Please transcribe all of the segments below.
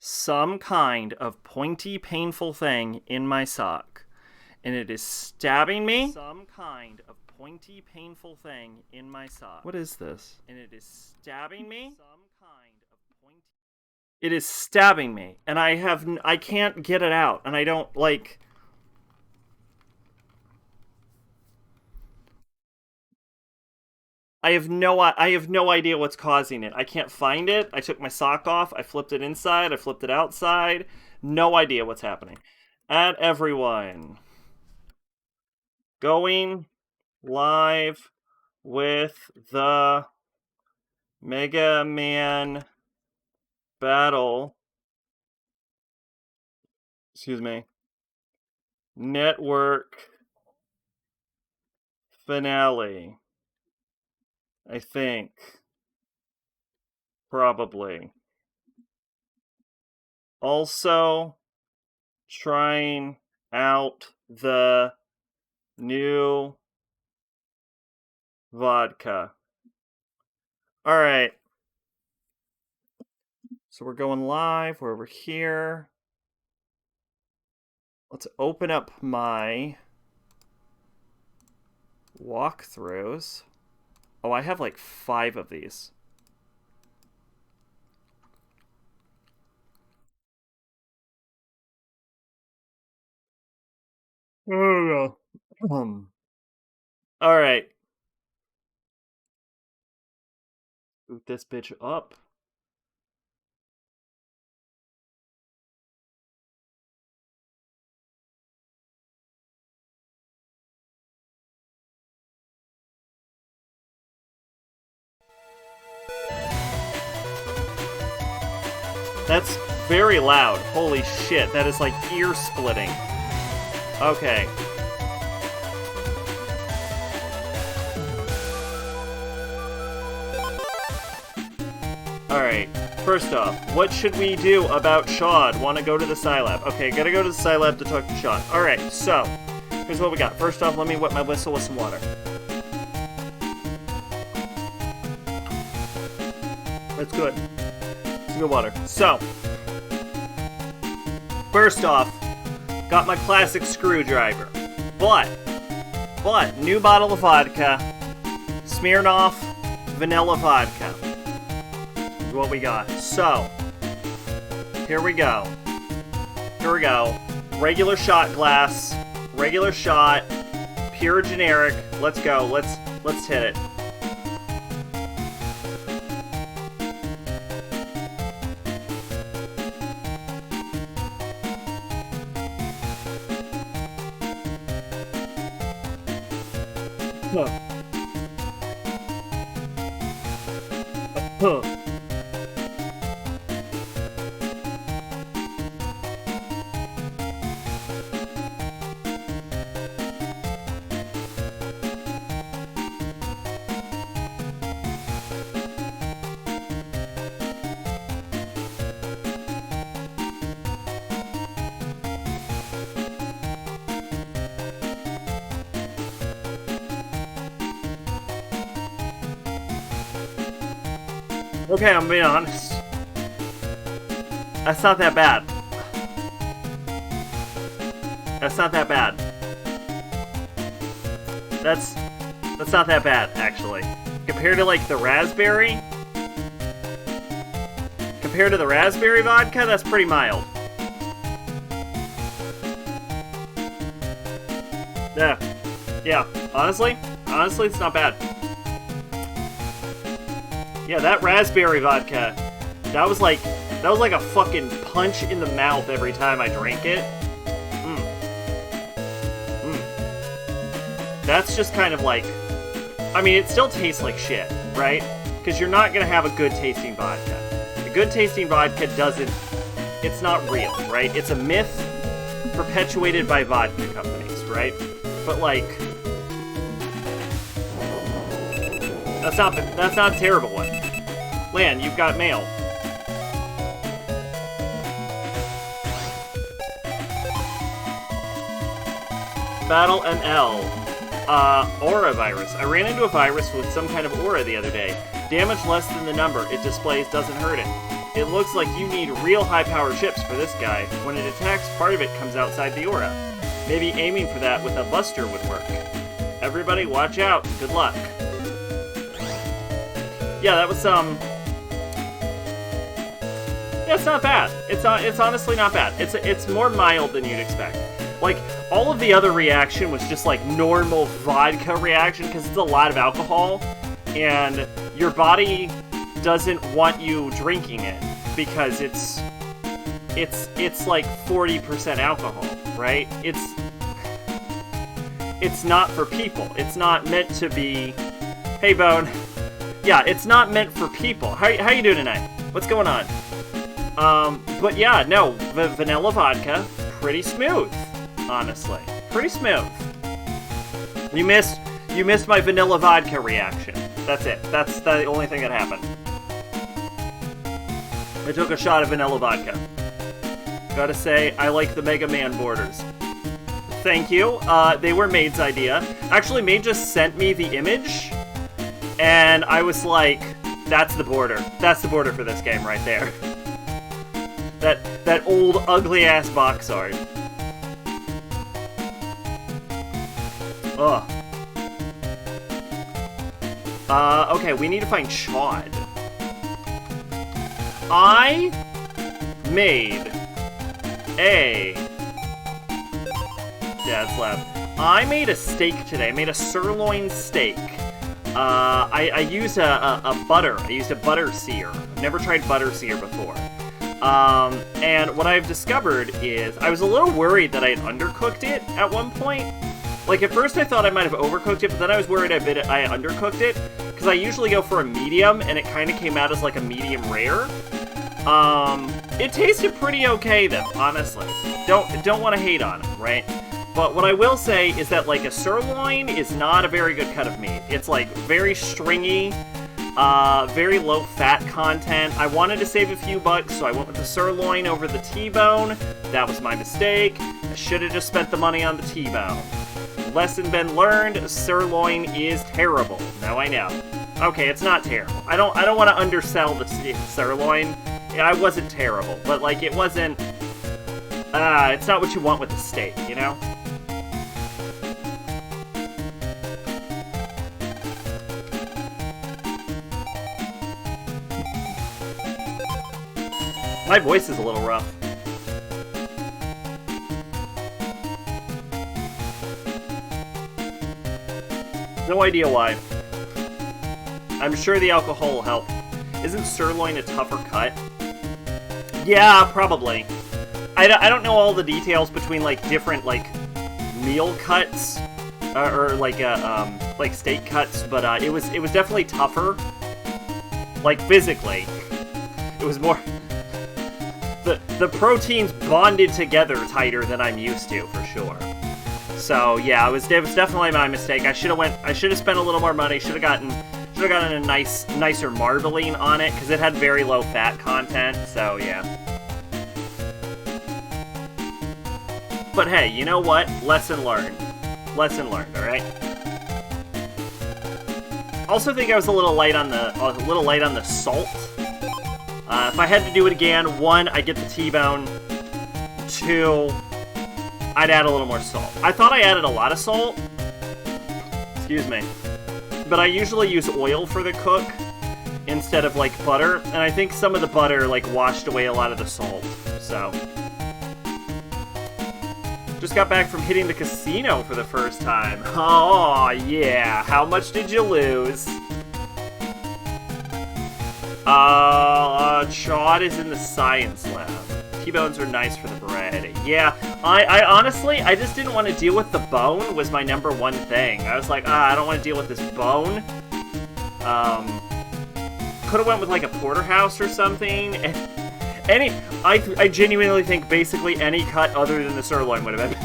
some kind of pointy, painful thing in my sock. And it is stabbing me. Some kind of pointy, painful thing in my sock. What is this? And it is stabbing me. Some kind of pointy. It is stabbing me, and I can't get it out, and I don't like. I have no idea what's causing it. I can't find it. I took my sock off. I flipped it inside. I flipped it outside. No idea what's happening. And everyone. Going live with the Mega Man Battle. Excuse me. Network finale. I think. Probably. Also, trying out the new vodka. Alright. So we're going live. We're over here. Let's open up my walkthroughs. Oh, I have like 5 of these. Oh, no. All right. Boot this bitch up. That's very loud. Holy shit, that is like ear splitting. Okay. Alright, first off, what should we do about Shad? Want to go to the Scilab. Okay, gotta go to the Scilab to talk to Shad. Alright, so, here's what we got. First off, let me wet my whistle with some water. That's good. It's good water. So, first off, got my classic screwdriver. But, new bottle of vodka, Smirnoff vanilla vodka. Is what we got. So, here we go. Regular shot glass, regular shot, pure generic. Let's go. Let's hit it. Huh. Okay, I'm being honest. That's not that bad. That's not that bad. That's not that bad, actually. Compared to, like, the raspberry? Compared to the raspberry vodka, that's pretty mild. Yeah. Honestly, it's not bad. Yeah, that raspberry vodka, that was like a fucking punch in the mouth every time I drank it. That's just kind of like, I mean, it still tastes like shit, right? Because you're not gonna have a good tasting vodka. A good tasting vodka it's not real, right? It's a myth perpetuated by vodka companies, right? But like, that's not a terrible one. Lan, you've got mail. Battle ML. Aura virus. I ran into a virus with some kind of aura the other day. Damage less than the number it displays doesn't hurt it. It looks like you need real high-power chips for this guy. When it attacks, part of it comes outside the aura. Maybe aiming for that with a buster would work. Everybody, watch out. Good luck. Yeah, that was, yeah, it's not bad. It's honestly not bad. It's more mild than you'd expect. Like, all of the other reaction was just, like, normal vodka reaction, because it's a lot of alcohol, and your body doesn't want you drinking it, because it's like 40% alcohol, right? It's not for people. It's not meant to be... Hey, Bone. Yeah, it's not meant for people. How you doing tonight? What's going on? But yeah, no, vanilla vodka, pretty smooth, honestly. Pretty smooth. You missed my vanilla vodka reaction. That's it. That's the only thing that happened. I took a shot of vanilla vodka. Gotta say, I like the Mega Man borders. Thank you. They were Maid's idea. Actually, Maid just sent me the image, and I was like, that's the border. That's the border for this game right there. That old, ugly-ass box art. Ugh. Okay, we need to find Chad. I made a... Yeah, it's loud. I made a steak today. I made a sirloin steak. I used a butter. I used a butter sear. I've never tried butter sear before. And what I've discovered is I was a little worried that I had undercooked it at one point. Like, at first I thought I might have overcooked it, but then I was worried I undercooked it, because I usually go for a medium, and it kind of came out as like a medium rare. It tasted pretty okay though, honestly. Don't want to hate on it, right? But what I will say is that, like, a sirloin is not a very good cut of meat. It's, like, very stringy, very low fat content. I wanted to save a few bucks, so I went with the sirloin over the T-bone. That was my mistake. I should have just spent the money on the T-bone. Lesson been learned, sirloin is terrible. Now I know. Okay, it's not terrible. I don't want to undersell the sirloin. Yeah, I wasn't terrible, but, like, it wasn't... it's not what you want with a steak, you know? My voice is a little rough. No idea why. I'm sure the alcohol will help. Isn't sirloin a tougher cut? Yeah, probably. I don't know all the details between, like, different, like, meal cuts, or like steak cuts, but, it was definitely tougher. Like, physically. It was more... The proteins bonded together tighter than I'm used to, for sure. So, yeah, it was definitely my mistake. I should have spent a little more money, should have gotten a nicer marbling on it, because it had very low fat content, so, yeah. But hey, you know what? Lesson learned. Lesson learned, alright? Also think I was a little light on the salt. If I had to do it again, 1, I'd get the T-bone. 2, I'd add a little more salt. I thought I added a lot of salt. Excuse me. But I usually use oil for the cook instead of, like, butter. And I think some of the butter, like, washed away a lot of the salt. So. Just got back from hitting the casino for the first time. Oh, yeah. How much did you lose? Chad is in the science lab. T-bones are nice for the bread. Yeah, I honestly, I just didn't want to deal with the bone was my number one thing. I was like, I don't want to deal with this bone. Could have went with, like, a porterhouse or something. I genuinely think basically any cut other than the sirloin would have been.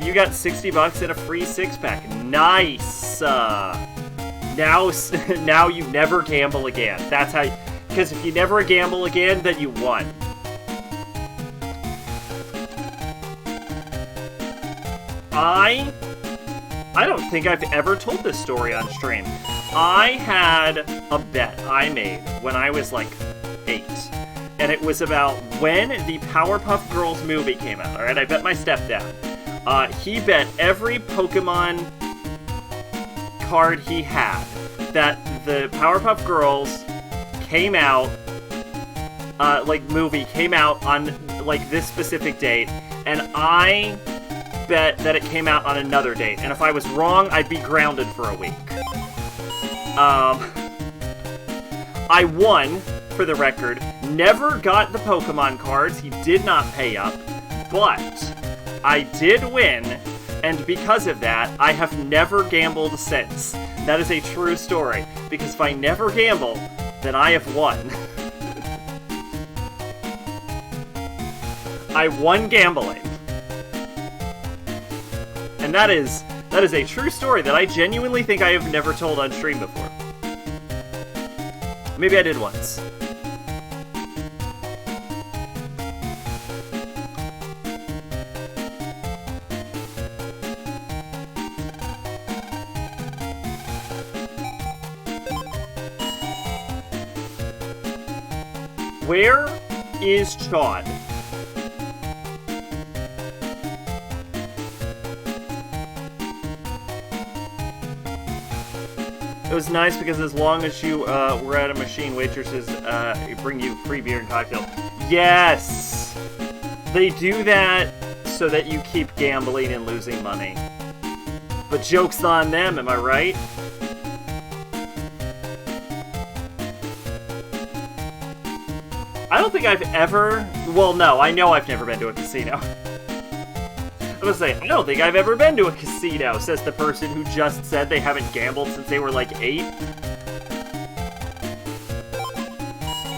You got $60 and a free 6-pack. Nice. Now you never gamble again. That's how. Because if you never gamble again, then you won. I don't think I've ever told this story on stream. I had a bet I made when I was like 8. And it was about when the Powerpuff Girls movie came out. Alright, I bet my stepdad. He bet every Pokemon card he had that the Powerpuff Girls came out, movie came out on, like, this specific date. And I bet that it came out on another date. And if I was wrong, I'd be grounded for a week. I won, for the record, never got the Pokemon cards, he did not pay up, but I did win, and because of that, I have never gambled since. That is a true story, because if I never gamble, then I have won. I won gambling. And that is a true story that I genuinely think I have never told on stream before. Maybe I did once. Where is Chad? It was nice because as long as you were at a machine, waitresses bring you free beer and cocktails. Yes! They do that so that you keep gambling and losing money. But joke's on them, am I right? I don't think I've ever... Well, no, I know I've never been to a casino. I was gonna say, I don't think I've ever been to a casino, says the person who just said they haven't gambled since they were like 8.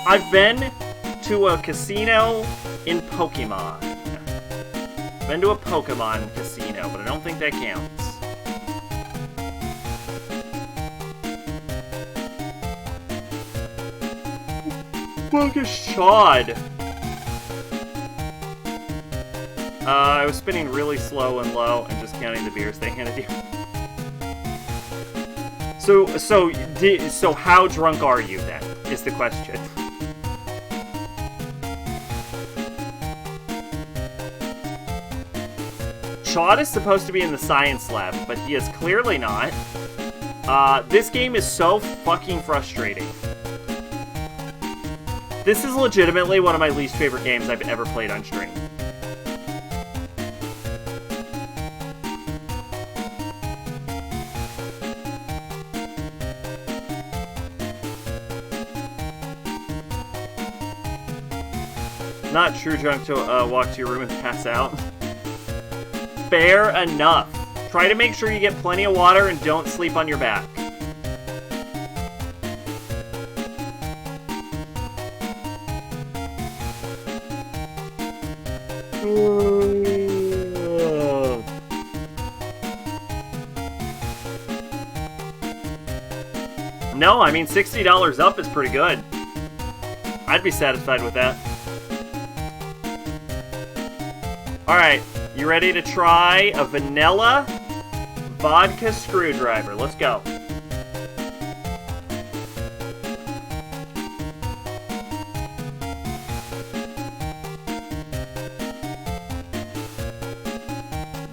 I've been to a casino in Pokemon. Been to a Pokemon casino, but I don't think that counts. Look at Shad! I was spinning really slow and low and just counting the beers they handed you. So how drunk are you then, is the question. Chad is supposed to be in the science lab, but he is clearly not. This game is so fucking frustrating. This is legitimately one of my least favorite games I've ever played on stream. Not true drunk to walk to your room and pass out. Fair enough. Try to make sure you get plenty of water and don't sleep on your back. No, I mean, $60 up is pretty good. I'd be satisfied with that. Alright, you ready to try a vanilla vodka screwdriver? Let's go.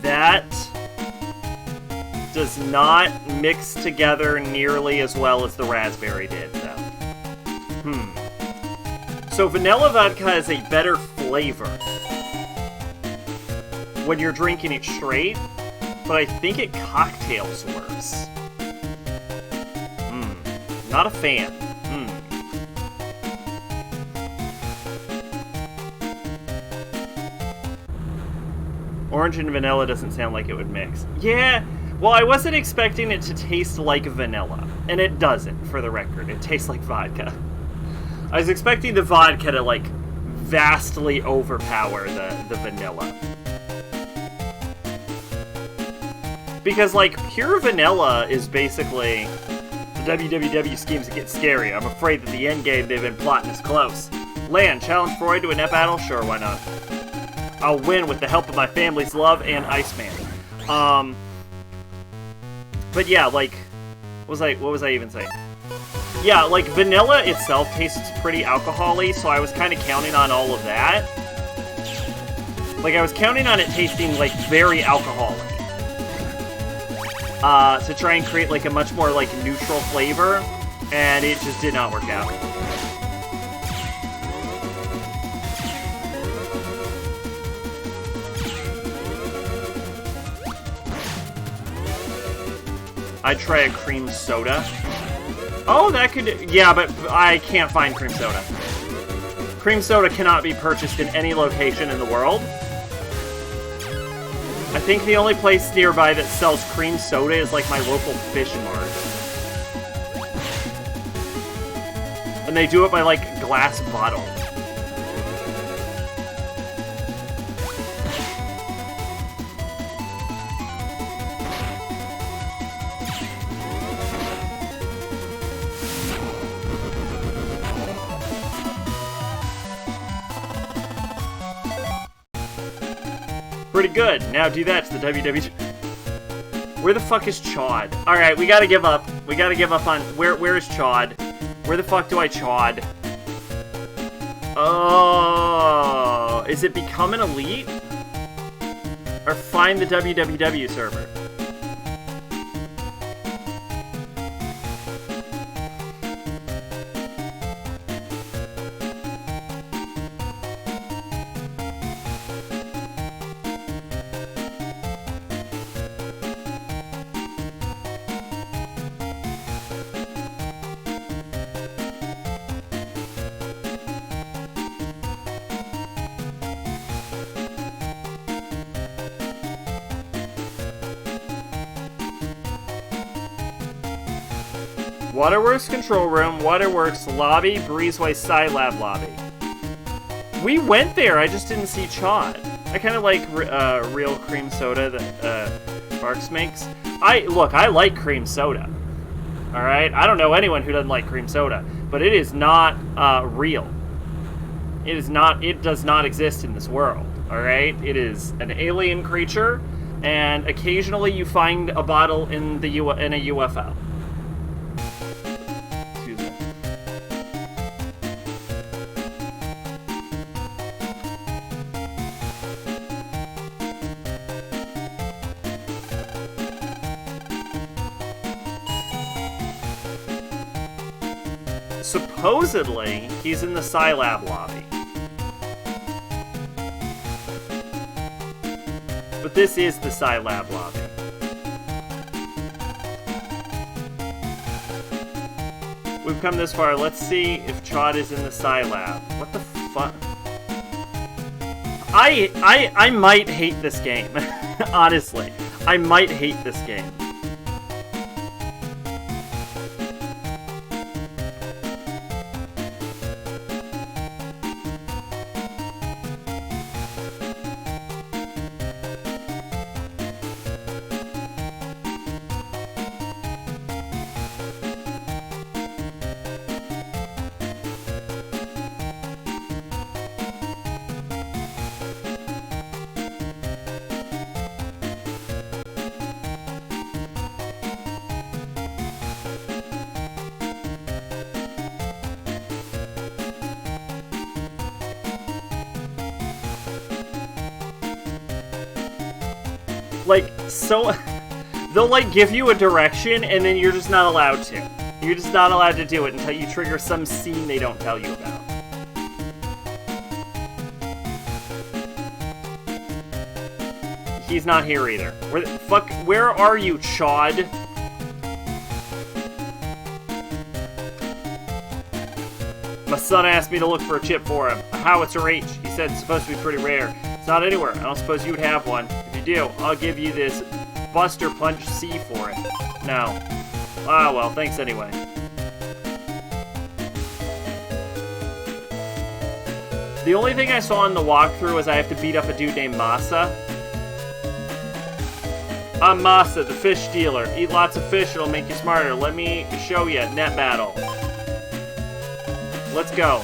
That does not mix together nearly as well as the raspberry did, though. So vanilla vodka has a better flavor when you're drinking it straight, but I think it cocktails worse. Not a fan. Orange and vanilla doesn't sound like it would mix. Yeah, well, I wasn't expecting it to taste like vanilla, and it doesn't, for the record. It tastes like vodka. I was expecting the vodka to, like, vastly overpower the vanilla. Because, like, pure vanilla is basically the WWW schemes that get scary. I'm afraid that the endgame they've been plotting is close. Land, challenge Freud to a net battle? Sure, why not? I'll win with the help of my family's love and Iceman. But yeah, like, What was I even saying? Yeah, like, vanilla itself tastes pretty alcohol-y, so I was kind of counting on all of that. Like, I was counting on it tasting, like, very alcoholic. To try and create, like, a much more, like, neutral flavor, and it just did not work out. I'd try a cream soda. Oh, that could... Yeah, but I can't find cream soda. Cream soda cannot be purchased in any location in the world. I think the only place nearby that sells cream soda is, like, my local fish mart. And they do it by, like, glass bottle. Pretty good. Now do that to the WWE. Where the fuck is Chod? Alright, we gotta give up. We gotta give up on... Where is Chod? Where the fuck do I Chod? Oh... Is it become an elite? Or find the WWW server? Waterworks Control Room, Waterworks Lobby, Breezeway Scilab Lobby. We went there, I just didn't see Chod. I kind of like real cream soda that Barks makes. I like cream soda. Alright? I don't know anyone who doesn't like cream soda. But it is not real. It does not exist in this world. Alright? It is an alien creature, and occasionally you find a bottle in a UFO. Supposedly, he's in the Scilab lobby. But this is the Scilab lobby. We've come this far. Let's see if Chod is in the Scilab. What the fuck? I might hate this game. Honestly. I might hate this game. Like, so... They'll, like, give you a direction, and then you're just not allowed to. You're just not allowed to do it until you trigger some scene they don't tell you about. He's not here either. Where are you, Chod? My son asked me to look for a chip for him. A howitzer H. He said it's supposed to be pretty rare. It's not anywhere. I don't suppose you would have one. If you do, I'll give you this Buster Punch C for it. No. Ah, well, thanks anyway. The only thing I saw in the walkthrough was I have to beat up a dude named Masa. I'm Masa, the fish dealer. Eat lots of fish, it'll make you smarter. Let me show you. Net battle. Let's go.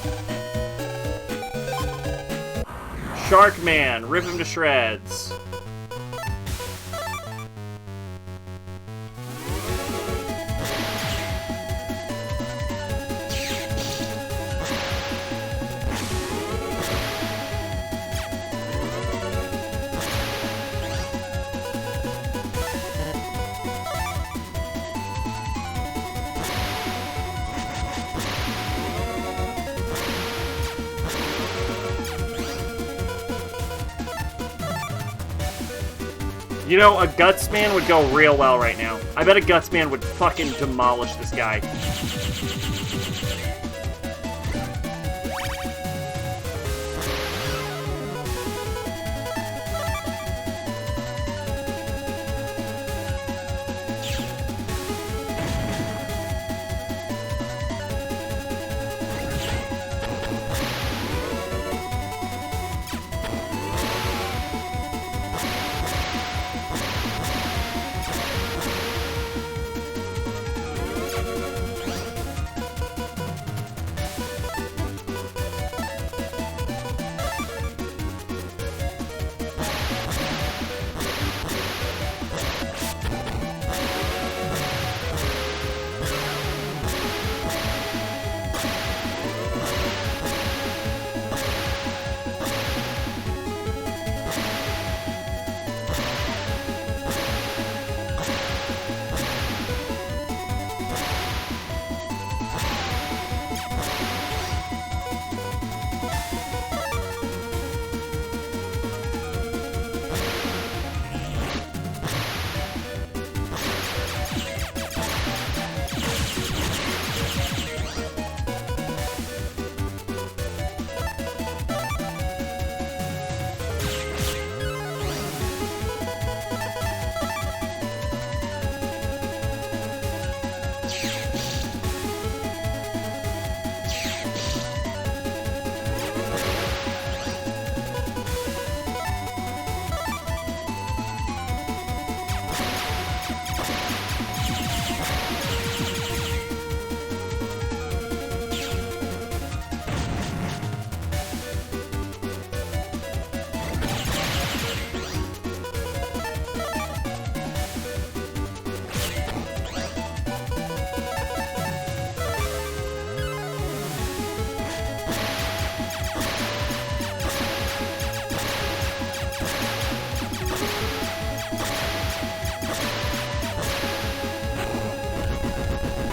Shark Man, rip him to shreds. You know, a Guts Man would go real well right now. I bet a Guts Man would fucking demolish this guy.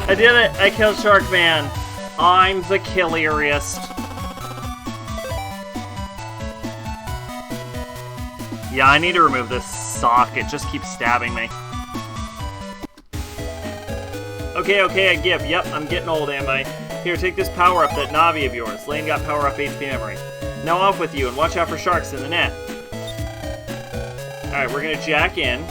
I did it! I killed Sharkman! I'm the killeriest. Yeah, I need to remove this sock. It just keeps stabbing me. Okay, I give. Yep, I'm getting old, am I? Here, take this power-up, that Navi of yours. Lane got power-up HP memory. Now off with you, and watch out for sharks in the net. Alright, we're gonna jack in.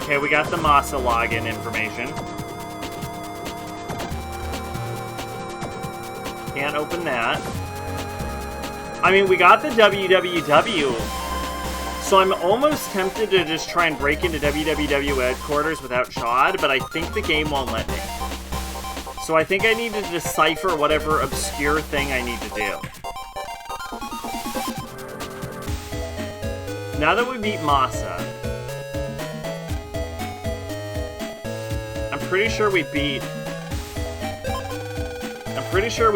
Okay, we got the Masa login information. Can't open that. I mean, we got the www. So I'm almost tempted to just try and break into www headquarters without Chad, but I think the game won't let me. So I think I need to decipher whatever obscure thing I need to do. Now that we beat Masa, I'm pretty sure we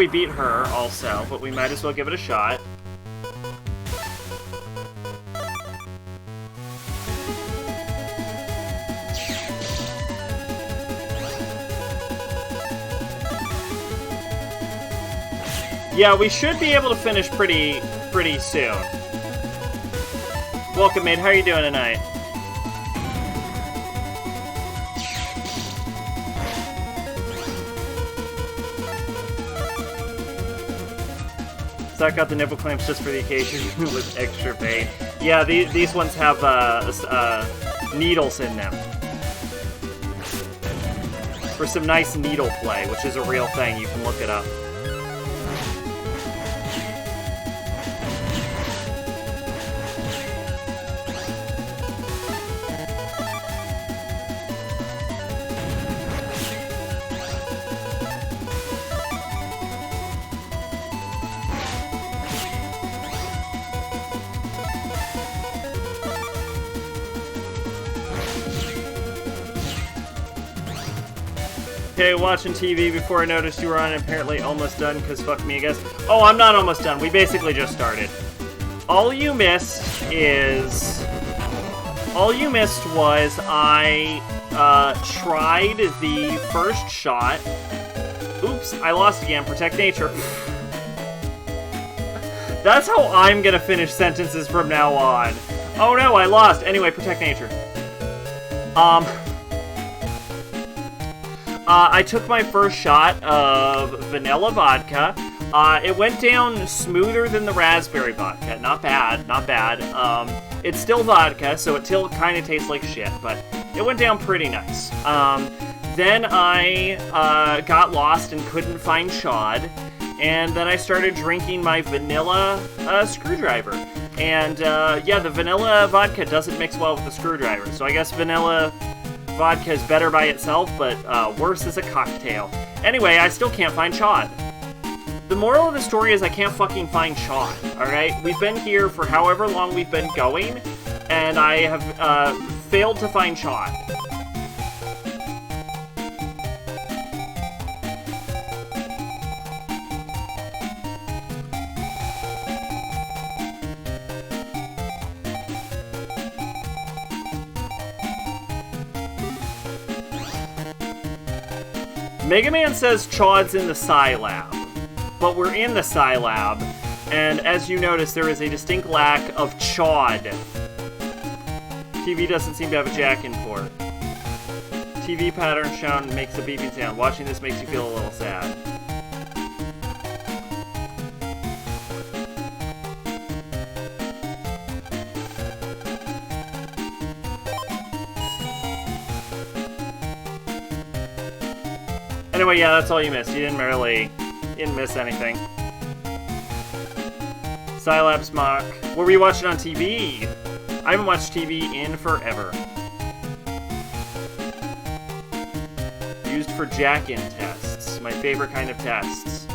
beat her also, but we might as well give it a shot. Yeah, we should be able to finish pretty soon. Welcome, mate. How are you doing tonight? Suck out the nipple clamps just for the occasion with extra pain. Yeah, these ones have needles in them. For some nice needle play, which is a real thing. You can look it up. Okay, watching TV before I noticed you were on, and apparently almost done, because fuck me, I guess. Oh, I'm not almost done. We basically just started. All you missed was I tried the first shot. Oops, I lost again. Protect nature. That's how I'm gonna finish sentences from now on. Oh no, I lost. Anyway, protect nature. I took my first shot of vanilla vodka. It went down smoother than the raspberry vodka. Not bad, not bad. It's still vodka, so it still kind of tastes like shit, but it went down pretty nice. Then I got lost and couldn't find Chod, and then I started drinking my vanilla screwdriver. And yeah, the vanilla vodka doesn't mix well with the screwdriver, so I guess vanilla vodka is better by itself, but worse as a cocktail. Anyway, I still can't find Chod. The moral of the story is I can't fucking find Chod, alright? We've been here for however long we've been going, and I have failed to find Chod. Mega Man says Chod's in the Psi Lab, but we're in the Psi Lab, and as you notice, there is a distinct lack of Chod. TV doesn't seem to have a jack in port. TV pattern shown makes a beeping sound. Watching this makes you feel a little sad. Anyway, yeah, that's all you missed. You didn't miss anything. Scilab Smock. What were you watching on TV? I haven't watched TV in forever. Used for jack-in tests. My favorite kind of tests.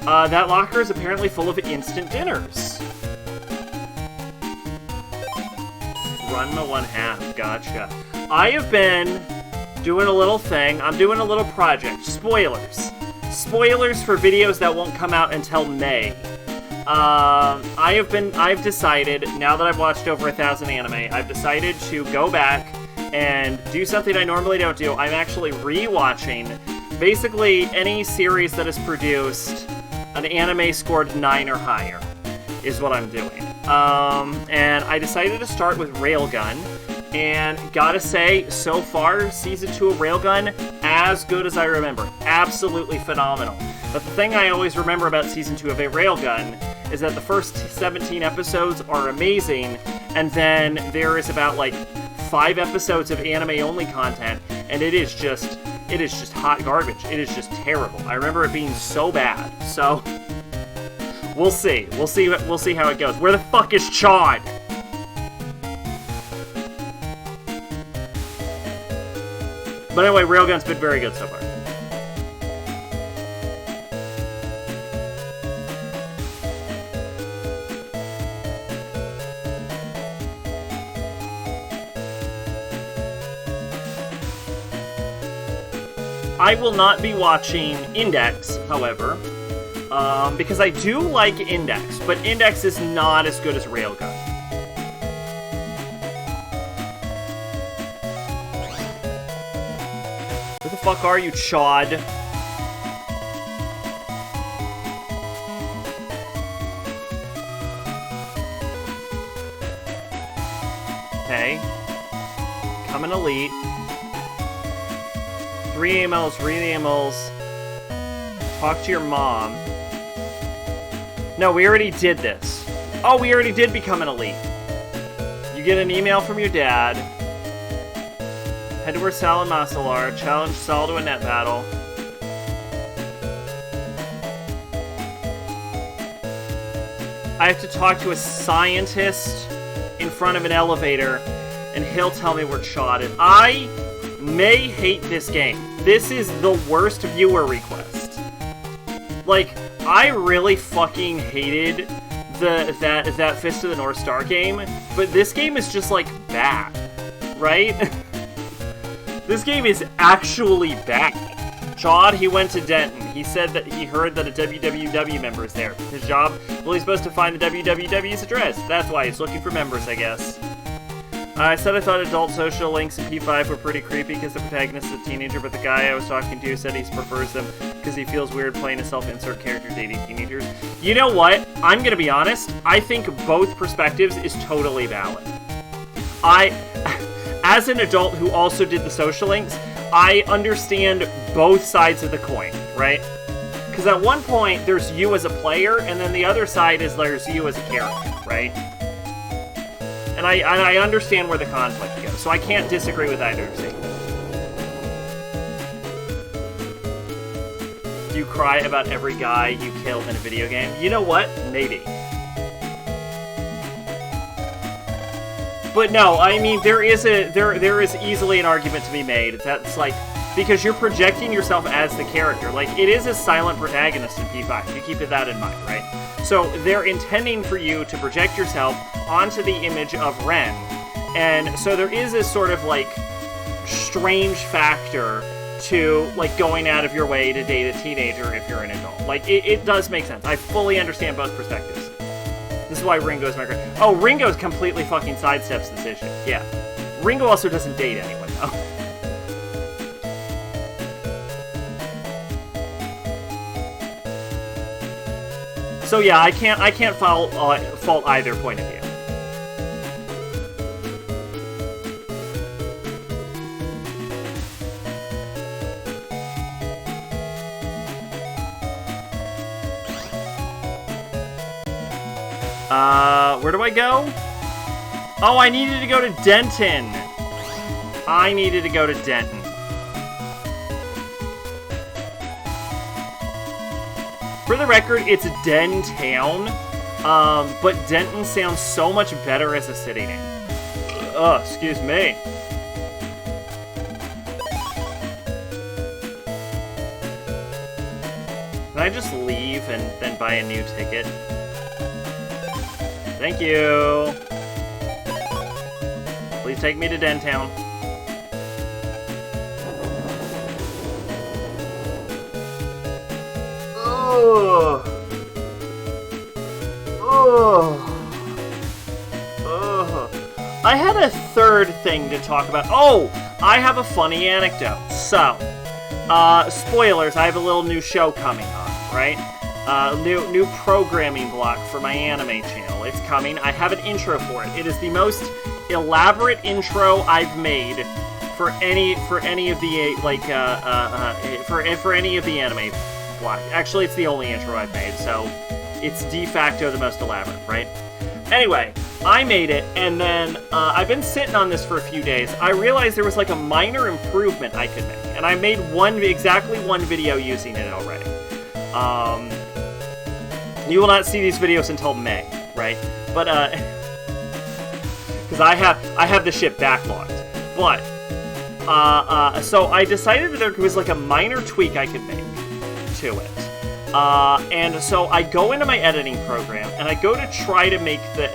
That locker is apparently full of instant dinners. Run the 1/2. Gotcha. I have been doing a little thing. I'm doing a little project. Spoilers. Spoilers for videos that won't come out until May. I've decided, now that I've watched over 1,000 anime, I've decided to go back and do something I normally don't do. I'm actually re-watching basically any series that is produced an anime scored 9 or higher, is what I'm doing. And I decided to start with Railgun. And gotta say, so far, Season 2 of Railgun, as good as I remember. Absolutely phenomenal. But the thing I always remember about Season 2 of Railgun is that the first 17 episodes are amazing, and then there is about, like, 5 episodes of anime-only content, and it is just hot garbage. It is just terrible. I remember it being so bad. So, we'll see. We'll see how it goes. Where the fuck is Chod? But anyway, Railgun's been very good so far. I will not be watching Index, however, because I do like Index, but Index is not as good as Railgun. Where the fuck are you, Chod? Okay. Coming elite. 3 AMLs, read AMLs. Talk to your mom. No, we already did this. Oh, we already did become an elite. You get an email from your dad. Head to where Sal and Masal are. Challenge Sal to a net battle. I have to talk to a scientist in front of an elevator, and he'll tell me where Chod is. I may hate this game. This is the worst viewer request. Like, I really fucking hated that Fist of the North Star game, but this game is just, like, bad. Right? This game is actually bad. Chad, he went to Denton. He said that he heard that a WWW member is there. His job? Well, he's supposed to find the WWW's address. That's why he's looking for members, I guess. I said I thought adult social links in P5 were pretty creepy because the protagonist is a teenager, but the guy I was talking to said he prefers them because he feels weird playing a self-insert character dating teenagers. You know what? I'm gonna be honest. I think both perspectives is totally valid. As an adult who also did the social links, I understand both sides of the coin, right? Because at one point, there's you as a player, and then the other side is there's you as a character, right? And I understand where the conflict goes, so I can't disagree with either of you. Do you cry about every guy you kill in a video game? You know what? Maybe. But no, I mean, there is easily an argument to be made that's like, because you're projecting yourself as the character. Like, it is a silent protagonist in P5. You keep that in mind, right? So they're intending for you to project yourself onto the image of Ren. And so there is this sort of, like, strange factor to, like, going out of your way to date a teenager if you're an adult. Like, it does make sense. I fully understand both perspectives. This is why Ringo's my girl. Oh, Ringo's completely fucking sidesteps this issue. Yeah. Ringo also doesn't date anyone, though. So yeah, I can't fault either point of view. Where do I go? Oh, I needed to go to Denton. I needed to go to Denton. For the record, it's Dentown, but Denton sounds so much better as a city name. Excuse me. Can I just leave and then buy a new ticket? Thank you. Please take me to Dentown. I had a third thing to talk about. Oh, I have a funny anecdote. So, spoilers, I have a little new show coming on, right? New programming block for my anime channel. It's coming. I have an intro for it. It is the most elaborate intro I've made for any of the for any of the anime block. Actually, it's the only intro I've made, so it's de facto the most elaborate, right? Anyway, I made it, and then I've been sitting on this for a few days. I realized there was like a minor improvement I could make, and I made exactly one video using it already. You will not see these videos until May, right? But because I have the shit backlogged. But so I decided that there was like a minor tweak I could make to it. And so I go into my editing program, and I go to try to make the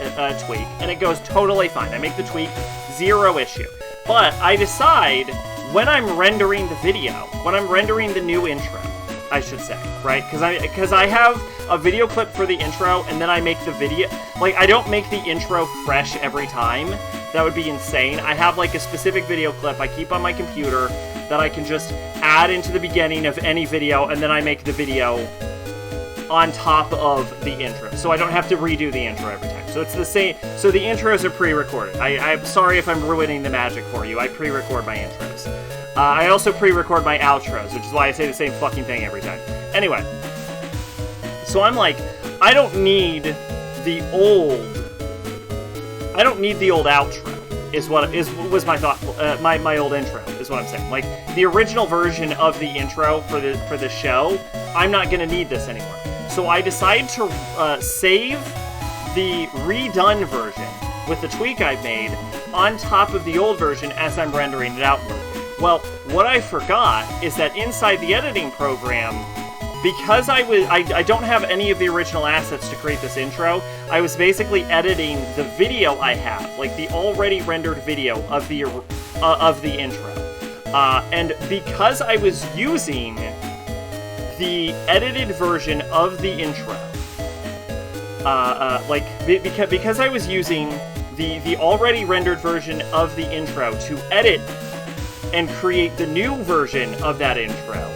tweak, and it goes totally fine. I make the tweak, zero issue. But I decide, when I'm rendering the video, when I'm rendering the new intro, I should say, right? Because I have a video clip for the intro, and then I make the video. Like, I don't make the intro fresh every time. That would be insane. I have, like, a specific video clip I keep on my computer that I can just add into the beginning of any video, and then I make the video on top of the intro. So I don't have to redo the intro every time. So it's the same. So the intros are pre-recorded. I'm sorry if I'm ruining the magic for you. I pre-record my intros. I also pre-record my outros, which is why I say the same fucking thing every time. Anyway. So I'm like, I don't need the old outro. Was my thought, my old intro, is what I'm saying. Like, the original version of the intro for the show, I'm not gonna need this anymore. So I decided to save the redone version with the tweak I've made on top of the old version as I'm rendering it outward. Well, what I forgot is that inside the editing program, because I don't have any of the original assets to create this intro, I was basically editing the video I have, like the already rendered video of the intro. And because I was using the edited version of the intro, because I was using the already rendered version of the intro to edit and create the new version of that intro,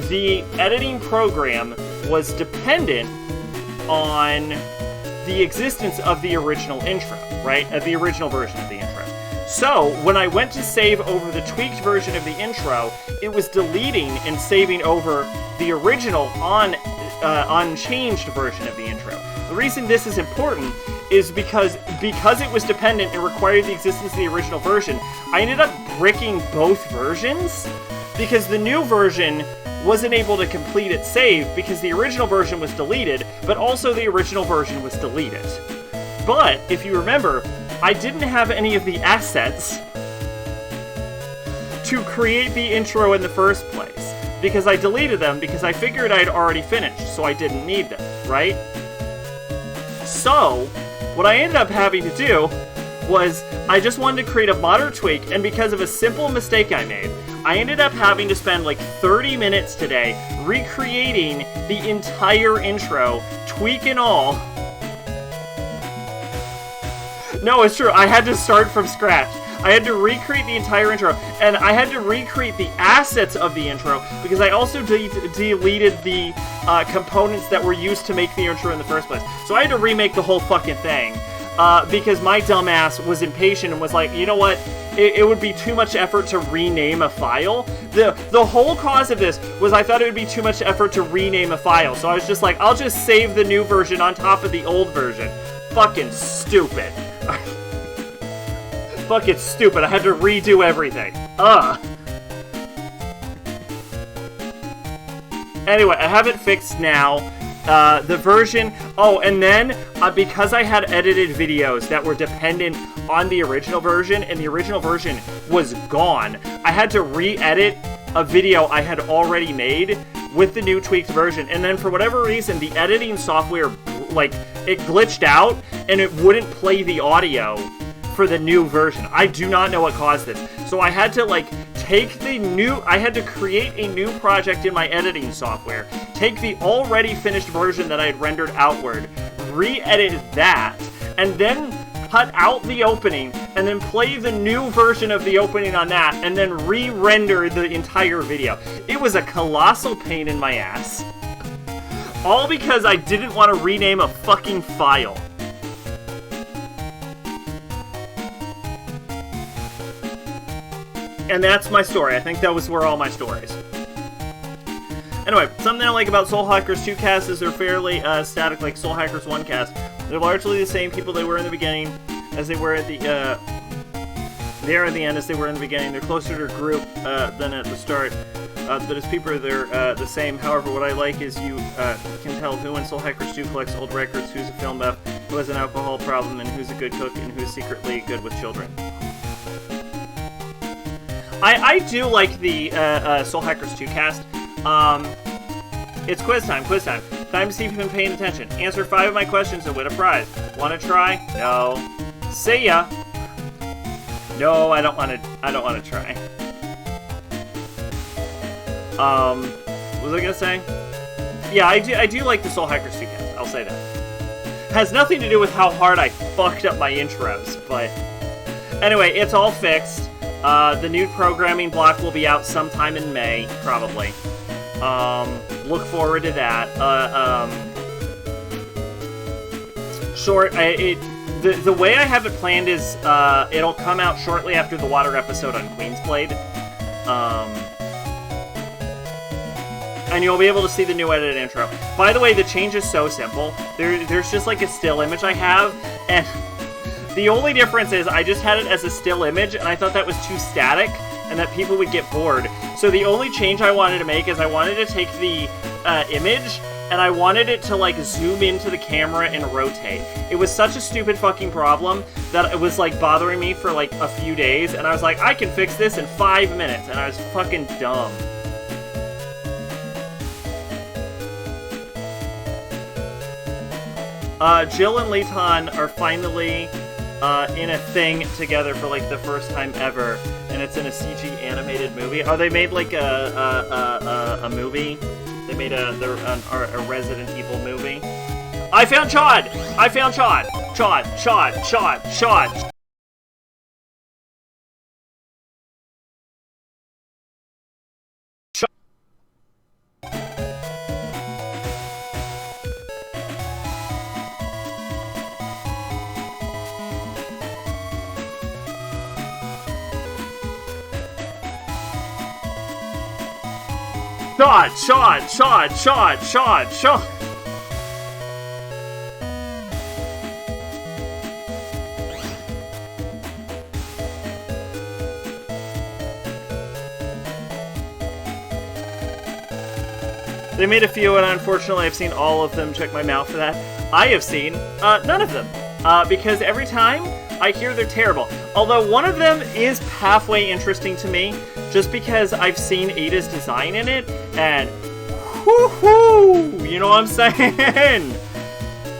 the editing program was dependent on the existence of the original intro, right? The original version of the intro. So, when I went to save over the tweaked version of the intro, it was deleting and saving over the original unchanged version of the intro. The reason this is important is because it was dependent and required the existence of the original version, I ended up bricking both versions, because the new version wasn't able to complete its save because the original version was deleted, but also the original version was deleted. But, if you remember, I didn't have any of the assets to create the intro in the first place, because I deleted them because I figured I'd already finished, so I didn't need them, right? So, what I ended up having to do was, I just wanted to create a modder tweak, and because of a simple mistake I made, I ended up having to spend like 30 minutes today recreating the entire intro, tweak and all. No, it's true, I had to start from scratch. I had to recreate the entire intro, and I had to recreate the assets of the intro, because I also deleted the components that were used to make the intro in the first place. So I had to remake the whole fucking thing, because my dumbass was impatient and was like, you know what, it would be too much effort to rename a file. The whole cause of this was I thought it would be too much effort to rename a file, so I was just like, I'll just save the new version on top of the old version. Fucking stupid. Fucking stupid. I had to redo everything. Anyway, I have it fixed now. The version... Oh, and then, because I had edited videos that were dependent on the original version, and the original version was gone, I had to re-edit a video I had already made with the new tweaked version. And then, for whatever reason, the editing software, like, it glitched out, and it wouldn't play the audio for the new version. I do not know what caused this. So I had to, like, I had to create a new project in my editing software, take the already finished version that I had rendered outward, re-edit that, and then cut out the opening, and then play the new version of the opening on that, and then re-render the entire video. It was a colossal pain in my ass. All because I didn't want to rename a fucking file. And that's my story. I think those were all my stories. Anyway, something I like about Soul Hackers 2 cast is they're fairly static like Soul Hackers 1 cast. They're largely the same people they were in the beginning as they were at the there at the end as they were in the beginning. They're closer to a group than at the start. But as people, they're the same. However, what I like is you can tell who in Soul Hackers 2 collects old records, who's a film buff, who has an alcohol problem, and who's a good cook, and who's secretly good with children. I do like the Soul Hackers 2 cast. It's quiz time. Time to see if you've been paying attention. Answer 5 of my questions and win a prize. Want to try? No. See ya. No, I don't want to try. What was I gonna say? Yeah, I do like the Soul Hackers 2 cast. I'll say that. Has nothing to do with how hard I fucked up my intros, but anyway, it's all fixed. The new programming block will be out sometime in May, probably. Look forward to that. The way I have it planned is, it'll come out shortly after the Water episode on Queensblade. And you'll be able to see the new edited intro. By the way, the change is so simple. There's just like a still image I have, and the only difference is I just had it as a still image, and I thought that was too static, and that people would get bored. So the only change I wanted to make is I wanted to take the image, and I wanted it to, like, zoom into the camera and rotate. It was such a stupid fucking problem that it was, like, bothering me for, like, a few days, and I was like, I can fix this in 5 minutes, and I was fucking dumb. Jill and Leighton are finally in a thing together for like the first time ever, and it's in a CG animated movie. Oh, they made like a movie. They made a Resident Evil movie. I found Chad! I found Chad! Chad! Chad! Chad! Chad! Shot. They made a few, and unfortunately I've seen all of them. Check my mouth for that. I have seen none of them, because every time I hear they're terrible. Although one of them is halfway interesting to me, just because I've seen Ada's design in it, and whoo-hoo! You know what I'm saying?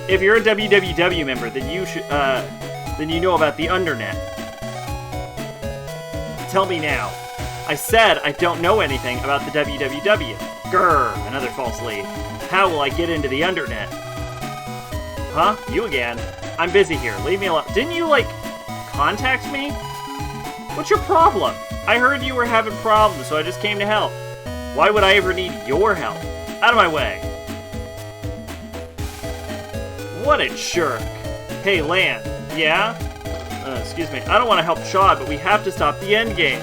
If you're a WWW member, then you should, then you know about the Undernet. Tell me now. I said I don't know anything about the WWW. Grr, another false lead. How will I get into the Undernet? Huh? You again? I'm busy here. Leave me alone. Didn't you, like, contact me? What's your problem? I heard you were having problems, so I just came to help. Why would I ever need your help? Out of my way. What a jerk. Hey, Lan. Yeah? Excuse me. I don't want to help Shaw, but we have to stop the endgame.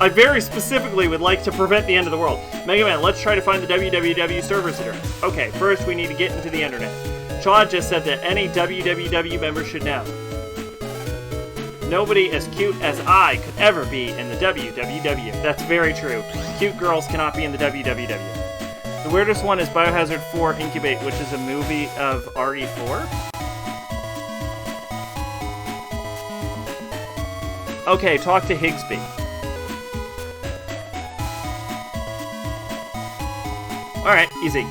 I very specifically would like to prevent the end of the world. Mega Man, let's try to find the WWW server's address. Okay, first we need to get into the internet. Shaw just said that any WWW member should know. Nobody as cute as I could ever be in the WWW. That's very true. Cute girls cannot be in the WWW. The weirdest one is Biohazard 4 Incubate, which is a movie of RE4. Okay, talk to Higsby. Alright, easy.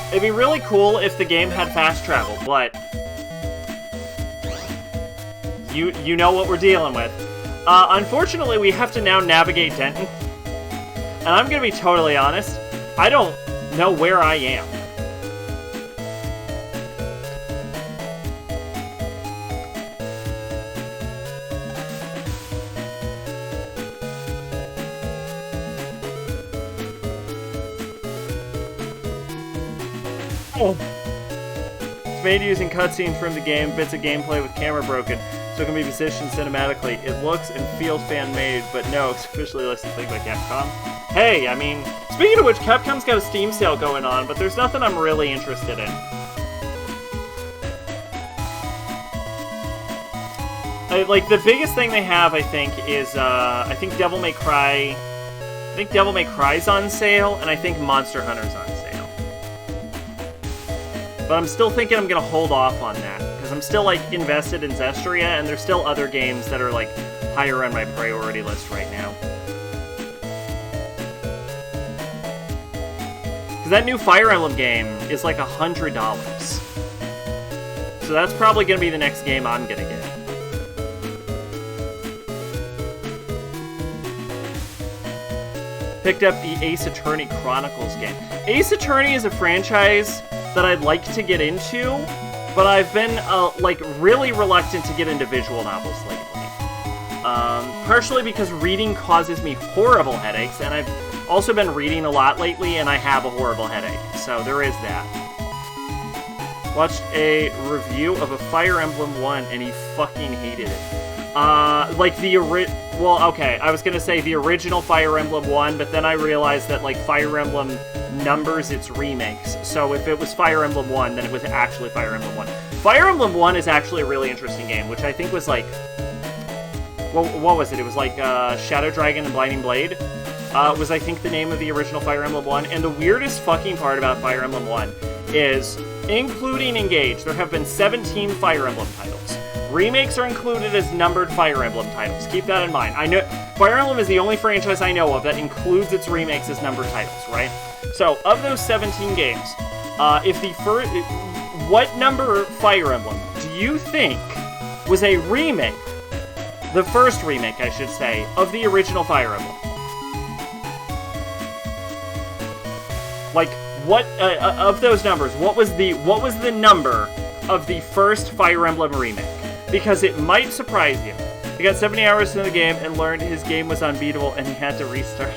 It'd be really cool if the game had fast travel, but you know what we're dealing with. Unfortunately, we have to now navigate Denton. And I'm gonna be totally honest, I don't know where I am. Oh. It's made using cutscenes from the game, bits of gameplay with camera broken, so it can be positioned cinematically. It looks and feels fan-made, but no, it's officially listed things by Capcom. Hey, I mean, speaking of which, Capcom's got a Steam sale going on, but there's nothing I'm really interested in. Like, the biggest thing they have, I think, is, I think Devil May Cry... I think Devil May Cry's on sale, and I think Monster Hunter's on sale. But I'm still thinking I'm gonna hold off on that, because I'm still, like, invested in Zestria, and there's still other games that are, like, higher on my priority list right now. Because that new Fire Emblem game is, like, $100. So that's probably gonna be the next game I'm gonna get. Picked up the Ace Attorney Chronicles game. Ace Attorney is a franchise that I'd like to get into, but I've been, like, really reluctant to get into visual novels lately. Partially because reading causes me horrible headaches, and I've also been reading a lot lately, and I have a horrible headache, so there is that. Watched a review of a Fire Emblem 1, and he fucking hated it. Like, well, okay, I was gonna say the original Fire Emblem 1, but then I realized that, like, Fire Emblem numbers its remakes. So if it was Fire Emblem 1, then it was actually Fire Emblem 1. Fire Emblem 1 is actually a really interesting game, which I think was, like... what was it? It was, like, Shadow Dragon and Blinding Blade. Was, I think, the name of the original Fire Emblem 1. And the weirdest fucking part about Fire Emblem 1 is, including Engage, there have been 17 Fire Emblem titles. Remakes are included as numbered Fire Emblem titles. Keep that in mind. I know Fire Emblem is the only franchise I know of that includes its remakes as numbered titles, right? So, of those 17 games, if the first... What number Fire Emblem do you think was a remake, the first remake, I should say, of the original Fire Emblem? Like, what, of those numbers, what was the number of the first Fire Emblem remake? Because it might surprise you. He got 70 hours into the game and learned his game was unbeatable and he had to restart.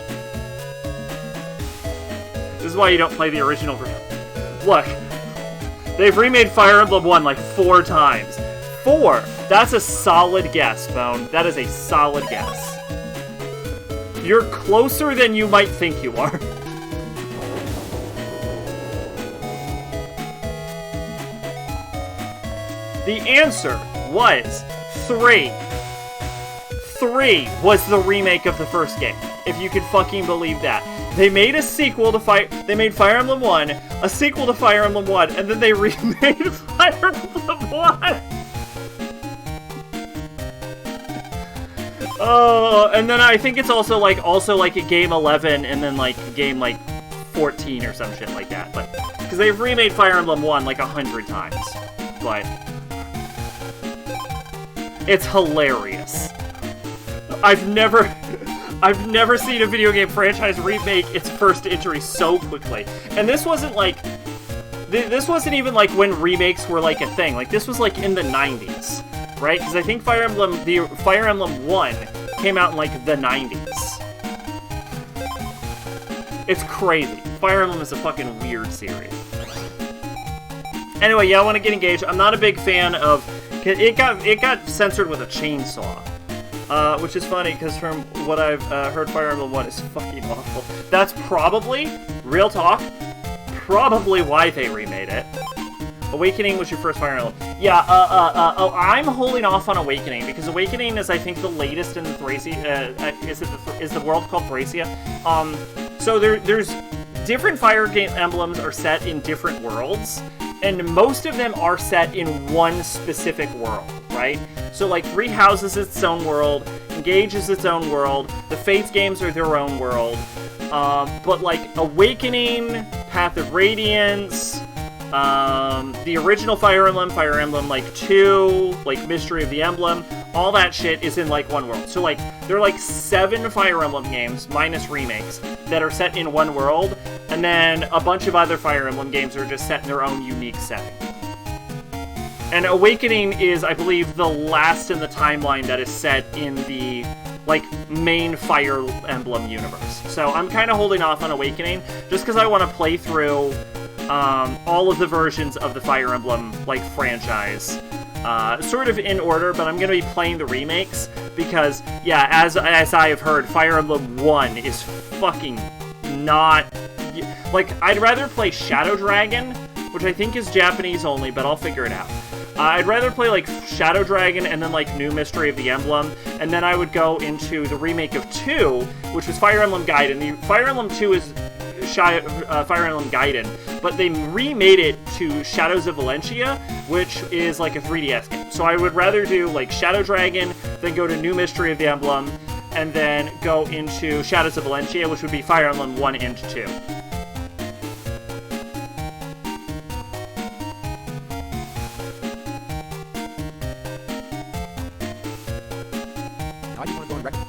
This is why you don't play the original version. Look, they've remade Fire Emblem 1 like 4 times. 4! That's a solid guess, Bone. That is a solid guess. You're closer than you might think you are. The answer was 3. 3 was the remake of the first game, if you can fucking believe that. They made a sequel to They made Fire Emblem 1, a sequel to Fire Emblem 1, and then they remade Fire Emblem 1! Oh, and then I think it's also like a game 11 and then like game like 14 or some shit like that. But because they've remade Fire Emblem 1 like 100 times. But it's hilarious. I've never seen a video game franchise remake its first entry so quickly. And this wasn't like this wasn't even like when remakes were like a thing. Like this was like in the 90s. Right? Because I think the Fire Emblem 1 came out in, like, the 90s. It's crazy. Fire Emblem is a fucking weird series. Anyway, yeah, I want to get engaged. I'm not a big fan of... It got censored with a chainsaw. Which is funny, because from what I've heard, Fire Emblem 1 is fucking awful. That's probably, real talk, probably why they remade it. Awakening was your first Fire Emblem. Yeah, I'm holding off on Awakening, because Awakening is, I think, the latest in the Thracia, is the world called Thracia? So there's different Fire Emblems are set in different worlds, and most of them are set in one specific world, right? So, like, Three Houses is its own world, Engage is its own world, the Fates games are their own world, but, like, Awakening, Path of Radiance... the original Fire Emblem, like, 2, like, Mystery of the Emblem, all that shit is in, like, one world. So, like, there are, like, 7 Fire Emblem games, minus remakes, that are set in one world, and then a bunch of other Fire Emblem games are just set in their own unique setting. And Awakening is, I believe, the last in the timeline that is set in the, like, main Fire Emblem universe. So I'm kind of holding off on Awakening, just because I want to play through all of the versions of the Fire Emblem, like, franchise, sort of in order, but I'm going to be playing the remakes, because, yeah, as I have heard, Fire Emblem 1 is fucking not... Like, I'd rather play Shadow Dragon, which I think is Japanese only, but I'll figure it out. I'd rather play, like, Shadow Dragon and then, like, New Mystery of the Emblem, and then I would go into the remake of 2, which was Fire Emblem Gaiden. The Fire Emblem 2 is Fire Emblem Gaiden, but they remade it to Shadows of Valentia, which is like a 3DS game. So I would rather do like Shadow Dragon, then go to New Mystery of the Emblem, and then go into Shadows of Valentia, which would be Fire Emblem 1 and 2. How do you want to go on record?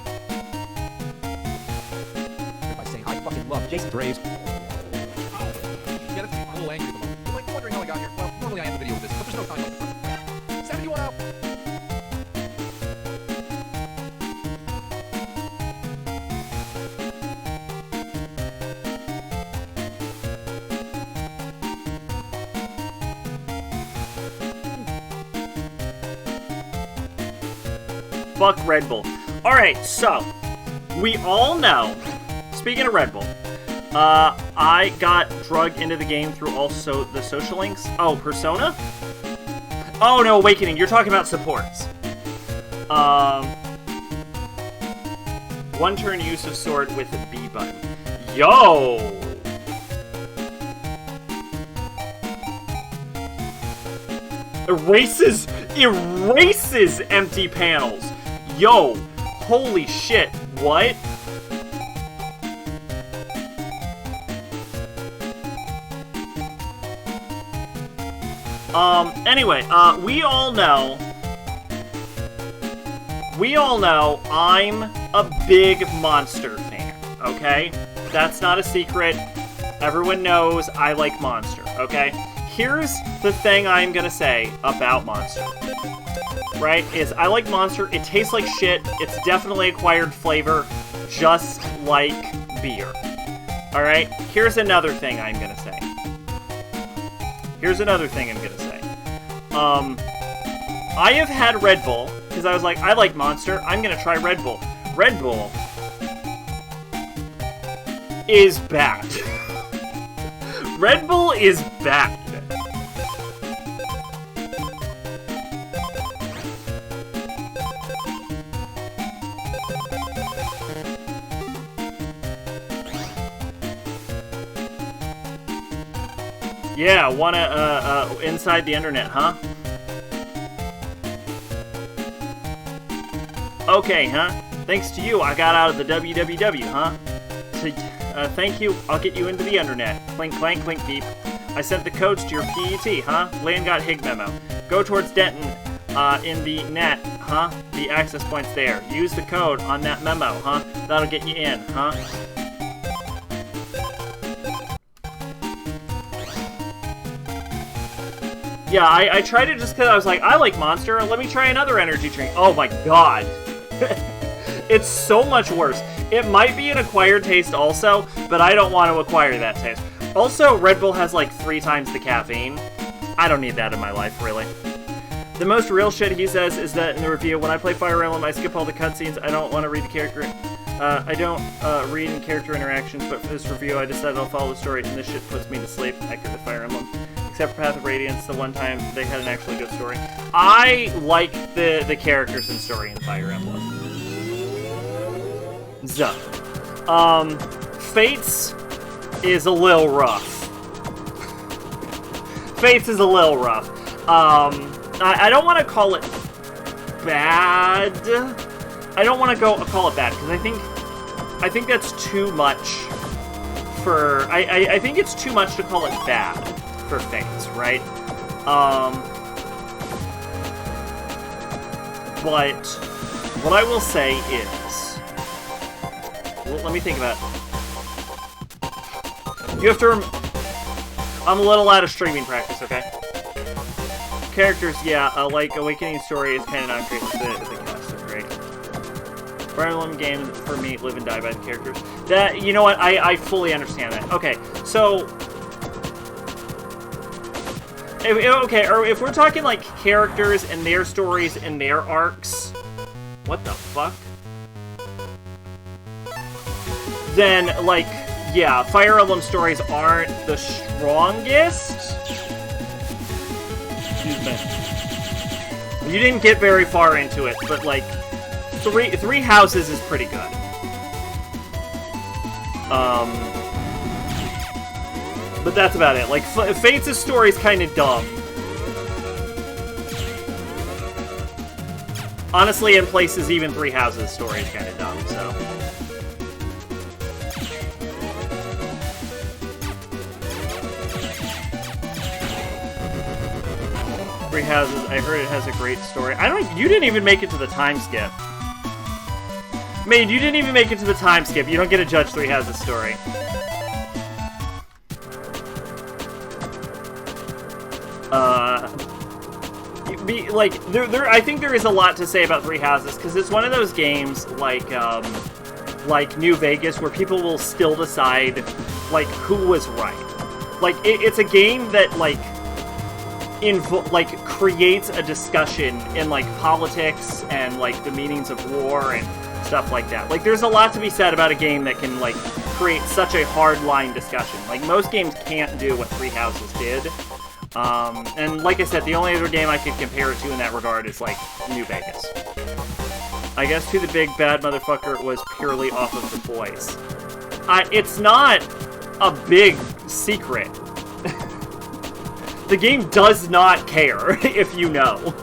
By saying I fucking love Jason Braves. Yeah, that's I'm a little angry at the moment. You're like wondering how I got here. Well, normally I end the video with this, but there's no time. 71 out. Fuck Red Bull. Alright, so, we all know, speaking of Red Bull, I got drugged into the game through also the social links. Oh, Persona? Oh, no, Awakening. You're talking about supports. One-turn use of sword with the B button. Yo! Erases empty panels. Yo, holy shit, what? Anyway, we all know I'm a big Monster fan, okay? That's not a secret. Everyone knows I like Monster, okay? Here's the thing I'm gonna say about Monster, right? Is I like Monster. It tastes like shit. It's definitely acquired flavor, just like beer. Alright? Here's another thing I'm gonna say. I have had Red Bull, because I was like, I like Monster, I'm gonna try Red Bull. Red Bull is bad. Red Bull is bad. Yeah, wanna, inside the internet, huh? Okay, huh? Thanks to you, I got out of the WWW, huh? So, thank you, I'll get you into the internet. Clink, clank, clink, beep. I sent the codes to your PET, huh? Land got Hig memo. Go towards Denton, in the net, huh? The access point's there. Use the code on that memo, huh? That'll get you in, huh? Yeah, I tried it just because I was like, I like Monster, let me try another energy drink. Oh my god. It's so much worse. It might be an acquired taste also, but I don't want to acquire that taste. Also, Red Bull has like 3 times the caffeine. I don't need that in my life, really. The most real shit he says is that in the review, when I play Fire Emblem, I skip all the cutscenes. I don't want to read the character. I don't read in character interactions, but for this review, I decided I'll follow the story, and this shit puts me to sleep. Accurate with Fire Emblem. Except for Path of Radiance, the one time they had an actually good story. I like the characters and story in Fire Emblem. So, Fates is a little rough. Fates is a little rough. I don't want to call it bad. I don't want to call it bad because I think that's too much for. I think it's too much to call it bad for Fates, right? But what I will say is, well, let me think about it. You have to. I'm a little out of streaming practice, okay? Characters, yeah, like Awakening Story is kind of not great with the cast, is great. Fire Emblem games, for me, live and die by the characters. That, you know what, I fully understand that. Okay, so... if we're talking, like, characters and their stories and their arcs... What the fuck? Then, like, yeah, Fire Emblem stories aren't the strongest... Excuse me. You didn't get very far into it, but like, three houses is pretty good. But that's about it. Like, Fates' story is kind of dumb. Honestly, in places, even Three Houses' story is kind of dumb, so... Three Houses, I heard it has a great story. You didn't even make it to the time skip. Maid, you didn't even make it to the time skip. You don't get to judge Three Houses' story. I think there is a lot to say about Three Houses, because it's one of those games, like New Vegas, where people will still decide, like, who was right. Like, it's a game that, like, creates a discussion in, like, politics and, like, the meanings of war and stuff like that. Like, there's a lot to be said about a game that can, like, create such a hard-line discussion. Like, most games can't do what Three Houses did. And like I said, the only other game I could compare it to in that regard is, like, New Vegas. I guess Who the Big Bad Motherfucker was purely off of the voice. It's not a big secret. The game does not care, if you know.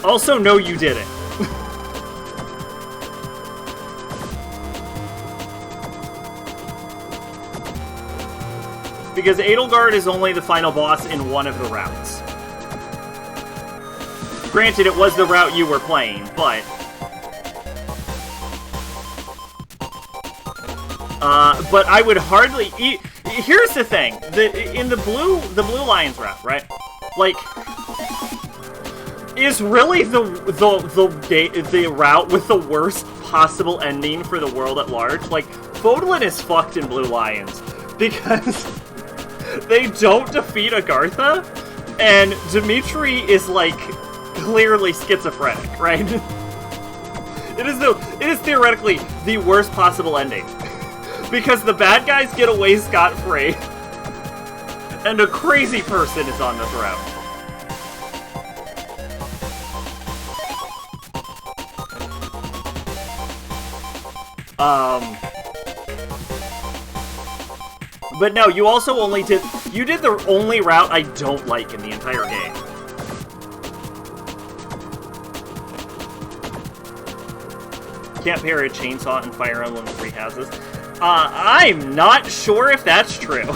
Also, no, you didn't. Because Edelgard is only the final boss in one of the routes. Granted, it was the route you were playing, but... but I would hardly... Here's the thing. In the Blue Lions route, right? Like... is really the route with the worst possible ending for the world at large. Like, Fodlan is fucked in Blue Lions because they don't defeat Agartha, and Dimitri is, like, clearly schizophrenic, right? It is theoretically the worst possible ending because the bad guys get away scot-free and a crazy person is on the throne. But no, you also you did the only route I don't like in the entire game. Can't pair a chainsaw and Fire Emblem Three Houses. I'm not sure if that's true.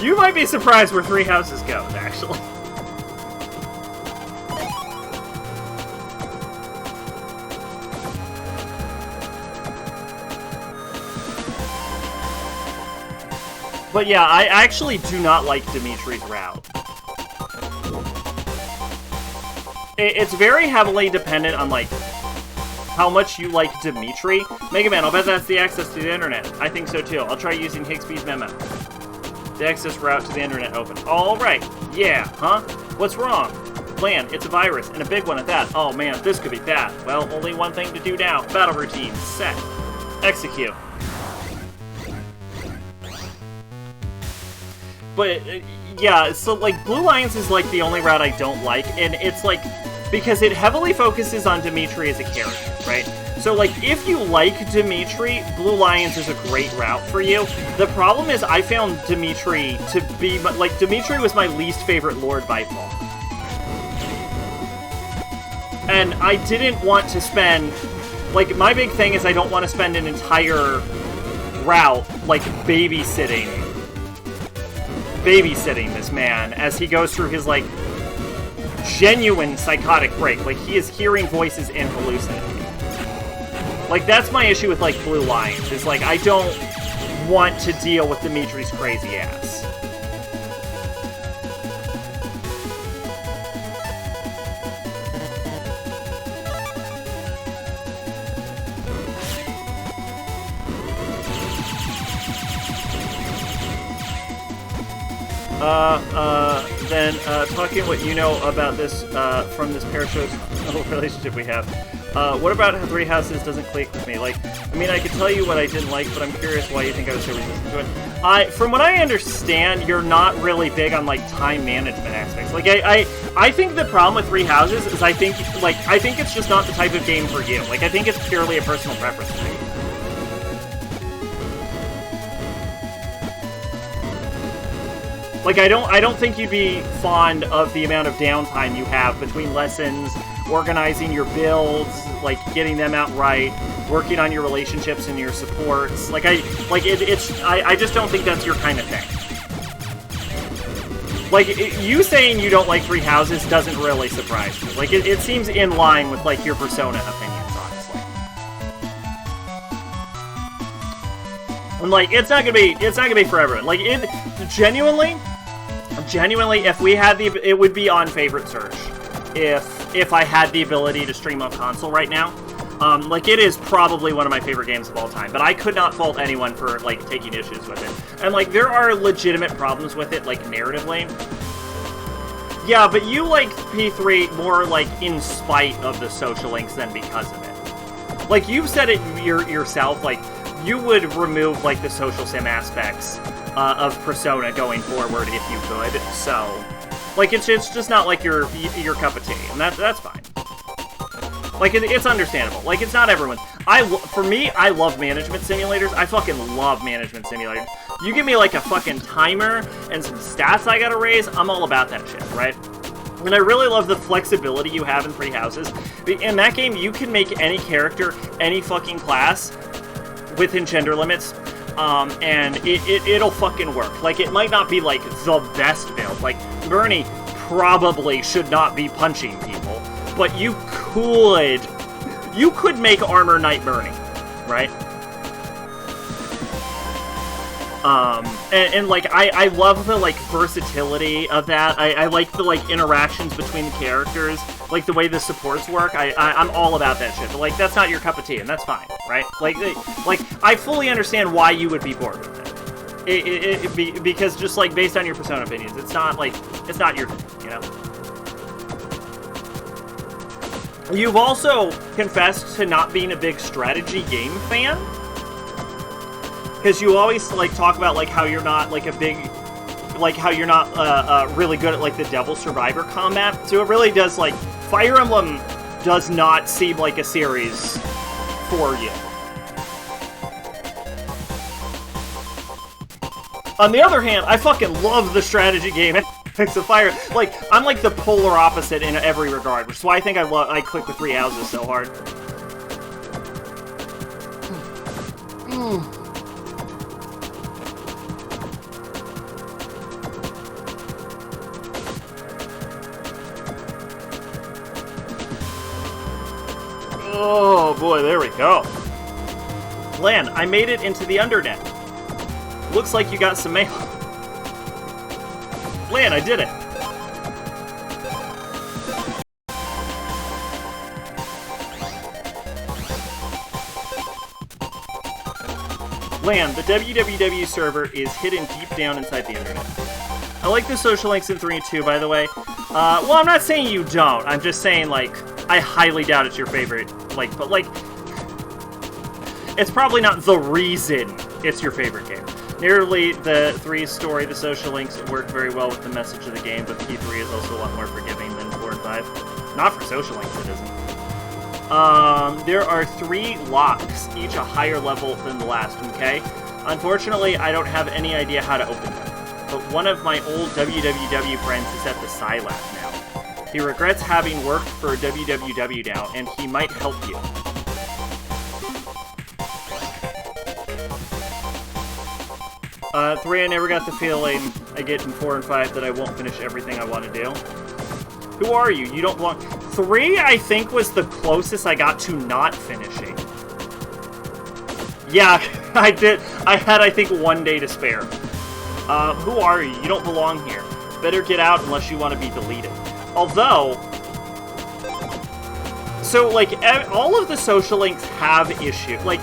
You might be surprised where Three Houses goes, actually. But yeah, I actually do not like Dimitri's route. It's very heavily dependent on, like, how much you like Dimitri. Mega Man, I'll bet that's the access to the internet. I think so too. I'll try using Higsby's memo. The access route to the internet open. Alright. Yeah, huh? What's wrong? Plan, it's a virus, and a big one at that. Oh man, this could be bad. Well, only one thing to do now. Battle routine. Set. Execute. But, yeah, so, like, Blue Lions is, like, the only route I don't like, and it's, like, because it heavily focuses on Dimitri as a character, right? So, like, if you like Dimitri, Blue Lions is a great route for you. The problem is I found Dimitri to be, like, Dimitri was my least favorite Lord by far. And I didn't want to spend, like, my big thing is I don't want to spend an entire route, like, babysitting this man as he goes through his, like, genuine psychotic break. Like, he is hearing voices and hallucinating. Like, that's my issue with, like, Blue Lions, is, like, I don't want to deal with Dimitri's crazy ass. Then, talking what you know about this, from this parashow's relationship we have, what about how Three Houses doesn't click with me? Like, I mean, I could tell you what I didn't like, but I'm curious why you think I was so resistant to it. From what I understand, you're not really big on, like, time management aspects. Like, I think the problem with Three Houses is I think it's just not the type of game for you. Like, I think it's purely a personal preference thing. Like, I don't think you'd be fond of the amount of downtime you have between lessons, organizing your builds, like, getting them out right, working on your relationships and your supports. Like, I just don't think that's your kind of thing. Like, you saying you don't like Three Houses doesn't really surprise me. Like, it seems in line with, like, your Persona opinions, honestly. And, like, it's not gonna be for everyone. Like, genuinely, if we had it would be on favorite search. If I had the ability to stream on console right now. Like, it is probably one of my favorite games of all time, but I could not fault anyone for, like, taking issues with it. And, like, there are legitimate problems with it, like, narratively. Yeah, but you like P3 more, like, in spite of the social links than because of it. Like, you've said it yourself, like, you would remove, like, the social sim aspects of Persona going forward if you could, so... Like, it's just not, like, your cup of tea, and that's fine. Like, it's understandable. Like, it's not everyone's. For me, I love management simulators. I fucking love management simulators. You give me, like, a fucking timer and some stats I gotta raise, I'm all about that shit, right? And I really love the flexibility you have in Three Houses. In that game, you can make any character, any fucking class, within gender limits. and it'll fucking work. Like, it might not be, like, the best build. Like, Bernie probably should not be punching people, but you could make Armor Knight Bernie, right? And like, I love the, like, versatility of that. I like the, like, interactions between the characters, like, the way the supports work. I'm all about that shit, but, like, that's not your cup of tea, and that's fine, right? Like, I fully understand why you would be bored with it. Because just, like, based on your Persona opinions, it's not, like, it's not your thing, you know? You've also confessed to not being a big strategy game fan. Because you always, like, talk about, like, how you're not, like, a big... Like, how you're not really good at, like, the Devil Survivor combat. So it really does, like... Fire Emblem does not seem like a series for you. On the other hand, I fucking love the strategy game. It's a fire... Like, I'm, like, the polar opposite in every regard. Which is why I think I click the Three Houses so hard. Oh boy, there we go. Lan, I made it into the Undernet. Looks like you got some mail. Lan, I did it. Lan, the www server is hidden deep down inside the internet. I like the social links in 3 and 2, by the way. Well, I'm not saying you don't. I'm just saying, like, I highly doubt it's your favorite, like, but, like, it's probably not the reason it's your favorite game. Nearly the 3 story, the social links work very well with the message of the game, but P3 is also a lot more forgiving than 4 and 5. Not for social links, it isn't. There are 3 locks, each a higher level than the last, okay? Unfortunately, I don't have any idea how to open them. But one of my old www friends is at the Scilab now. He regrets having worked for www now, and he might help you. Three, I never got the feeling I get in 4 and 5 that I won't finish everything I want to do. Who are you? You don't belong. 3, I think, was the closest I got to not finishing. Yeah, I did. I had, I think, 1 day to spare. Who are you? You don't belong here. Better get out unless you want to be deleted. Although... So, like, all of the social links have issues. Like...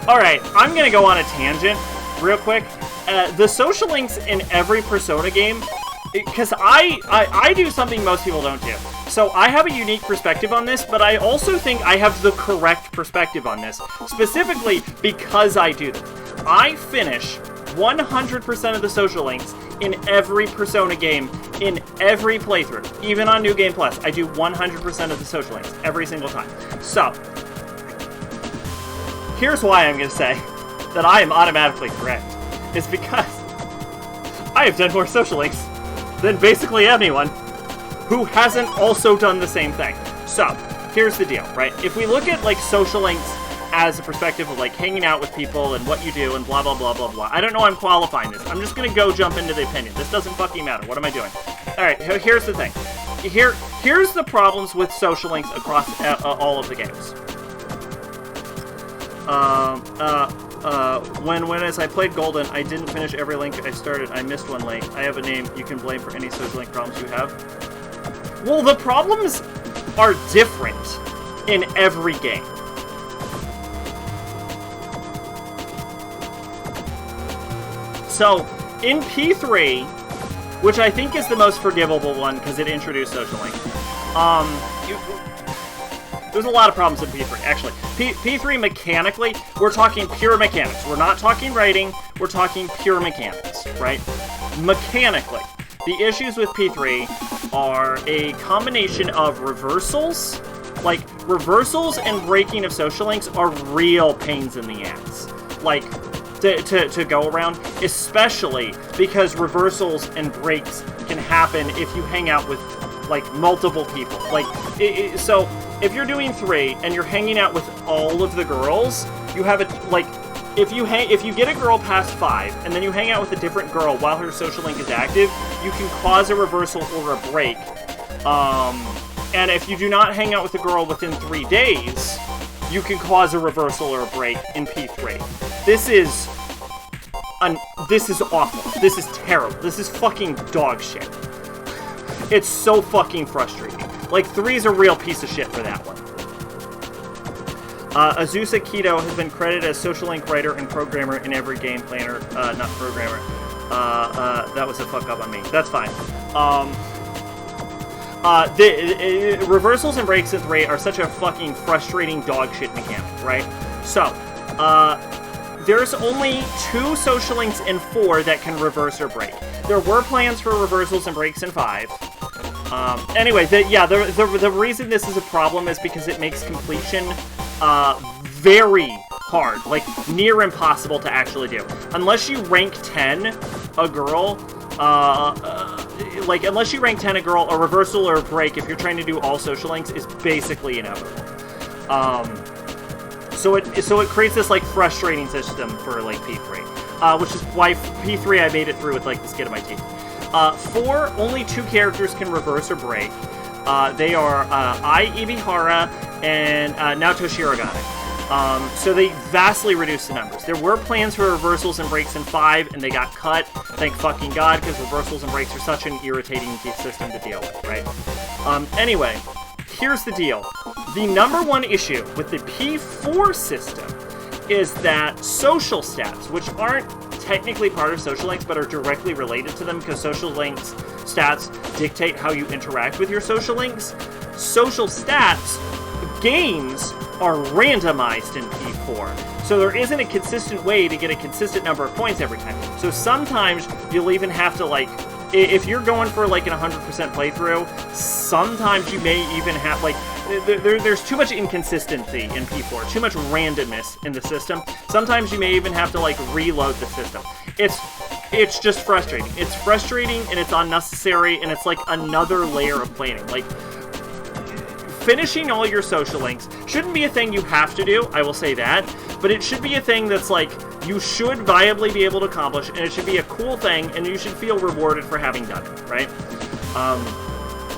Alright, I'm gonna go on a tangent real quick. The social links in every Persona game... Because I do something most people don't do. So I have a unique perspective on this, but I also think I have the correct perspective on this. Specifically because I do this. I finish 100% of the social links in every Persona game, in every playthrough. Even on New Game Plus, I do 100% of the social links, every single time. So, here's why I'm going to say that I am automatically correct. It's because I have done more social links than basically anyone who hasn't also done the same thing. So, here's the deal, right? If we look at, like, social links as a perspective of, like, hanging out with people and what you do and blah, blah, blah, blah, blah. I don't know I'm qualifying this. I'm just gonna go jump into the opinion. This doesn't fucking matter. What am I doing? Alright, here's the thing. Here's the problems with social links across all of the games. When as I played Golden, I didn't finish every link I started. I missed one link. I have a name you can blame for any social link problems you have. Well, the problems are different in every game. So, in P3, which I think is the most forgivable one because it introduced social link, there's a lot of problems in P3, actually. P3 mechanically, we're talking pure mechanics. We're not talking writing, we're talking pure mechanics, right? Mechanically, the issues with P3 are a combination of reversals. Like, reversals and breaking of social links are real pains in the ass. Like, to go around, especially because reversals and breaks can happen if you hang out with, like, multiple people. Like, so, if you're doing 3 and you're hanging out with all of the girls, you have it, like, if you get a girl past 5, and then you hang out with a different girl while her social link is active, you can cause a reversal or a break. And if you do not hang out with a girl within 3 days, you can cause a reversal or a break in P3. This is awful. This is terrible. This is fucking dog shit. It's so fucking frustrating. Like, 3 is a real piece of shit for that one. Azusa Keto has been credited as social link writer and programmer in every game planner. Not programmer. That was a fuck up on me. That's fine. The reversals and breaks in 3 are such a fucking frustrating dog shit mechanic, right? So, there's only 2 social links in 4 that can reverse or break. There were plans for reversals and breaks in 5. Anyway, the reason this is a problem is because it makes completion very hard, like near impossible to actually do. Unless you rank 10 a girl, unless you rank 10 a girl, a reversal or a break, if you're trying to do all social links, is basically inevitable. So it creates this like frustrating system for like P3, which is why P3 I made it through with like the skin of my teeth. 4, only 2 characters can reverse or break. They are Ai Ibihara and Naoto Shirogane. So they vastly reduced the numbers. There were plans for reversals and breaks in 5, and they got cut. Thank fucking God, because reversals and breaks are such an irritating system to deal with, right? Anyway, here's the deal. The number one issue with the P4 system is that social stats, which aren't technically part of social links, but are directly related to them because social links stats dictate how you interact with your social links. Social stats gains are randomized in P4, so there isn't a consistent way to get a consistent number of points every time. So sometimes you'll even have to, like, if you're going for like an 100% playthrough, sometimes you may even have, like, there's too much inconsistency in P4, too much randomness in the system. Sometimes you may even have to, like, reload the system. It's just frustrating. It's frustrating, and it's unnecessary, and it's like another layer of planning. Like, finishing all your social links shouldn't be a thing you have to do, I will say that, but it should be a thing that's like, you should viably be able to accomplish, and it should be a cool thing, and you should feel rewarded for having done it, right?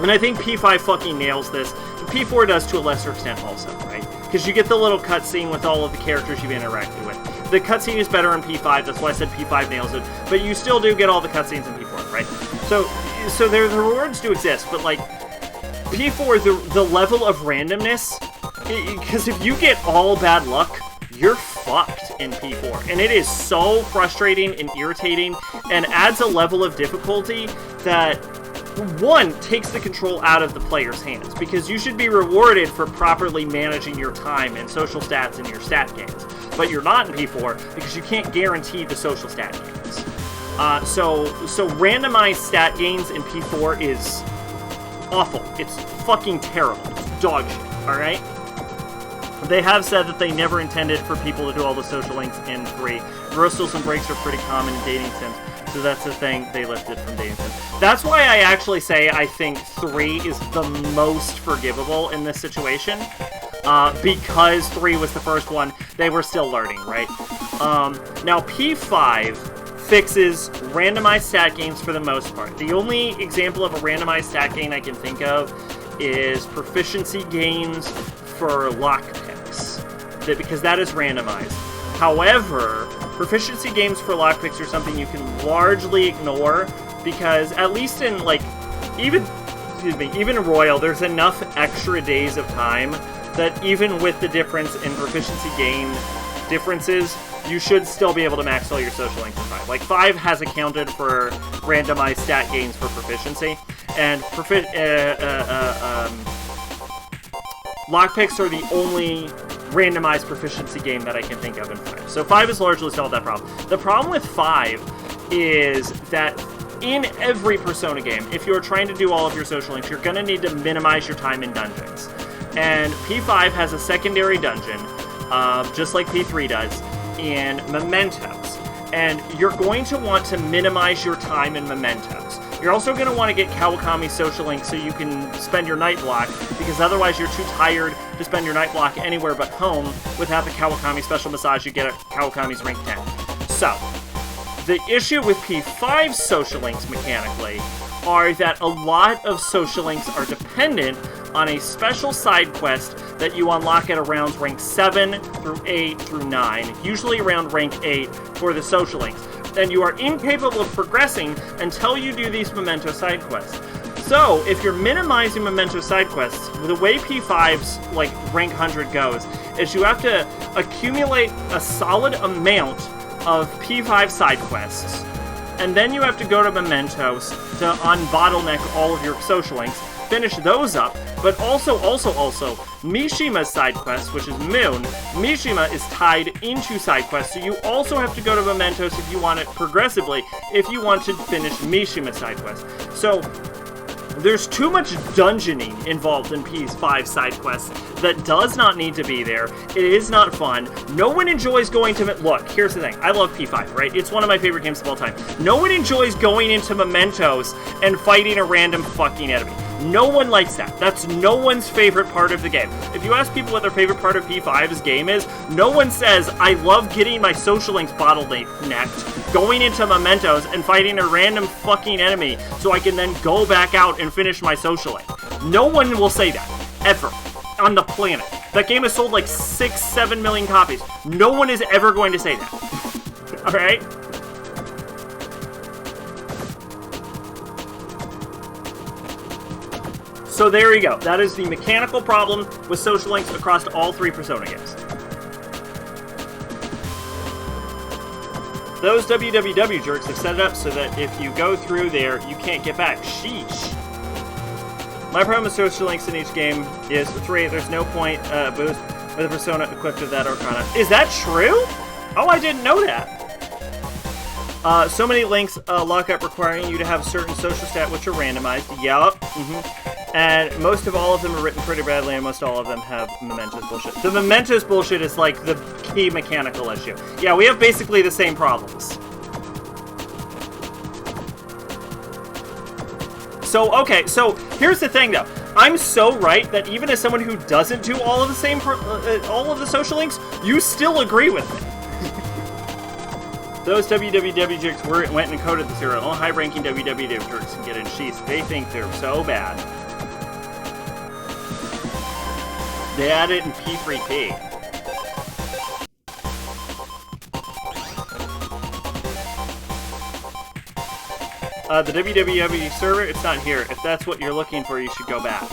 And I think P5 fucking nails this. P4 does to a lesser extent also, right? Because you get the little cutscene with all of the characters you've interacted with. The cutscene is better in P5, that's why I said P5 nails it, but you still do get all the cutscenes in P4, right? So the rewards do exist, but like, P4, the level of randomness, because if you get all bad luck, you're fucked in P4. And it is so frustrating and irritating, and adds a level of difficulty that, one, takes the control out of the player's hands, because you should be rewarded for properly managing your time and social stats and your stat gains. But you're not in P4, because you can't guarantee the social stat gains. So randomized stat gains in P4 is awful. It's fucking terrible. It's dog shit, alright? They have said that they never intended for people to do all the social links in 3. Reversals and breaks are pretty common in dating sims, so that's the thing they lifted from dating sims. That's why I actually say I think 3 is the most forgivable in this situation, because 3 was the first one. They were still learning, right? Now P5 fixes randomized stat gains for the most part. The only example of a randomized stat gain I can think of is proficiency gains for lockpicks, because that is randomized. However, proficiency gains for lockpicks are something you can largely ignore, because at least in, like, even in Royal, there's enough extra days of time that even with the difference in proficiency gain differences, you should still be able to max all your social links in 5. Like, 5 has accounted for randomized stat gains for proficiency, and lockpicks are the only randomized proficiency game that I can think of in 5. So 5 has largely solved that problem. The problem with 5 is that in every Persona game, if you're trying to do all of your social links, you're going to need to minimize your time in dungeons. And P5 has a secondary dungeon, just like P3 does, in Mementos. And you're going to want to minimize your time in Mementos. You're also going to want to get Kawakami Social Link so you can spend your night block, because otherwise you're too tired to spend your night block anywhere but home without the Kawakami Special Massage you get at Kawakami's Rank 10. So, the issue with P5 Social Links mechanically are that a lot of social links are dependent on a special side quest that you unlock at around rank 7 through 8 through 9, usually around rank 8 for the social links. And you are incapable of progressing until you do these memento side quests. So, if you're minimizing memento side quests, the way P5's like rank 100 goes is you have to accumulate a solid amount of P5 side quests, and then you have to go to mementos to unbottleneck all of your social links, finish those up, but also, Mishima's side quest, which is Moon. Mishima is tied into side quests, so you also have to go to mementos if you want it progressively, if you want to finish Mishima's side quest. So, there's too much dungeoning involved in P5 side quests that does not need to be there. It is not fun. No one enjoys going to... Look, here's the thing. I love P5, right? It's one of my favorite games of all time. No one enjoys going into mementos and fighting a random fucking enemy. No one likes that. That's no one's favorite part of the game. If you ask people what their favorite part of P5's game is, no one says, I love getting my social links bottlenecked, going into mementos, and fighting a random fucking enemy so I can then go back out and finish my social link. No one will say that. Ever. On the planet. That game has sold like 6-7 million copies. No one is ever going to say that. Alright? So there you go. That is the mechanical problem with social links across all 3 Persona games. Those www jerks have set it up so that if you go through there, you can't get back. Sheesh. My problem with social links in each game is 3. There's no point boost with a Persona equipped with that Arcana. Is that true? Oh, I didn't know that. So many links lock up requiring you to have certain social stat which are randomized. Yup. And most of all of them are written pretty badly, and most all of them have mementos bullshit. The mementos bullshit is like the key mechanical issue. Yeah, we have basically the same problems. So, okay, so here's the thing though. I'm so right that even as someone who doesn't do all of the same, all of the social links, you still agree with me. Those www jerks went and coded the zero. All high-ranking www jerks can get in sheaths. They think they're so bad. They add it in P3P. The www server, it's not here. If that's what you're looking for, you should go back.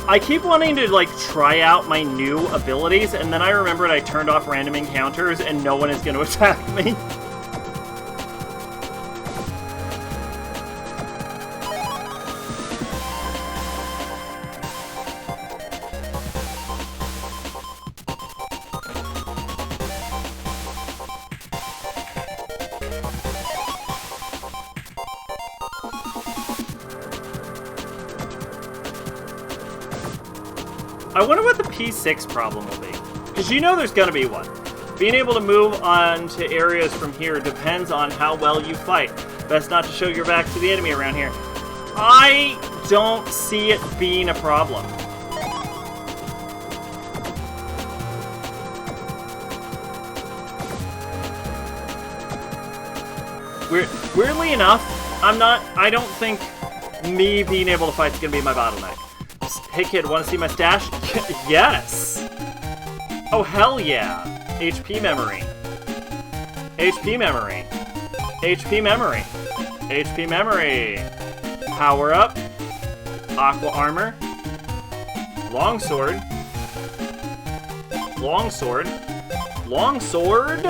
I keep wanting to, like, try out my new abilities, and then I remembered I turned off random encounters, and no one is going to attack me. I wonder what the P6 problem will be. Because you know there's going to be one. Being able to move on to areas from here depends on how well you fight. Best not to show your back to the enemy around here. I don't see it being a problem. Weirdly enough, I don't think me being able to fight is going to be my bottleneck. Hey kid, want to see my stash? Yes! Oh hell yeah! HP memory. HP memory. HP memory. HP memory. Power up. Aqua armor. Longsword. Longsword. Longsword?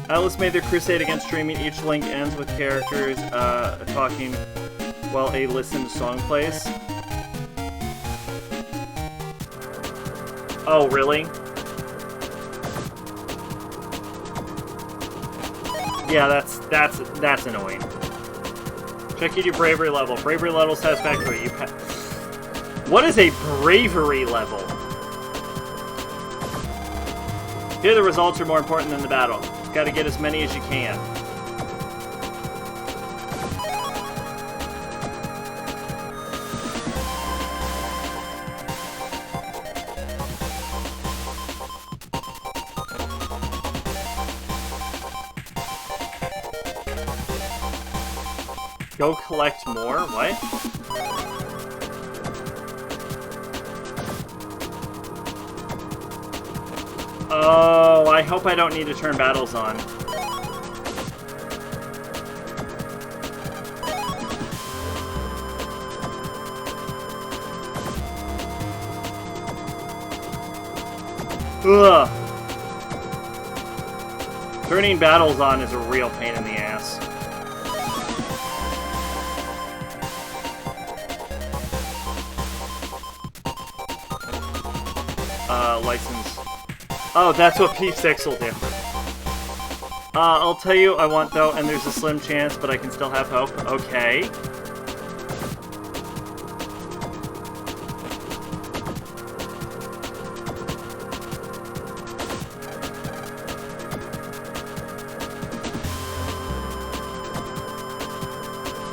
Alice made their crusade against streaming. Each link ends with characters talking while a listened song plays. Oh, really? Yeah, that's annoying. Check your bravery level. Bravery level satisfactory. You What is a bravery level? Here the results are more important than the battle. Gotta get as many as you can. Go collect more? What? Oh, I hope I don't need to turn battles on. Ugh. Turning battles on is a real pain in the ass. License. Oh, that's what P6 will do. I'll tell you I want, though, and there's a slim chance, but I can still have hope. Okay.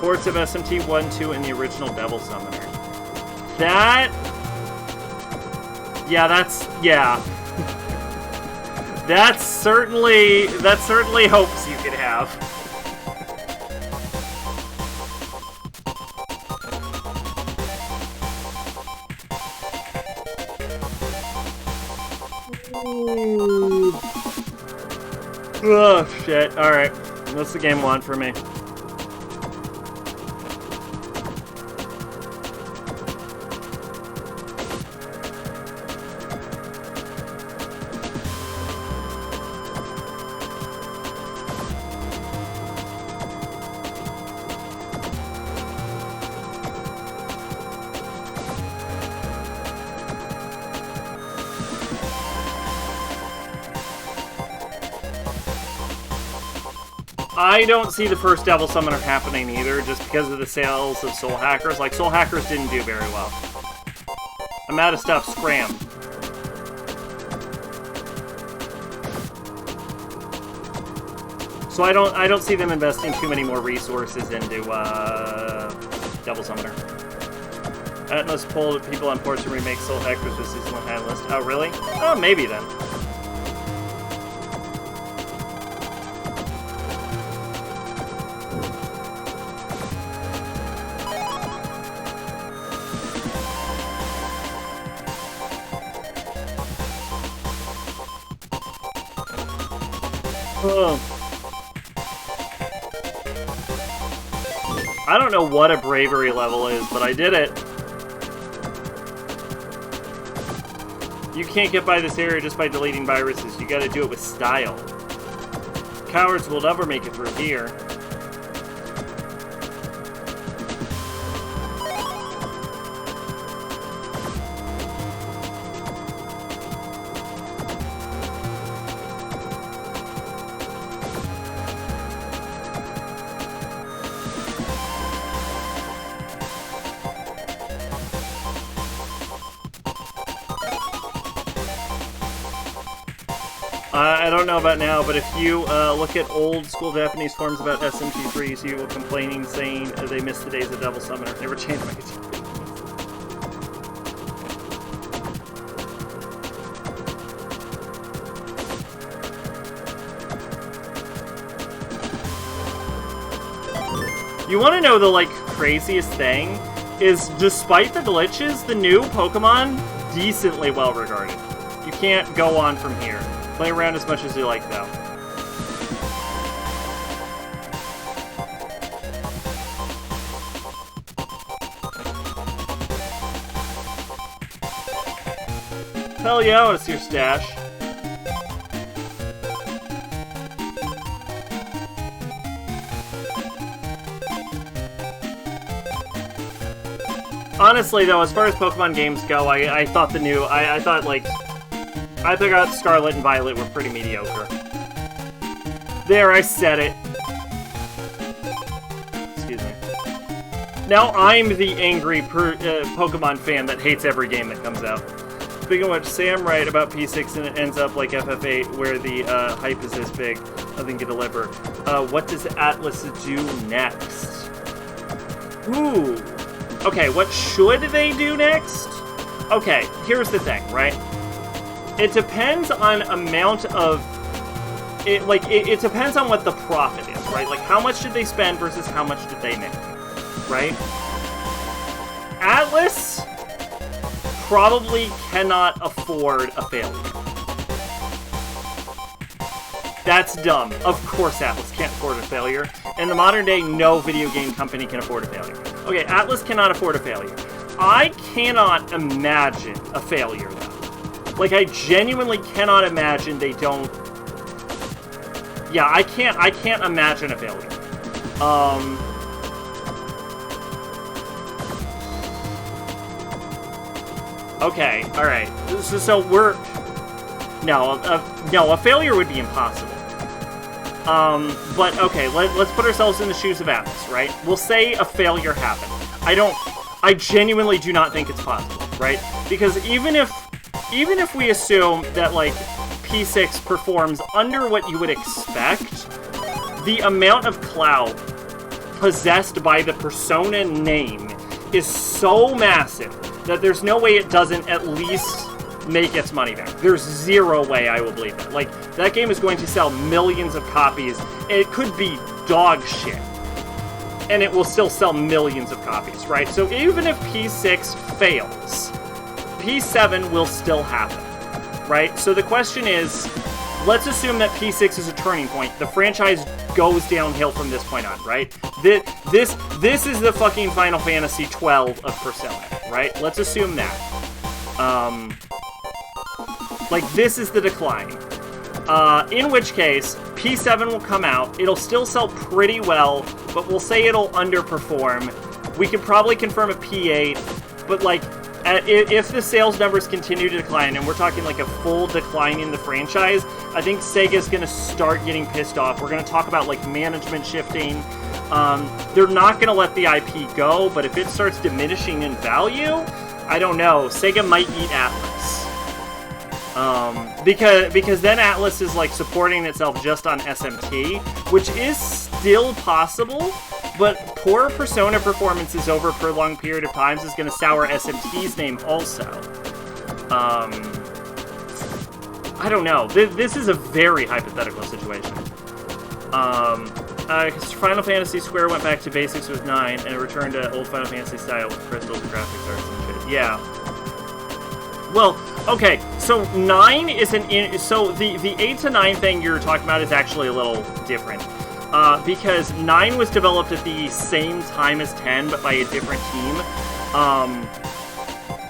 Ports of SMT 1-2 in the original Devil Summoner. That... Yeah, that's... Yeah. That certainly hopes you could have. Ooh. Oh, shit. Alright. What's the game want for me? I don't see the first Devil Summoner happening either, just because of the sales of Soul Hackers. Like, Soul Hackers didn't do very well. I'm out of stuff. Scram. So I don't see them investing too many more resources into Devil Summoner. Atlas pulled people on ports to remake Soul Hackers with Season 1 high list. Oh, really? Oh, maybe then. I don't know what a bravery level is, but I did it. You can't get by this area just by deleting viruses. You gotta do it with style. Cowards will never make it through here. I don't know about now, but if you look at old school Japanese forums about SMT3s, you will complaining saying they missed the days of Devil Summoner. They were changed by You want to know the, like, craziest thing? Is, despite the glitches, the new Pokemon, decently well regarded. You can't go on from here. Play around as much as you like, though. Hell yeah, I want to see your stash. Honestly, though, as far as Pokemon games go, I thought the new... I thought, like, I thought Scarlet and Violet were pretty mediocre. There, I said it. Excuse me. Now I'm the angry Pokemon fan that hates every game that comes out. Speaking of which, say I'm right about P6 and it ends up like FF8 where the hype is this big. Nothing can deliver. What does Atlas do next? Ooh. Okay, what should they do next? Okay, here's the thing, right? It depends on amount of... It depends on what the profit is, right? Like, how much did they spend versus how much did they make, right? Atlas probably cannot afford a failure. That's dumb. Of course Atlas can't afford a failure. In the modern day, no video game company can afford a failure. Okay, Atlas cannot afford a failure. I cannot imagine a failure, though. Like, I genuinely cannot imagine they don't... Yeah, I can't imagine a failure. Okay, alright. So we're... No, a failure would be impossible. But okay, let's put ourselves in the shoes of Atlas, right? We'll say a failure happened. I genuinely do not think it's possible, right? Because even if we assume that, like, P6 performs under what you would expect, the amount of clout possessed by the Persona name is so massive that there's no way it doesn't at least make its money back. There's zero way I will believe that. Like, that game is going to sell millions of copies. It could be dog shit, and it will still sell millions of copies, right? So even if P6 fails, P7 will still happen, right? So the question is, let's assume that P6 is a turning point. The franchise goes downhill from this point on, right? This is the fucking Final Fantasy 12 of Persona, right? Let's assume that. Like, this is the decline. In which case, P7 will come out. It'll still sell pretty well, but we'll say it'll underperform. We could probably confirm a P8, but, like, if the sales numbers continue to decline, and we're talking, like, a full decline in the franchise, I think Sega's gonna start getting pissed off. We're gonna talk about, like, management shifting. They're not gonna let the IP go, but if it starts diminishing in value, I don't know. Sega might eat Atlas. Because then Atlas is, like, supporting itself just on SMT, which is still possible, but poor Persona performances over a prolonged period of times is going to sour SMT's name also. I don't know. This is a very hypothetical situation. Final Fantasy Square went back to basics with 9 and returned to old Final Fantasy style with crystals, graphics, arts, and shit. Yeah. Well, okay, so 9 isn't so the 8 to 9 thing you're talking about is actually a little different. Because 9 was developed at the same time as 10, but by a different team.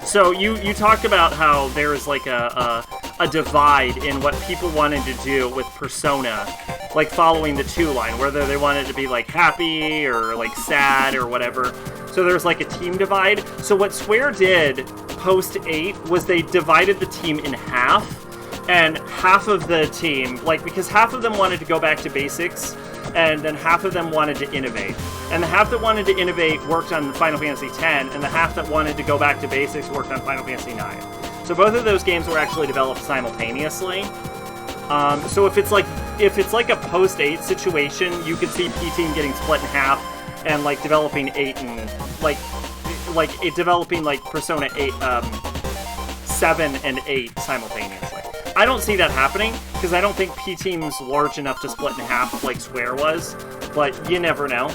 So you talked about how there is, like, a divide in what people wanted to do with Persona, like following the 2 line, whether they wanted to be, like, happy or, like, sad or whatever. So there's, like, a team divide. So what Square did post 8 was they divided the team in half, and half of the team, like, because half of them wanted to go back to basics, and then half of them wanted to innovate. And the half that wanted to innovate worked on Final Fantasy X, and the half that wanted to go back to basics worked on Final Fantasy IX. So both of those games were actually developed simultaneously. So if it's like a post 8 situation, you could see P-Team getting split in half and, like, developing 8 and developing, like, Persona 8, 7 and 8 simultaneously. I don't see that happening, because I don't think P-Team's large enough to split in half like Square was, but you never know.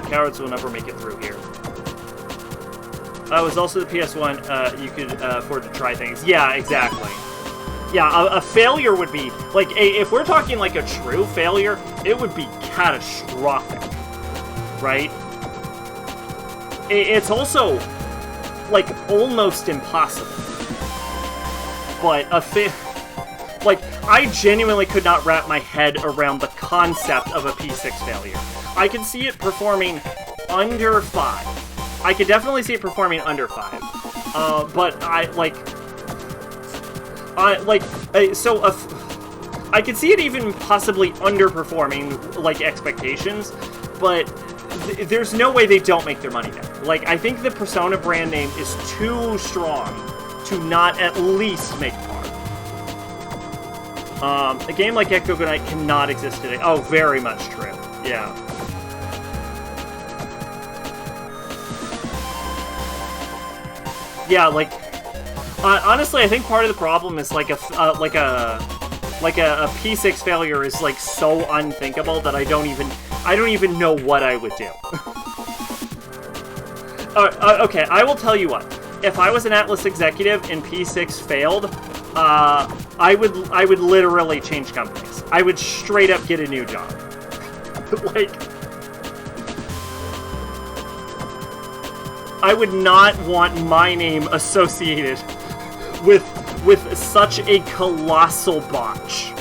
Cowards will never make it through here. It was also the PS1, you could afford to try things. Yeah, exactly. Yeah, a failure would be, like, if we're talking, like, a true failure, it would be catastrophic, right? It's also, like, almost impossible. But like, I genuinely could not wrap my head around the concept of a P6 failure. I could see it performing under 5. I could definitely see it performing under 5. But I could see it even possibly underperforming, like, expectations, but there's no way they don't make their money back. Like, I think the Persona brand name is too strong to not at least make par. A game like Echo Goodnight cannot exist today. Oh, very much true. Yeah. Yeah, like, honestly, I think part of the problem is like a P6 failure is like so unthinkable that I don't even know what I would do. Okay, I will tell you what. If I was an Atlas executive and P6 failed, I would literally change companies. I would straight up get a new job. Like, I would not want my name associated with such a colossal botch.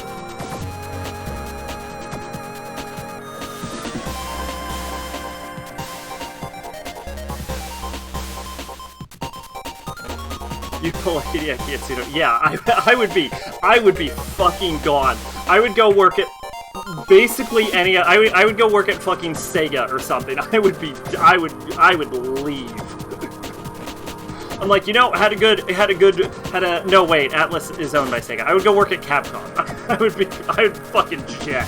You pull a Hideaki Atsuno. Yeah, I would be fucking gone. I would go work at basically any. I would go work at fucking Sega or something. I would leave. I'm like, you know, no wait, Atlas is owned by Sega. I would go work at Capcom. I would fucking jet.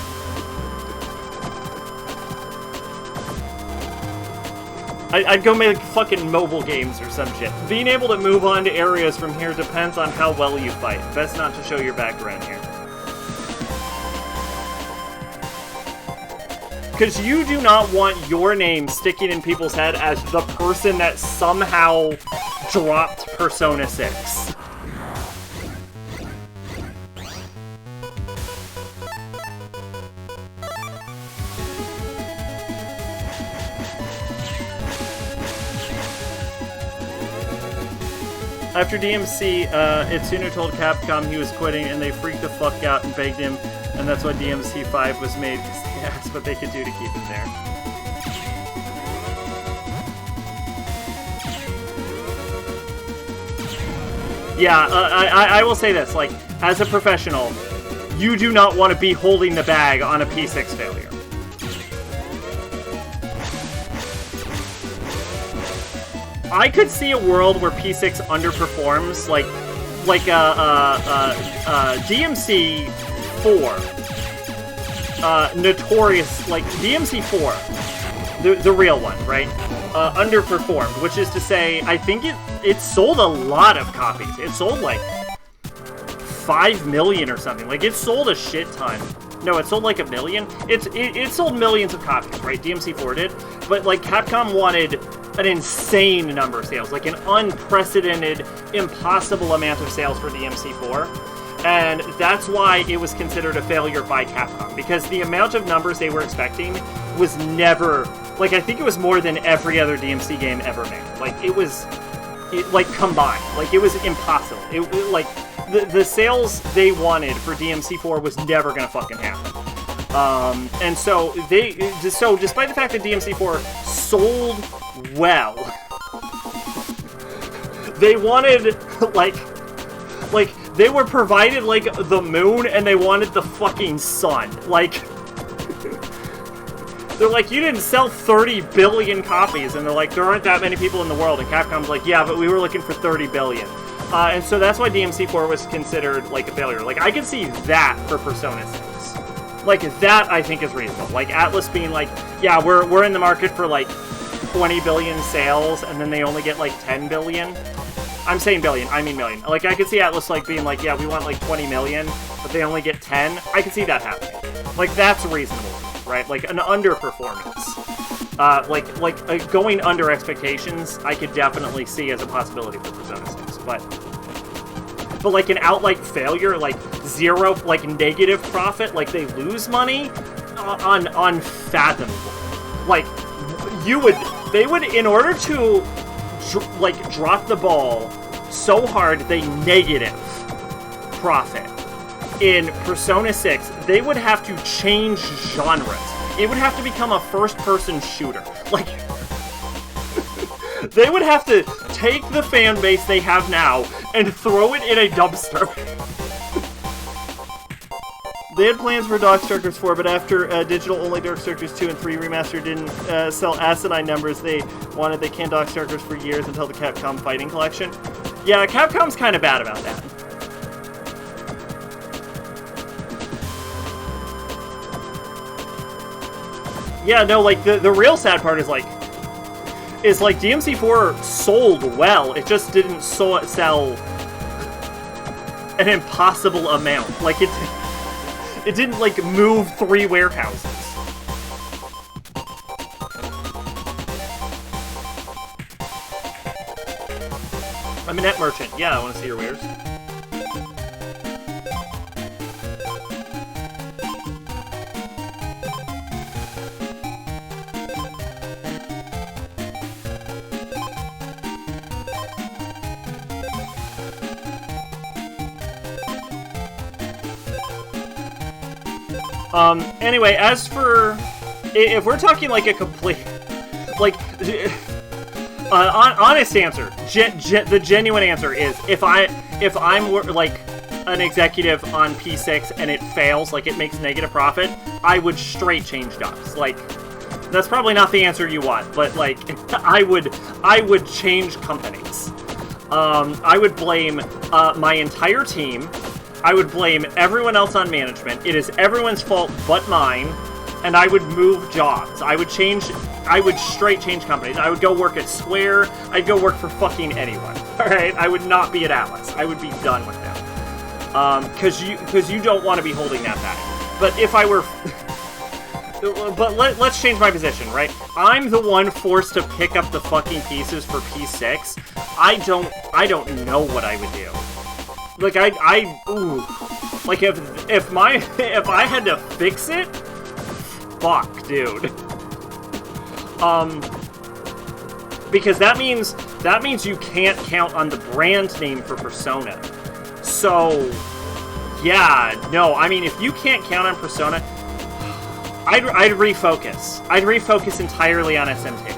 I'd go make fucking mobile games or some shit. Being able to move on to areas from here depends on how well you fight. Best not to show your background here. Because you do not want your name sticking in people's head as the person that somehow dropped Persona 6. After DMC, Itsuno told Capcom he was quitting, and they freaked the fuck out and begged him, and that's why DMC 5 was made, because they asked what they could do to keep him there. Yeah, I will say this, like, as a professional, you do not want to be holding the bag on a P6 failure. I could see a world where P6 underperforms, like DMC 4, notorious, like DMC 4, the real one, right? Underperformed, which is to say, I think it sold a lot of copies. It sold like 5 million or something. Like, it sold a shit ton. No, it sold like 1 million. It sold millions of copies, right? DMC 4 did, but like Capcom wanted an insane number of sales, like an unprecedented, impossible amount of sales for DMC4, and that's why it was considered a failure by Capcom, because the amount of numbers they were expecting was never, like, I think it was more than every other DMC game ever made. Like, like, combined. Like, it was impossible. Like, the sales they wanted for DMC4 was never gonna fucking happen. And so despite the fact that DMC4 sold well, they wanted, like, they were provided, like, the moon, and they wanted the fucking sun. Like, they're like, you didn't sell 30 billion copies, and they're like, there aren't that many people in the world, and Capcom's like, yeah, but we were looking for 30 billion. And so that's why DMC4 was considered, like, a failure. Like, I could see that for Persona 6. Like, that, I think, is reasonable. Like, Atlas being like, yeah, we're in the market for, like, 20 billion sales, and then they only get, like, 10 billion. I'm saying billion, I mean million. Like, I could see Atlas, like, being like, yeah, we want, like, 20 million, but they only get 10. I could see that happening. Like, that's reasonable, right? Like, an underperformance. Going under expectations, I could definitely see as a possibility for Persona 6, but like an outright failure, like zero, like negative profit, like they lose money, unfathomable. Like, they would, in order to, like, drop the ball so hard they negative profit in Persona 6, they would have to change genres. It would have to become a first-person shooter. Like, they would have to take the fan base they have now and throw it in a dumpster. They had plans for Darkstalkers 4, but after digital-only Darkstalkers 2 and 3 Remastered didn't sell asinine numbers, they canned Darkstalkers for years until the Capcom Fighting Collection. Yeah, Capcom's kind of bad about that. Yeah, no, like, the real sad part is, like, DMC4 sold well, it just didn't sell an impossible amount. Like, it didn't, like, move 3 warehouses. I'm a net merchant. Yeah, I want to see your wares. Anyway, as for... If we're talking, like, a complete... Like... honest answer. The genuine answer is, if I'm, like, an executive on P6 and it fails, like, it makes negative profit, I would straight change jobs. Like, that's probably not the answer you want, but, like, I would change companies. I would blame, my entire team. I would blame everyone else on management. It is everyone's fault but mine, and I would move jobs. I would straight change companies. I would go work at Square. I'd go work for fucking anyone. Alright? I would not be at Atlas. I would be done with them. Because you don't want to be holding that back. But if I were... But let's change my position, right? I'm the one forced to pick up the fucking pieces for P6. I don't know what I would do. Like, ooh. Like, if I had to fix it, fuck, dude. Because that means you can't count on the brand name for Persona. So, yeah, no, I mean, if you can't count on Persona, I'd refocus. I'd refocus entirely on SMT.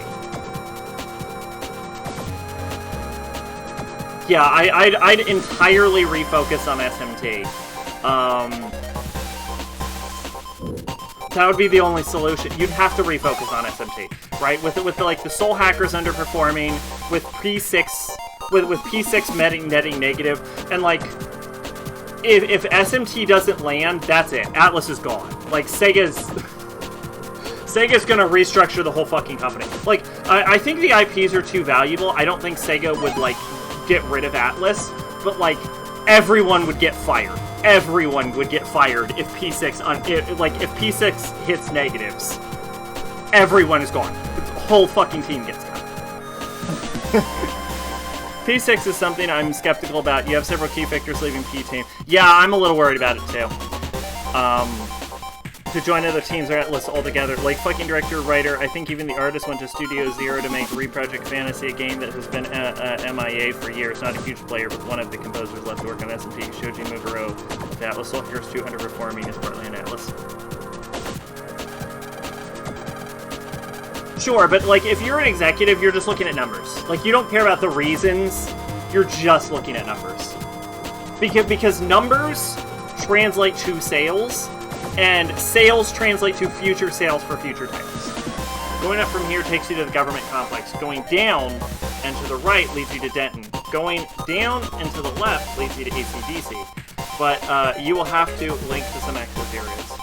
Yeah, I'd entirely refocus on SMT. That would be the only solution. You'd have to refocus on SMT, right? With like the Soul Hackers underperforming, with P6 netting negative, and like if SMT doesn't land, that's it. Atlas is gone. Like Sega's gonna restructure the whole fucking company. Like I think the IPs are too valuable. I don't think Sega would like get rid of Atlas, but like everyone would get fired. Everyone would get fired if P6 if P6 hits negatives. Everyone is gone. The whole fucking team gets cut. P6 is something I'm skeptical about. You have several key factors leaving P-Team. Yeah, I'm a little worried about it too. To join other teams or Atlas altogether. Like fucking director, writer, I think even the artist went to Studio Zero to make Reproject Fantasy, a game that has been MIA for years. Not a huge player, but one of the composers left to work on SMT. Shoji Muguro with Atlas. Soul Hackers 200 Reforming is partly an Atlas. Sure, but like if you're an executive, you're just looking at numbers. Like you don't care about the reasons, you're just looking at numbers. Because numbers translate to sales, and sales translate to future sales for future titles. Going up from here takes you to the government complex. Going down and to the right leads you to Denton. Going down and to the left leads you to AC/DC. But you will have to link to some access areas.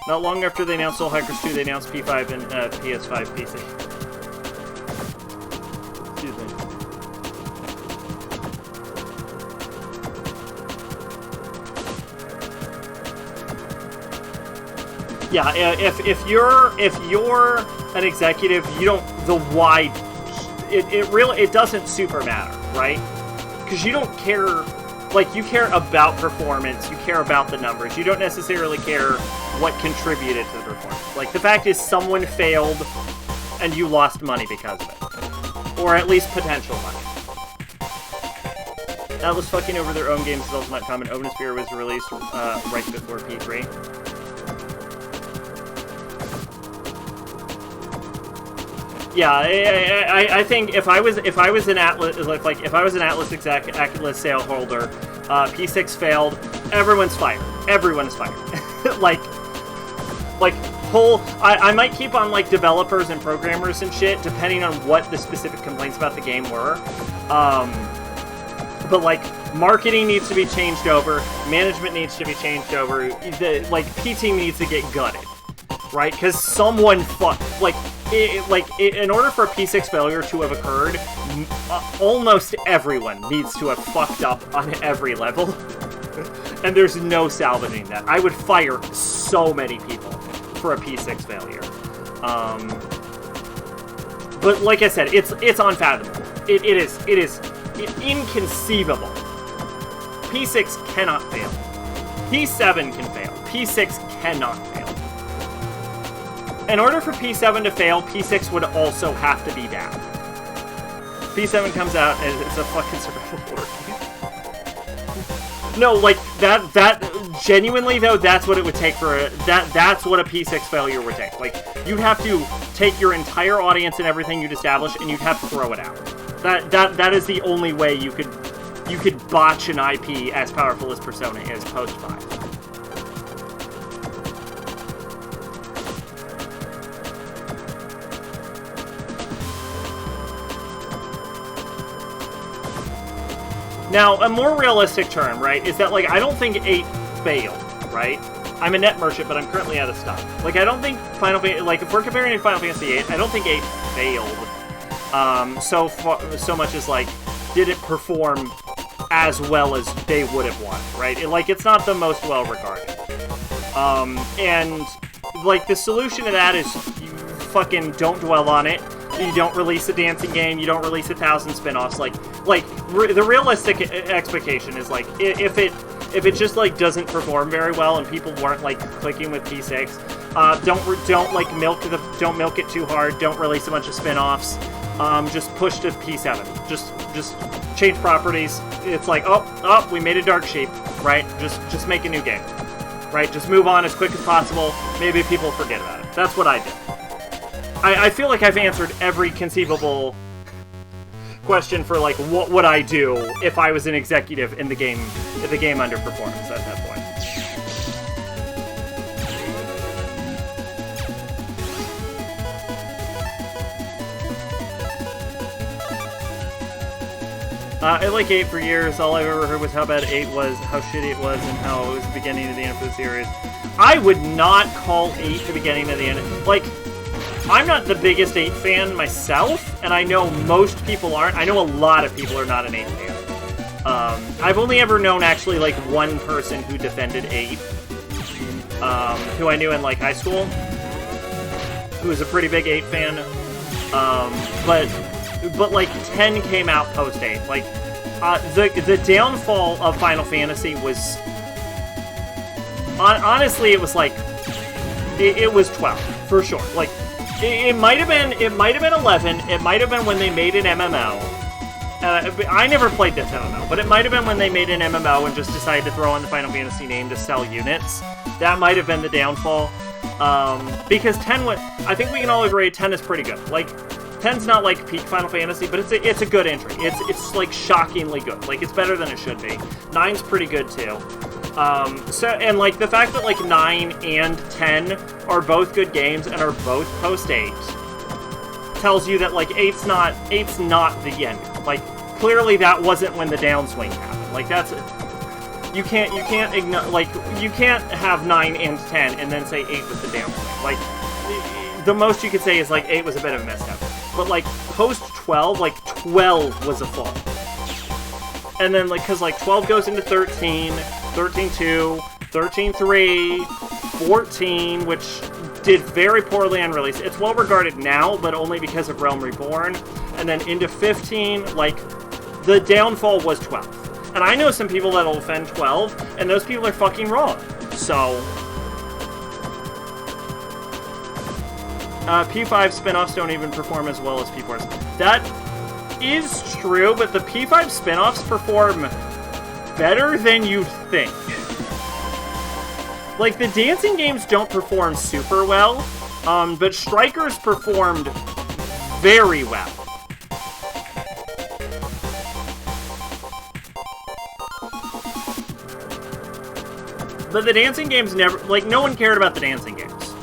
Not long after they announced Soul Hackers 2, they announced P5 and PS5 PC. Excuse me. Yeah, if you're an executive, you don't it doesn't super matter, right? Because you don't care, like you care about performance, you care about the numbers, you don't necessarily care what contributed to the performance. Like the fact is someone failed and you lost money because of it, or at least potential money. Atlas fucking over their own games is also not common. Open Sphere was released right before P3. Yeah, I think if I was an Atlas, like if I was an Atlas exec, Atlas sale holder, P6 failed, everyone's fired. Everyone is fired. like I might keep on like developers and programmers and shit depending on what the specific complaints about the game were. But like marketing needs to be changed over, management needs to be changed over, like P team needs to get gutted, right? Because someone in order for a P6 failure to have occurred, almost everyone needs to have fucked up on every level. And there's no salvaging that. I would fire so many people for a P6 failure. But like I said, it's unfathomable. It is inconceivable. P6 cannot fail. P7 can fail. P6 cannot fail. In order for P7 to fail, P6 would also have to be down. P7 comes out and it's a fucking survival horror game. No, like, that genuinely, though, that's what it would take for that's what a P6 failure would take. Like, you'd have to take your entire audience and everything you'd establish, and you'd have to throw it out. That is the only way you could botch an IP as powerful as Persona is post-5. Now, a more realistic term, right, is that, like, I don't think 8 failed, right? I'm a net merchant, but I'm currently out of stock. Like, I don't think Final Fantasy, like, if we're comparing to Final Fantasy 8, I don't think 8 failed. So much as, like, did it perform as well as they would have wanted, right? It's not the most well-regarded. And, like, the solution to that is you fucking don't dwell on it. You don't release a dancing game. You don't release 1,000 spin-offs. The realistic expectation is, like, if it just, like, doesn't perform very well and people weren't, like, clicking with P6, don't milk it too hard. Don't release a bunch of spin-offs. Just push to P7. Just change properties. It's like, oh, we made a Dark Sheep, right? Just make a new game, right? Just move on as quick as possible. Maybe people forget about it. That's what I did. I feel like I've answered every conceivable question for, like, what would I do if I was an executive in the game, if the game underperforms at that point. I like 8 for years. All I've ever heard was how bad 8 was, how shitty it was, and how it was the beginning of the end of the series. I would not call 8 the beginning of the end. Like, I'm not the biggest 8 fan myself, and I know most people aren't. I know a lot of people are not an 8 fan. I've only ever known, actually, like, one person who defended 8, who I knew in, like, high school, who was a pretty big 8 fan, but like, 10 came out post-8. Like, the downfall of Final Fantasy was, honestly, it was, like, it was 12, for sure. Like, it might have been 11. It might have been when they made an MMO. I never played this MMO, but it might have been when they made an MMO and just decided to throw on the Final Fantasy name to sell units. That might have been the downfall. Because 10 I think we can all agree 10 is pretty good. Like, 10's not like peak Final Fantasy, but it's a good entry. It's like shockingly good. Like, it's better than it should be. 9's pretty good too. And like the fact that like 9 and 10 are both good games and are both post-8 tells you that like 8's not the end. Like, clearly that wasn't when the downswing happened. Like, that's you can't ignore, like, you can't have 9 and 10 and then say 8 was the downswing. Like, the most you could say is like 8 was a bit of a misstep. But like post 12, like 12 was a fall. And then like, cause like 12 goes into 13, 13-2, 13-3, 14, which did very poorly on release. It's well regarded now, but only because of Realm Reborn. And then into 15, like, the downfall was 12. And I know some people that'll defend 12, and those people are fucking wrong. So, P5 spin-offs don't even perform as well as P4's. That is true, but the P5 spin-offs perform better than you think. Like, the dancing games don't perform super well, but Strikers performed very well. But the dancing games never, like, no one cared about the dancing games.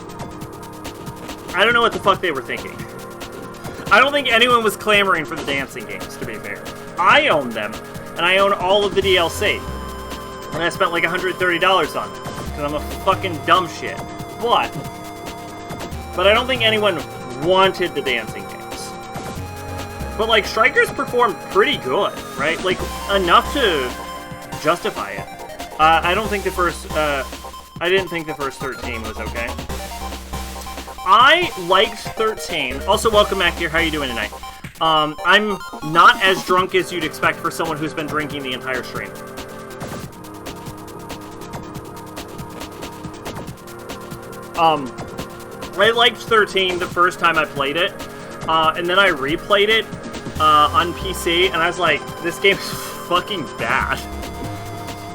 I don't know what the fuck they were thinking. I don't think anyone was clamoring for the dancing games, to be fair. I own them, and I own all of the DLC. And I spent like $130 on them, because I'm a fucking dumb shit. But I don't think anyone wanted the dancing games. But, like, Strikers performed pretty good, right? Like, enough to justify it. I don't think the first, I didn't think the first 13 was okay. I liked 13. Also, welcome back here. How are you doing tonight? I'm not as drunk as you'd expect for someone who's been drinking the entire stream. I liked 13 the first time I played it, and then I replayed it on PC, and I was like, this game's fucking bad.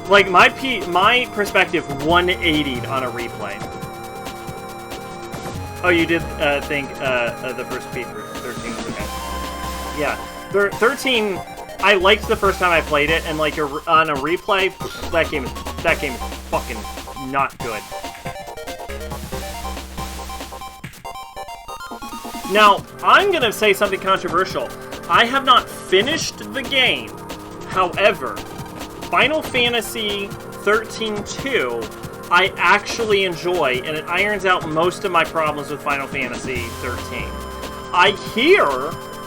Like, my perspective 180'd on a replay. Oh, you did think the first P13 was okay. Yeah, 13, I liked the first time I played it, and like on a replay, that game is fucking not good. Now, I'm gonna say something controversial. I have not finished the game. However, Final Fantasy 13-2, I actually enjoy, and it irons out most of my problems with Final Fantasy 13. I hear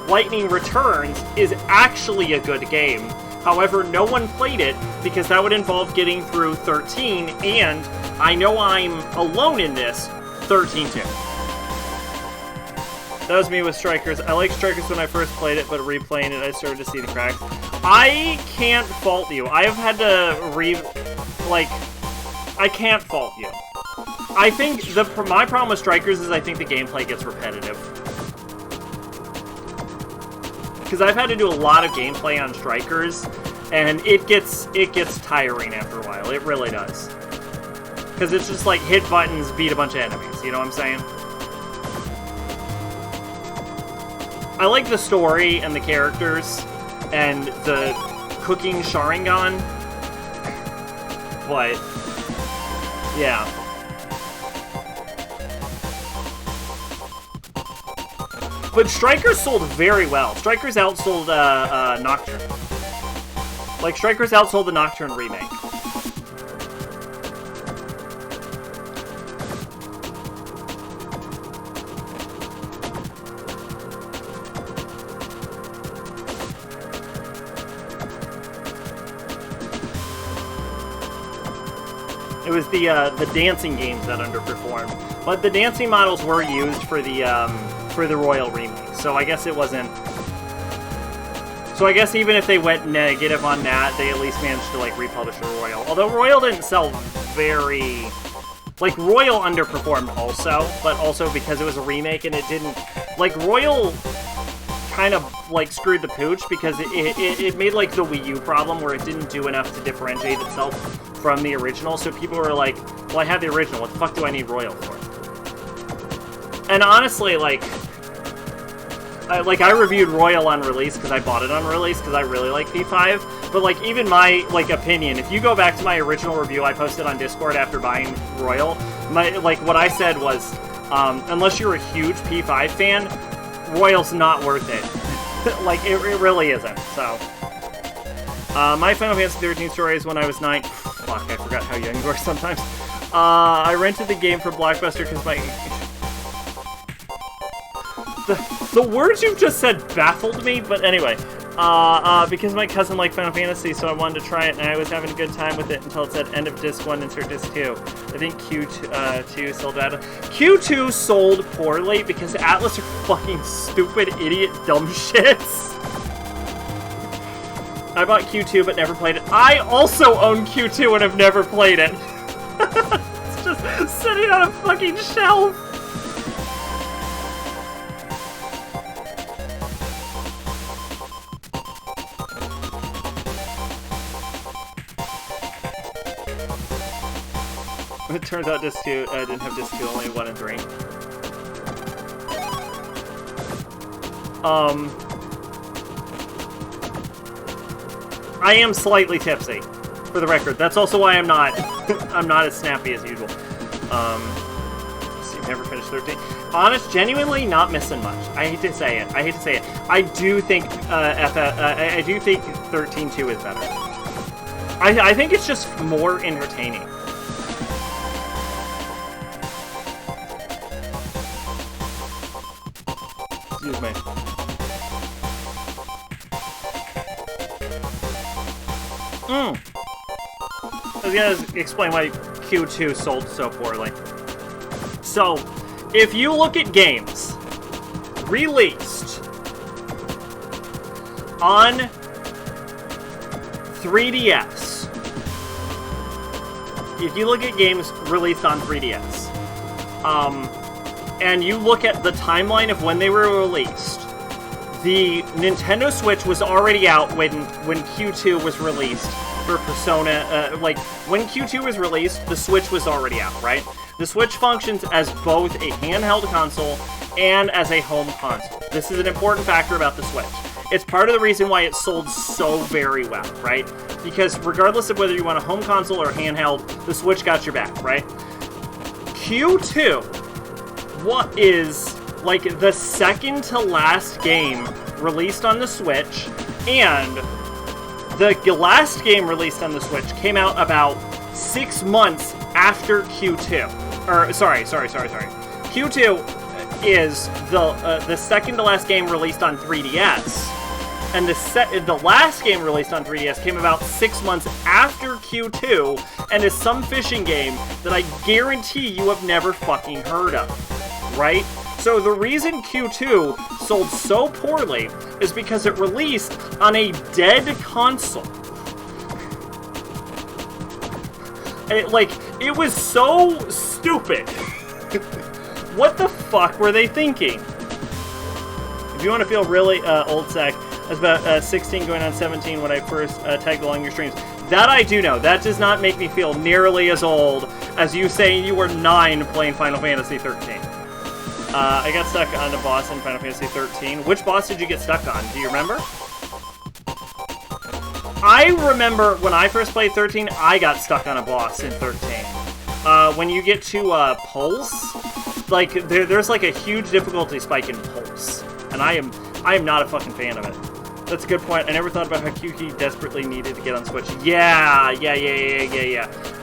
Lightning Returns is actually a good game. However, no one played it because that would involve getting through 13, and I know I'm alone in this, 13-2. That was me with Strikers. I liked Strikers when I first played it, but replaying it, I started to see the cracks. I can't fault you. I have had to I can't fault you. I think my problem with Strikers is I think the gameplay gets repetitive. Because I've had to do a lot of gameplay on Strikers, and it gets tiring after a while. It really does. Because it's just like hit buttons, beat a bunch of enemies. You know what I'm saying? I like the story and the characters and the cooking Sharingan, but yeah. But Strikers sold very well. Strikers outsold Nocturne. Like, Strikers outsold the Nocturne remake. It was the dancing games that underperformed, but the dancing models were used for the Royal remake, so I guess it wasn't. So I guess even if they went negative on that, they at least managed to like republish the Royal. Although Royal didn't sell very, like Royal underperformed also, but also because it was a remake and it didn't, like Royal kind of like screwed the pooch because it made like the Wii U problem where it didn't do enough to differentiate itself from the original, so people were like, well, I have the original, what the fuck do I need Royal for? And honestly, I reviewed Royal on release because I bought it on release because I really like P5, but like even my like opinion, if you go back to my original review I posted on Discord after buying Royal, what I said was, unless you're a huge P5 fan, Royal's not worth it. Like, it really isn't, so. My Final Fantasy 13 story is when I was 9. Fuck, I forgot how young you are sometimes. I rented the game from Blockbuster because my... The words you've just said baffled me, but anyway. Because my cousin liked Final Fantasy, so I wanted to try it, and I was having a good time with it until it said end of disc 1, insert disc 2. I think Q2 sold out. Q2 sold poorly because Atlas are fucking stupid, idiot, dumb shits. I bought Q2 but never played it. I also own Q2 and have never played it. It's just sitting on a fucking shelf. It turns out disc 2 didn't have disc 2, only 1 and 3. I am slightly tipsy, for the record. That's also why I'm not I'm not as snappy as usual. So you never finished 13. Honest, genuinely not missing much. I hate to say it. I do think I do think 13-2 is better. I think it's just more entertaining. Excuse me. I was gonna explain why Q2 sold so poorly. So, if you look at games released on 3DS, and you look at the timeline of when they were released, the Nintendo Switch was already out when Q2 was released for Persona. When Q2 was released, the Switch was already out, right? The Switch functions as both a handheld console and as a home console. This is an important factor about the Switch. It's part of the reason why it sold so very well, right? Because regardless of whether you want a home console or handheld, the Switch got your back, right? Q2, what is like the second to last game released on the Switch, and the last game released on the Switch came out about 6 months after Q2. Sorry. Q2 is the second to last game released on 3DS, and the last game released on 3DS came about 6 months after Q2, and is some fishing game that I guarantee you have never fucking heard of, right? So the reason Q2 sold so poorly is because it released on a dead console. It was so stupid. What the fuck were they thinking? If you want to feel really old sack, I was about 16 going on 17 when I first tagged along your streams. That I do know. That does not make me feel nearly as old as you saying you were 9 playing Final Fantasy 13. I got stuck on a boss in Final Fantasy 13. Which boss did you get stuck on? Do you remember? I remember when I first played 13, I got stuck on a boss in 13. When you get to Pulse, like there's like a huge difficulty spike in Pulse, and I am not a fucking fan of it. That's a good point. I never thought about how QT desperately needed to get on Switch. Yeah.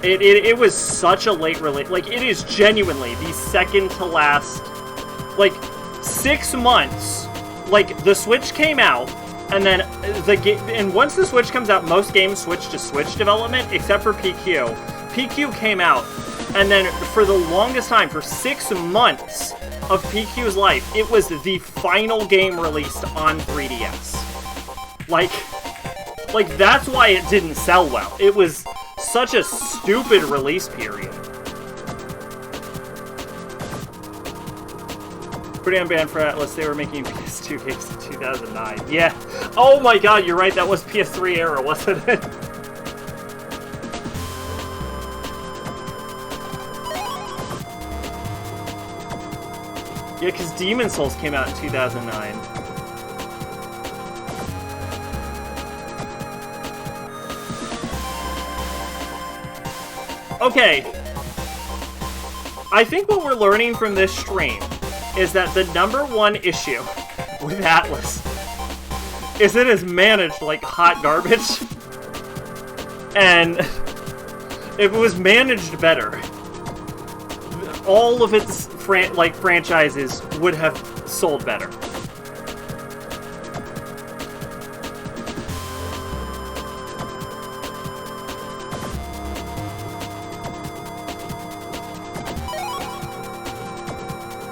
It was such a late release. Like, it is genuinely the second to last. Like, 6 months. Like, the Switch came out, and then and once the Switch comes out, most games switch to Switch development, except for PQ. PQ came out, and then for the longest time, for 6 months of PQ's life, it was the final game released on 3DS. Like that's why it didn't sell well. It was such a stupid release period. Pretty unbanned for Atlas, they were making PS2 games in 2009. Yeah. Oh my god, you're right, that was PS3 era, wasn't it? Yeah, because Demon's Souls came out in 2009. Okay. I think what we're learning from this stream is that the #1 issue with Atlas is it is managed like hot garbage. And if it was managed better, all of its franchises would have sold better.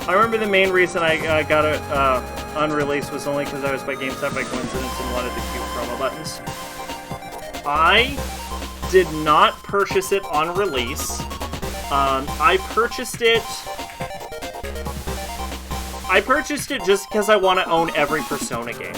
I remember the main reason I got it unreleased was only because I was by GameStop by coincidence and wanted the cute promo buttons. I did not purchase it on release. I purchased it just because I want to own every Persona game.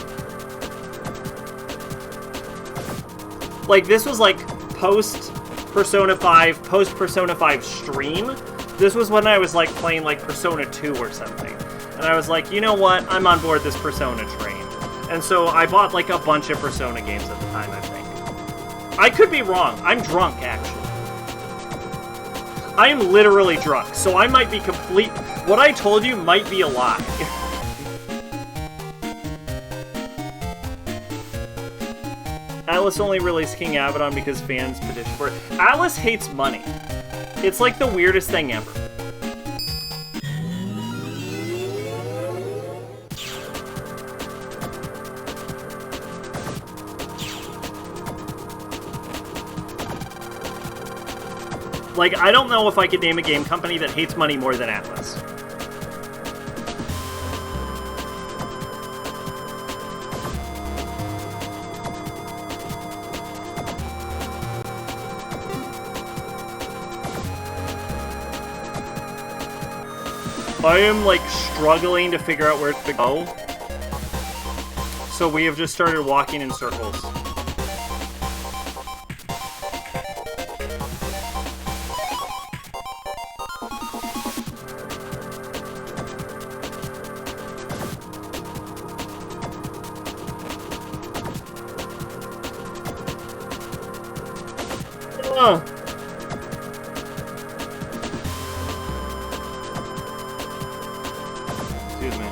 Like, this was like post-Persona 5 stream. This was when I was like playing like Persona 2 or something. And And I was like, you know what? I'm on board this Persona train. And so I bought like a bunch of Persona games at the time, I think. I could be wrong. I'm drunk, actually. I am literally drunk, so I might be complete... What I told you might be a lie. Atlas only released King Abaddon because fans petitioned for it. Atlas hates money. It's like the weirdest thing ever. Like, I don't know if I could name a game company that hates money more than Atlas. I am, like, struggling to figure out where to go. So we have just started walking in circles. Excuse me.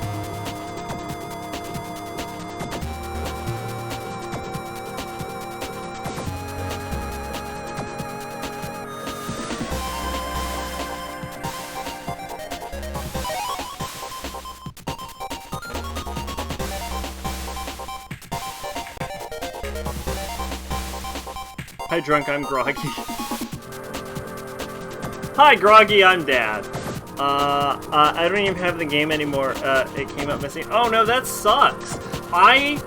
Hi, drunk, I'm groggy. Hi, groggy, I'm dad. I don't even have the game anymore. It came up missing. Oh no, that sucks. I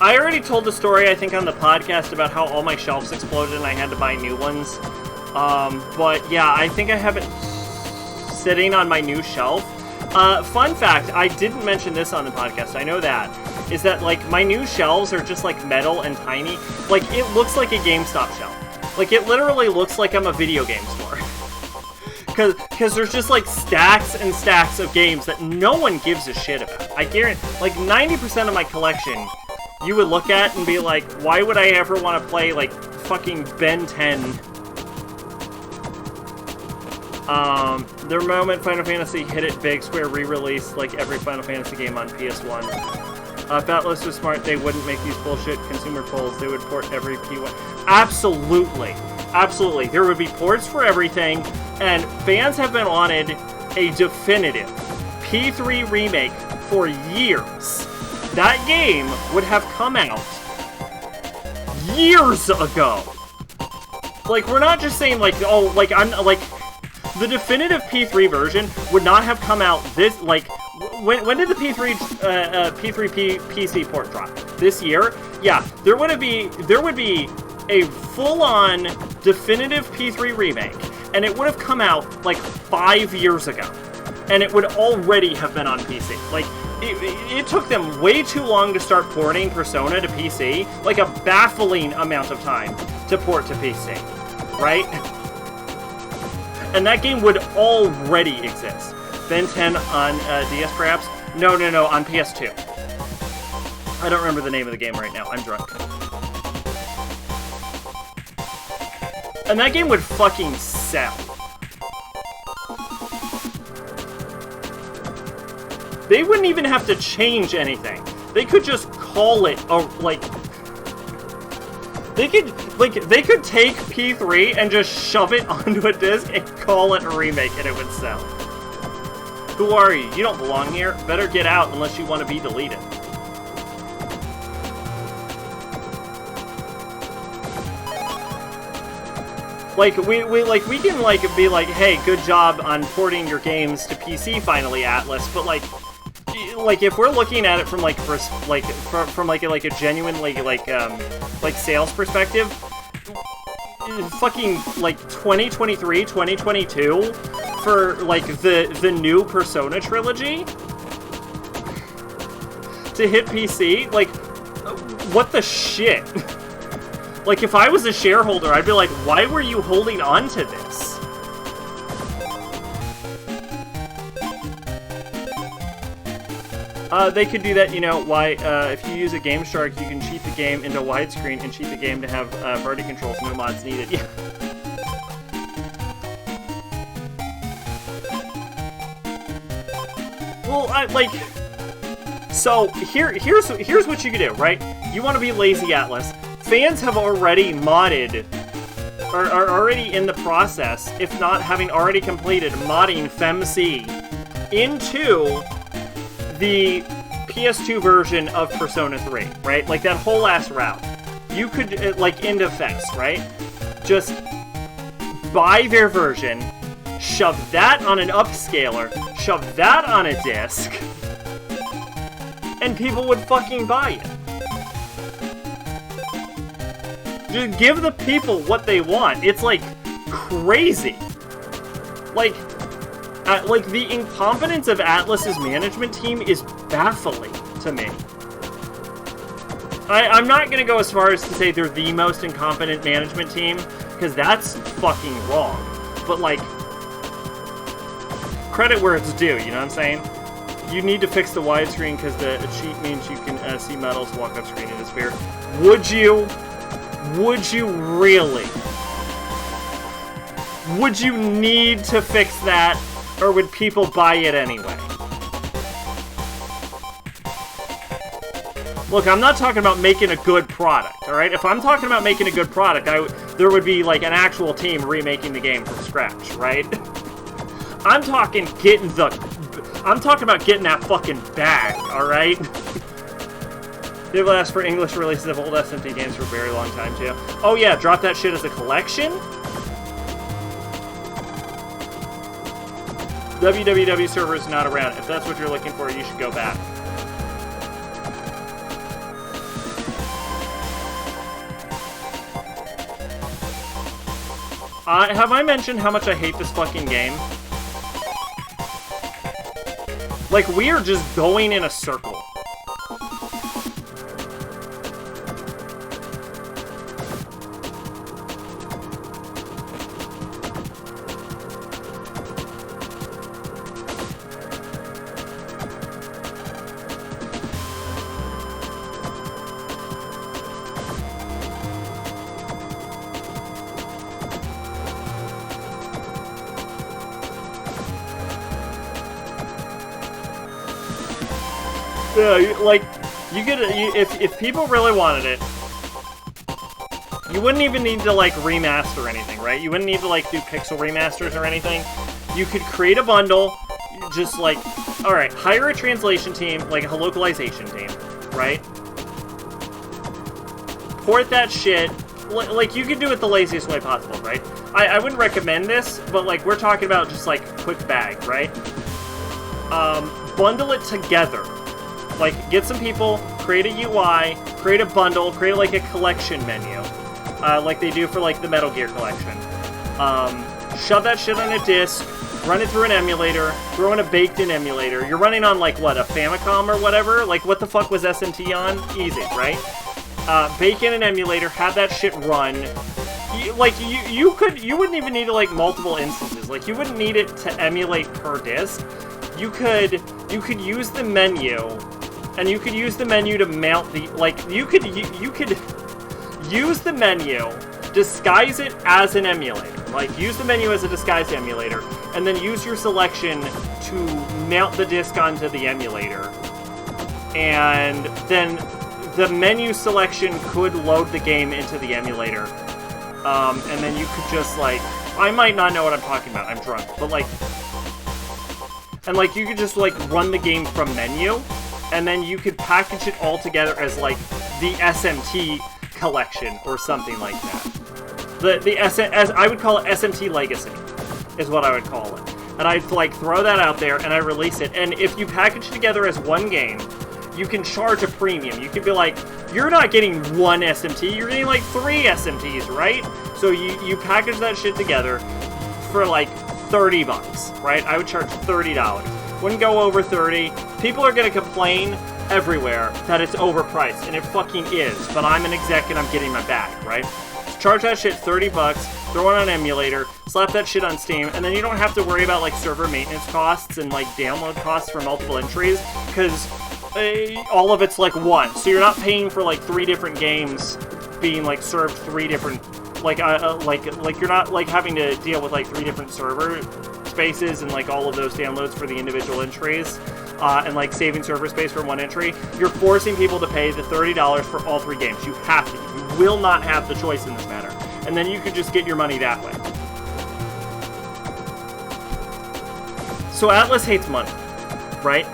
already told the story, I think, on the podcast about how all my shelves exploded and I had to buy new ones. But yeah, I think I have it sitting on my new shelf. Fun fact, I didn't mention this on the podcast, I know that, is that, like, my new shelves are just, like, metal and tiny. Like, it looks like a GameStop shelf. Like, it literally looks like I'm a video game store. Because there's just, like, stacks and stacks of games that no one gives a shit about. I guarantee, like, 90% of my collection, you would look at and be like, why would I ever want to play, like, fucking Ben 10? Their moment Final Fantasy hit it big, Square re-released, like, every Final Fantasy game on PS1. If Atlas was smart, they wouldn't make these bullshit consumer polls. They would port every P1. Absolutely. Absolutely. There would be ports for everything, and fans have been wanted a definitive P3 remake for years. That game would have come out years ago. Like, we're not just saying, like, oh, like, I'm, like, the definitive P3 version would not have come out this, like, when did the P3 PC port drop? This year? Yeah, there would be a full-on definitive P3 remake, and it would have come out like 5 years ago, and it would already have been on PC. Like, it took them way too long to start porting Persona to PC, like a baffling amount of time to port to PC, right? And that game would already exist. Ben 10 on DS, perhaps? No, on PS2. I don't remember the name of the game right now. I'm drunk. And that game would fucking sell. They wouldn't even have to change anything. They could just call it a, like... They could take P3 and just shove it onto a disc and call it a remake and it would sell. Who are you? You don't belong here. Better get out unless you want to be deleted. Like, we can, like, be like, hey, good job on porting your games to PC finally, Atlas, but, like, if we're looking at it from, like, from a genuine, like, sales perspective, fucking, like, 2023, 2022, for, like, the new Persona trilogy to hit PC, like, what the shit? Like, if I was a shareholder, I'd be like, why were you holding on to this? They could do that, you know, if you use a Game Shark, you can cheat the game into widescreen and cheat the game to have verti controls, no mods needed. Yeah. Well, so here's what you can do, right? You want to be lazy Atlas. Fans have already modded, or are already in the process, if not having already completed, modding FemC into the PS2 version of Persona 3, right? Like that whole ass route. You could, like, into Fest, right? Just buy their version, shove that on an upscaler, shove that on a disc, and people would fucking buy it. Just give the people what they want. It's, like, crazy. Like the incompetence of Atlas's management team is baffling to me. I'm not gonna go as far as to say they're the most incompetent management team, because that's fucking wrong. But, like, credit where it's due, you know what I'm saying? You need to fix the widescreen because the cheat means you can see medals walk up screen in a sphere. Would you? Would you really? Would you need to fix that, or would people buy it anyway? Look, I'm not talking about making a good product, alright? If I'm talking about making a good product, there would be, like, an actual team remaking the game from scratch, right? I'm talking about getting that fucking bag, alright? They've asked for English releases of old SMT games for a very long time, too. Oh yeah, drop that shit as a collection? www server is not around. If that's what you're looking for, you should go back. Have I mentioned how much I hate this fucking game? Like, we are just going in a circle. If people really wanted it, you wouldn't even need to, like, remaster anything, right? You wouldn't need to, like, do pixel remasters or anything. You could create a bundle, just, like, alright, hire a translation team, like a localization team, right? Port that shit, like, you could do it the laziest way possible, right? I wouldn't recommend this, but, like, we're talking about just, like, quick bag, right? Bundle it together. Like, get some people, create a UI, create a bundle, create, like, a collection menu. Like they do for, like, the Metal Gear collection. Shove that shit on a disc, run it through an emulator, throw in a baked-in emulator. You're running on, like, what, a Famicom or whatever? Like, what the fuck was SMT on? Easy, right? Bake in an emulator, have that shit run. You wouldn't even need, like, multiple instances. Like, you wouldn't need it to emulate per disc. You could use the menu, and you could use the menu to mount the, like, you could use the menu, disguise it as an emulator. Like, use the menu as a disguised emulator, and then use your selection to mount the disc onto the emulator. And then the menu selection could load the game into the emulator. And then you could just, like, I might not know what I'm talking about, I'm drunk, but, like, and, like, you could just, like, run the game from menu, and then you could package it all together as, like, the SMT collection or something like that. As I would call it, SMT Legacy is what I would call it. And I'd, like, throw that out there, and I release it. And if you package it together as one game, you can charge a premium. You could be like, you're not getting one SMT, you're getting, like, 3 SMTs, right? So you package that shit together for, like, $30, right? I would charge $30. Wouldn't go over 30. People are gonna complain everywhere that it's overpriced, and it fucking is, but I'm an exec and I'm getting my bag, right? Charge that shit $30, throw it on an emulator, slap that shit on Steam, and then you don't have to worry about, like, server maintenance costs and, like, download costs for multiple entries, because all of it's like one. So you're not paying for like 3 different games being like served 3 different, like you're not like having to deal with like 3 different server spaces and like all of those downloads for the individual entries. And like saving server space for 1 entry, you're forcing people to pay the $30 for all 3 games. You have to. You will not have the choice in this matter. And then you could just get your money that way. So Atlas hates money, right?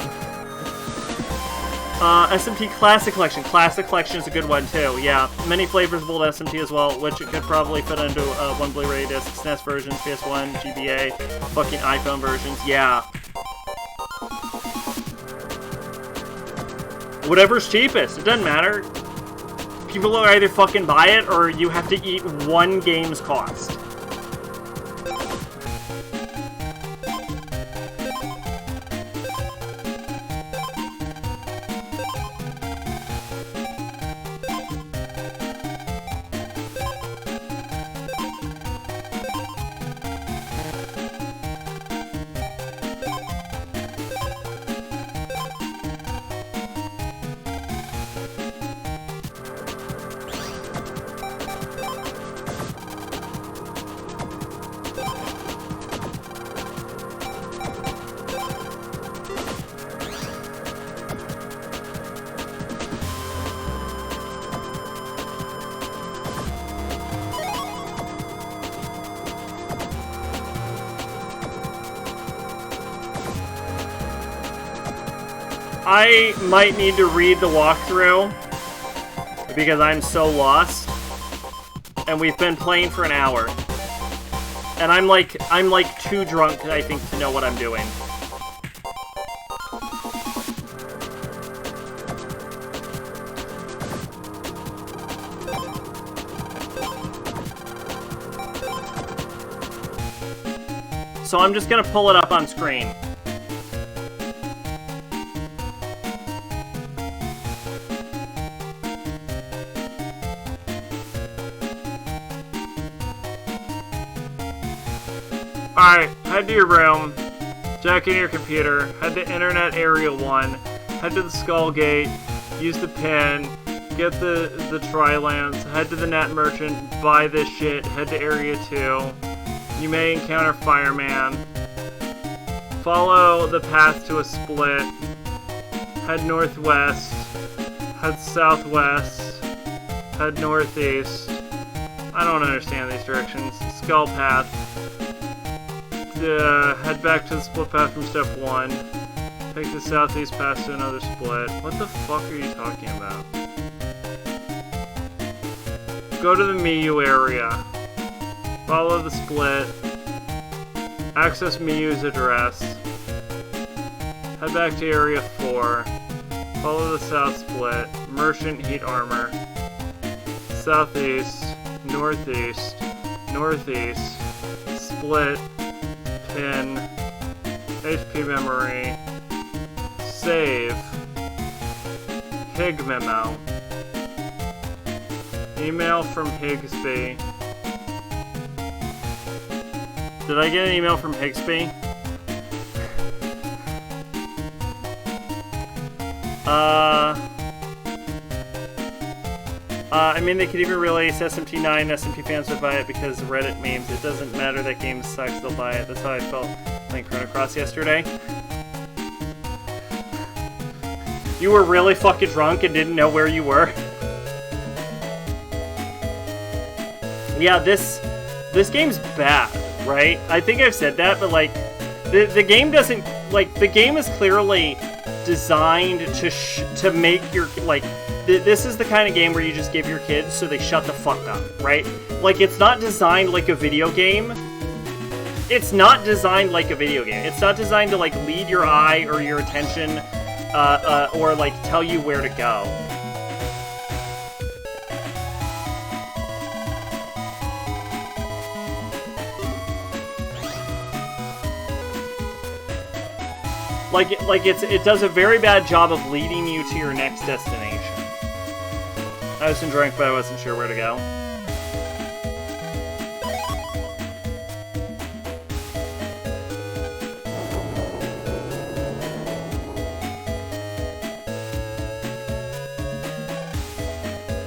SMT Classic Collection. Classic Collection is a good one too. Yeah, many flavors of old SMT as well, which it could probably fit into 1 Blu-ray disc, SNES versions, PS1, GBA, fucking iPhone versions. Yeah. Whatever's cheapest, it doesn't matter. People will either fucking buy it or you have to eat 1 game's cost. I might need to read the walkthrough because I'm so lost, and we've been playing for an hour, and I'm like too drunk, I think, to know what I'm doing. So I'm just gonna pull it up on screen. Alright, head to your room, jack in your computer, head to Internet Area 1, head to the Skull Gate, use the pin, get the Tri-Lance, head to the Net Merchant, buy this shit, head to Area 2. You may encounter Fireman. Follow the path to a split. Head northwest. Head southwest. Head northeast. I don't understand these directions. Skull path. Head back to the split path from step 1. Take the southeast path to another split. What the fuck are you talking about? Go to the Miyu area. Follow the split. Access Miyu's address. Head back to area 4. Follow the south split. Merchant heat armor. Southeast. Northeast. Northeast. Split. Pin. HP memory. Save. Hig memo. Email from Higsby. Did I get an email from Higsby? I mean, they could even release SMT9. SMT fans would buy it because Reddit memes. It doesn't matter that game sucks, they'll buy it. That's how I felt playing Chrono Cross yesterday. You were really fucking drunk and didn't know where you were? Yeah, this game's bad, right? I think I've said that, but like, the game doesn't, like, the game is clearly designed to make your, like, this is the kind of game where you just give your kids so they shut the fuck up, right? Like, it's not designed like a video game. It's not designed like a video game. It's not designed to, like, lead your eye or your attention, or, like, tell you where to go. It does a very bad job of leading you to your next destination. I was drunk, but I wasn't sure where to go.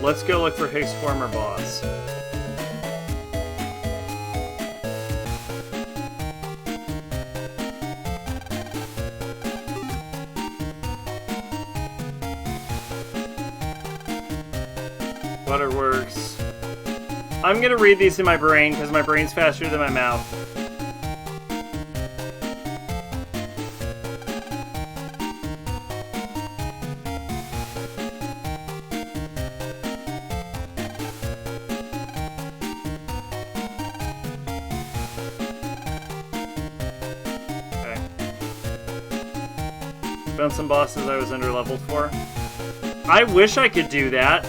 Let's go look for Higgs former boss. Butterworks. I'm gonna read these in my brain because my brain's faster than my mouth. Okay. Found some bosses I was under-leveled for. I wish I could do that.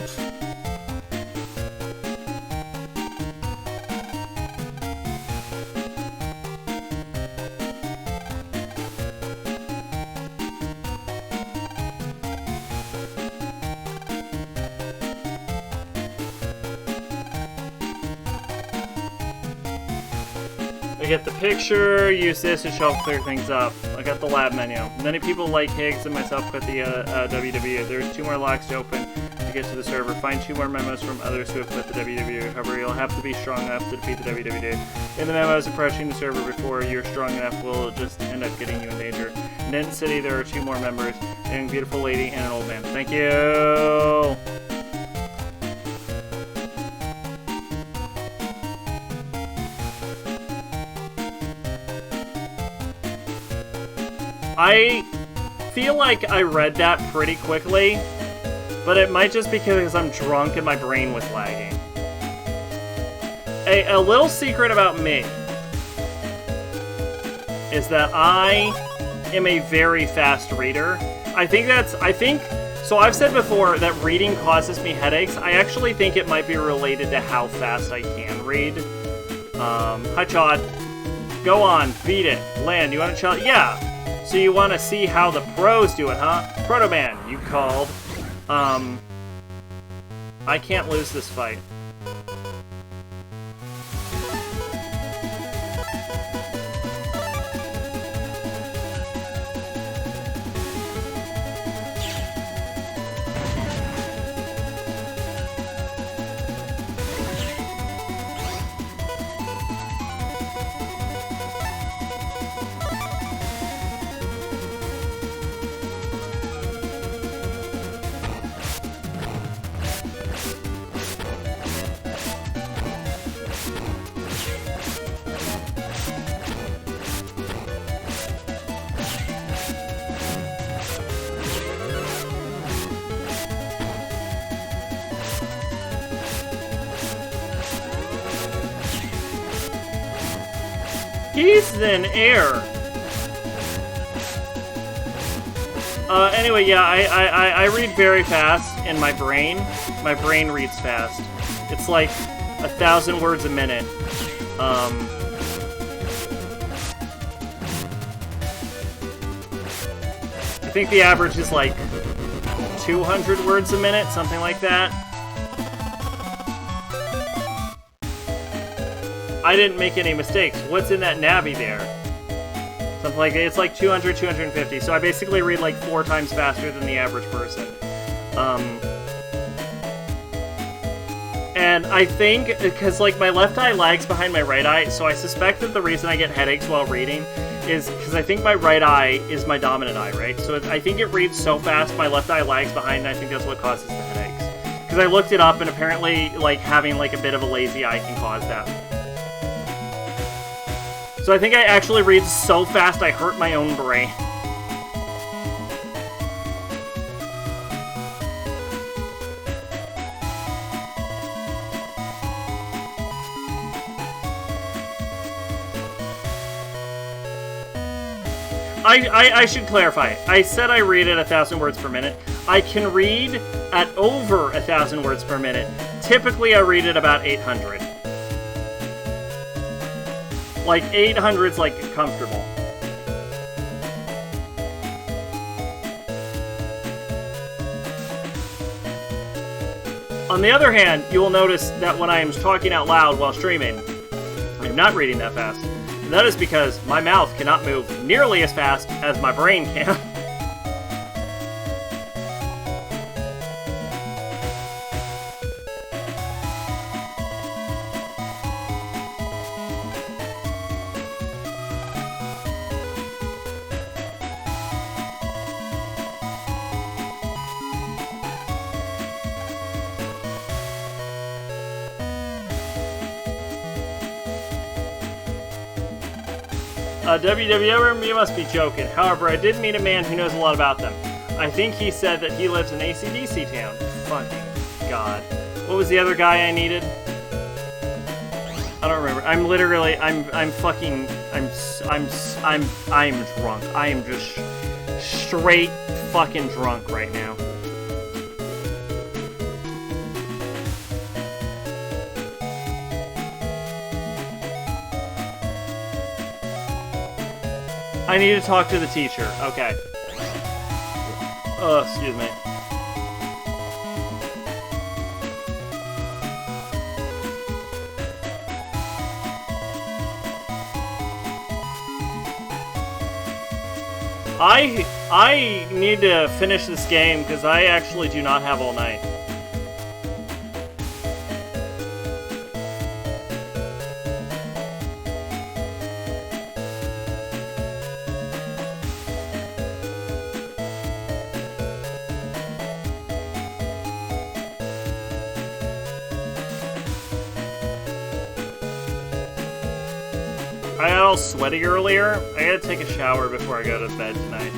I get the picture, use this to help clear things up. I got the lab menu. Many people like Higgs and myself quit the WWE. There's 2 more locks to open to get to the server. Find 2 more memos from others who have quit the WWE. However, you'll have to be strong enough to defeat the WWE. In the memos, approaching the server before you're strong enough will just end up getting you in danger. In Denton City, there are 2 more members, a beautiful lady and an old man. Thank you! I feel like I read that pretty quickly, but it might just be because I'm drunk and my brain was lagging. A little secret about me is that I am a very fast reader. So I've said before that reading causes me headaches. I actually think it might be related to how fast I can read. Hi, Chad. Go on, beat it. Land, you want to challenge? Yeah. So you want to see how the pros do it, huh? Proto Man, you called. I can't lose this fight. He's in air. Anyway, yeah, I read very fast in my brain. My brain reads fast. It's like 1,000 words a minute. I think the average is like 200 words a minute, something like that. I didn't make any mistakes. What's in that navy there? Something like that. It's like 200, 250. So I basically read like 4 times faster than the average person. And I think, because like my left eye lags behind my right eye, so I suspect that the reason I get headaches while reading is because I think my right eye is my dominant eye, right? So I think it reads so fast, my left eye lags behind, and I think that's what causes the headaches. Because I looked it up, and apparently, like, having like a bit of a lazy eye can cause that. So I think I actually read so fast I hurt my own brain. I should clarify. I said I read at 1,000 words per minute. I can read at over 1,000 words per minute. Typically I read at about 800. Like, 800's, like, comfortable. On the other hand, you will notice that when I am talking out loud while streaming, I am not reading that fast. And that is because my mouth cannot move nearly as fast as my brain can. WWM, you must be joking. However, I did meet a man who knows a lot about them. I think he said that he lives in AC/DC town. Fucking God. What was the other guy I needed? I don't remember. I'm literally, I'm fucking, I'm drunk. I am just straight fucking drunk right now. I need to talk to the teacher. Okay. Oh, excuse me. I need to finish this game because I actually do not have all night. I got all sweaty earlier. I gotta take a shower before I go to bed tonight.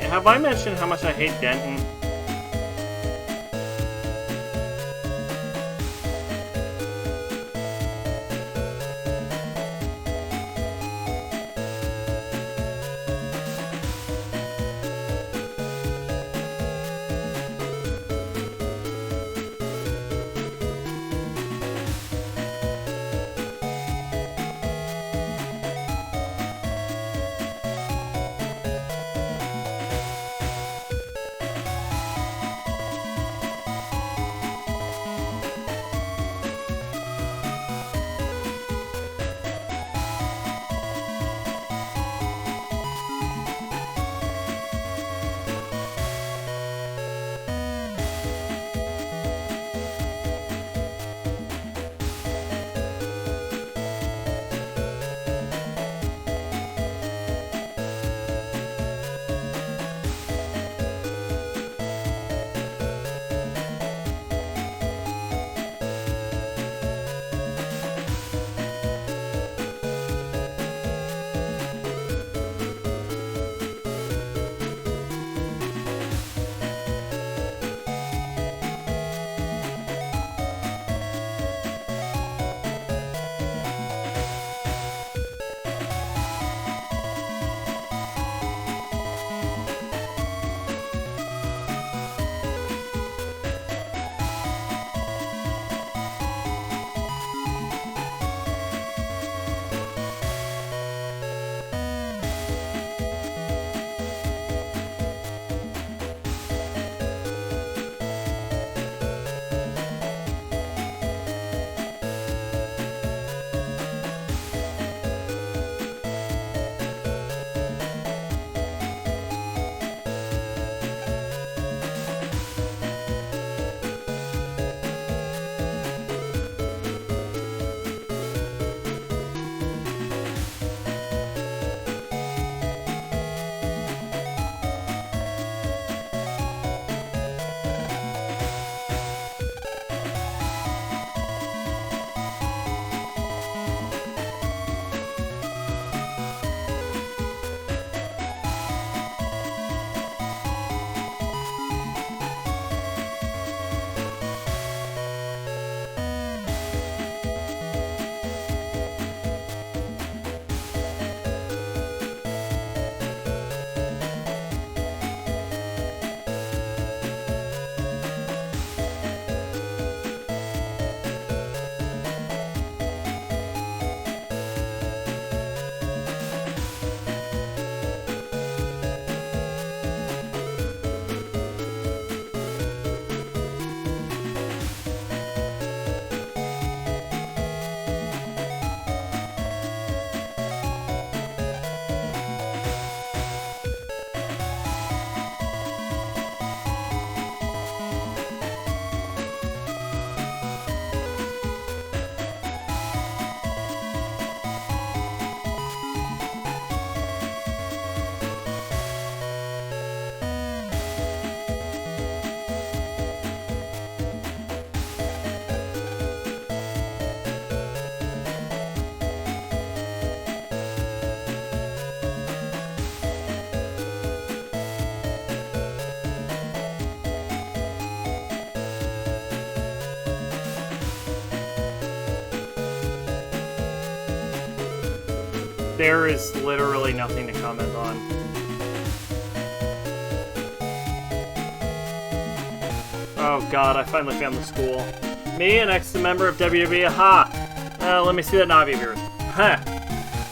Have I mentioned how much I hate Denton? There is literally nothing to comment on. Oh god, I finally found the school. Me, an ex-member of WWE, ha! Let me see that Navi of yours. Huh.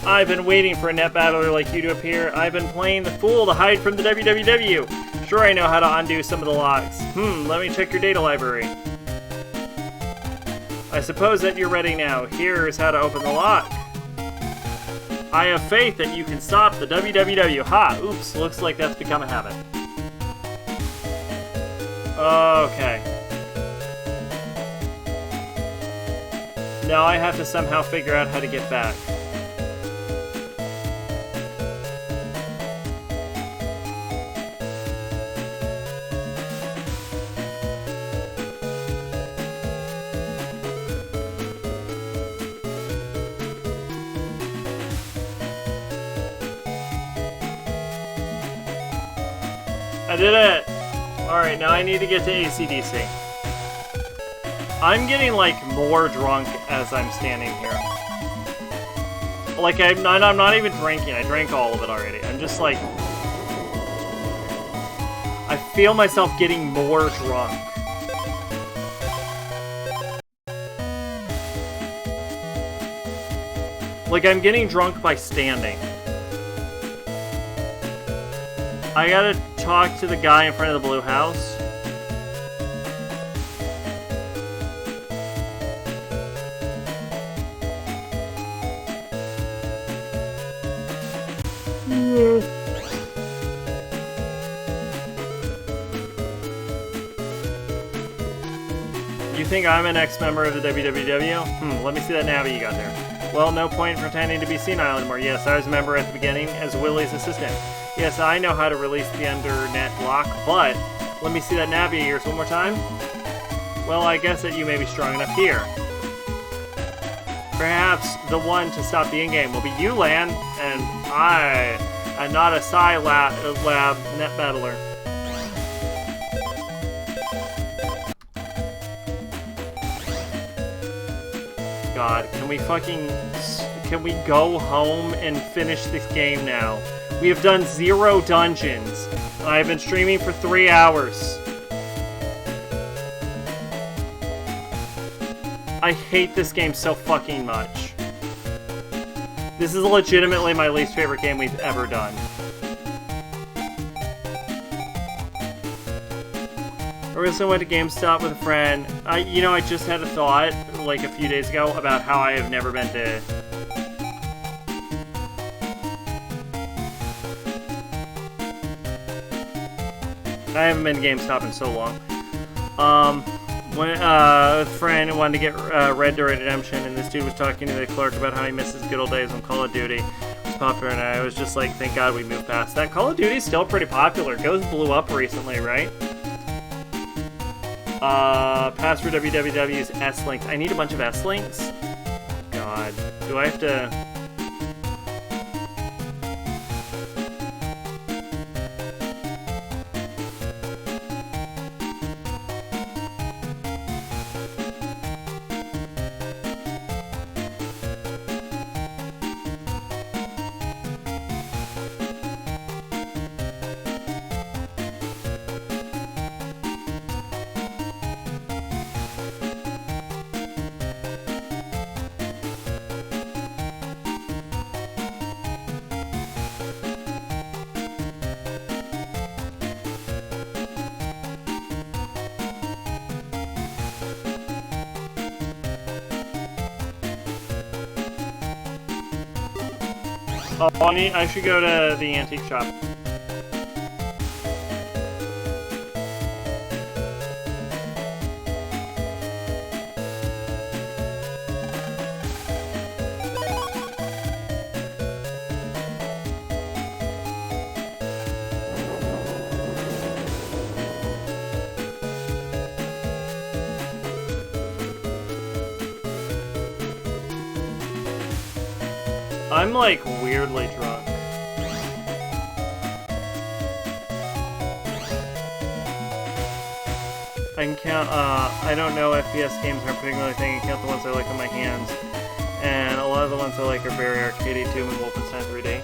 I've been waiting for a net battler like you to appear. I've been playing the fool to hide from the WWW. Sure, I know how to undo some of the locks. Let me check your data library. I suppose that you're ready now. Here's how to open the lock. I have faith that you can stop the WWW. Ha! Oops, looks like that's become a habit. Okay. Now I have to somehow figure out how to get back. I did it! Alright, now I need to get to AC/DC. I'm getting, like, more drunk as I'm standing here. Like, I'm not even drinking. I drank all of it already. I'm just, like... I feel myself getting more drunk. Like, I'm getting drunk by standing. I gotta talk to the guy in front of the blue house. You think I'm an ex-member of the WWW? Let me see that Navi you got there. Well, no point in pretending to be senile anymore. Yes, I was a member at the beginning as Willie's assistant. Yes, I know how to release the undernet block, but let me see that Navi of yours one more time. Well, I guess that you may be strong enough here. Perhaps the one to stop the in-game will be you, Lan, and I am not a Psi lab net battler. God, can we go home and finish this game now? We have done 0 dungeons. I've been streaming for 3 hours. I hate this game so fucking much. This is legitimately my least favorite game we've ever done. I recently went to GameStop with a friend. I just had a thought, like a few days ago, about how I have never been to... I haven't been to GameStop in so long. When a friend wanted to get Red Dead Redemption, and this dude was talking to the clerk about how he misses good old days when Call of Duty was popular, and I was just like, thank God we moved past that. Call of Duty's still pretty popular. Ghost blew up recently, right? Password www's S-links. I need a bunch of S-links? God. Do I have to... Oh, I should go to the antique shop. I'm like weirdly drunk. I can count, I don't know FPS games are a particular thing. I count the ones I like on my hands. And a lot of the ones I like are very arcadey too, and Wolfenstein 3D.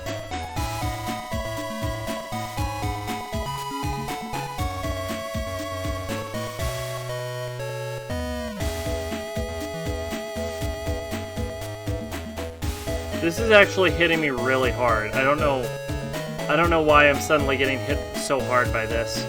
This is actually hitting me really hard. I don't know why I'm suddenly getting hit so hard by this.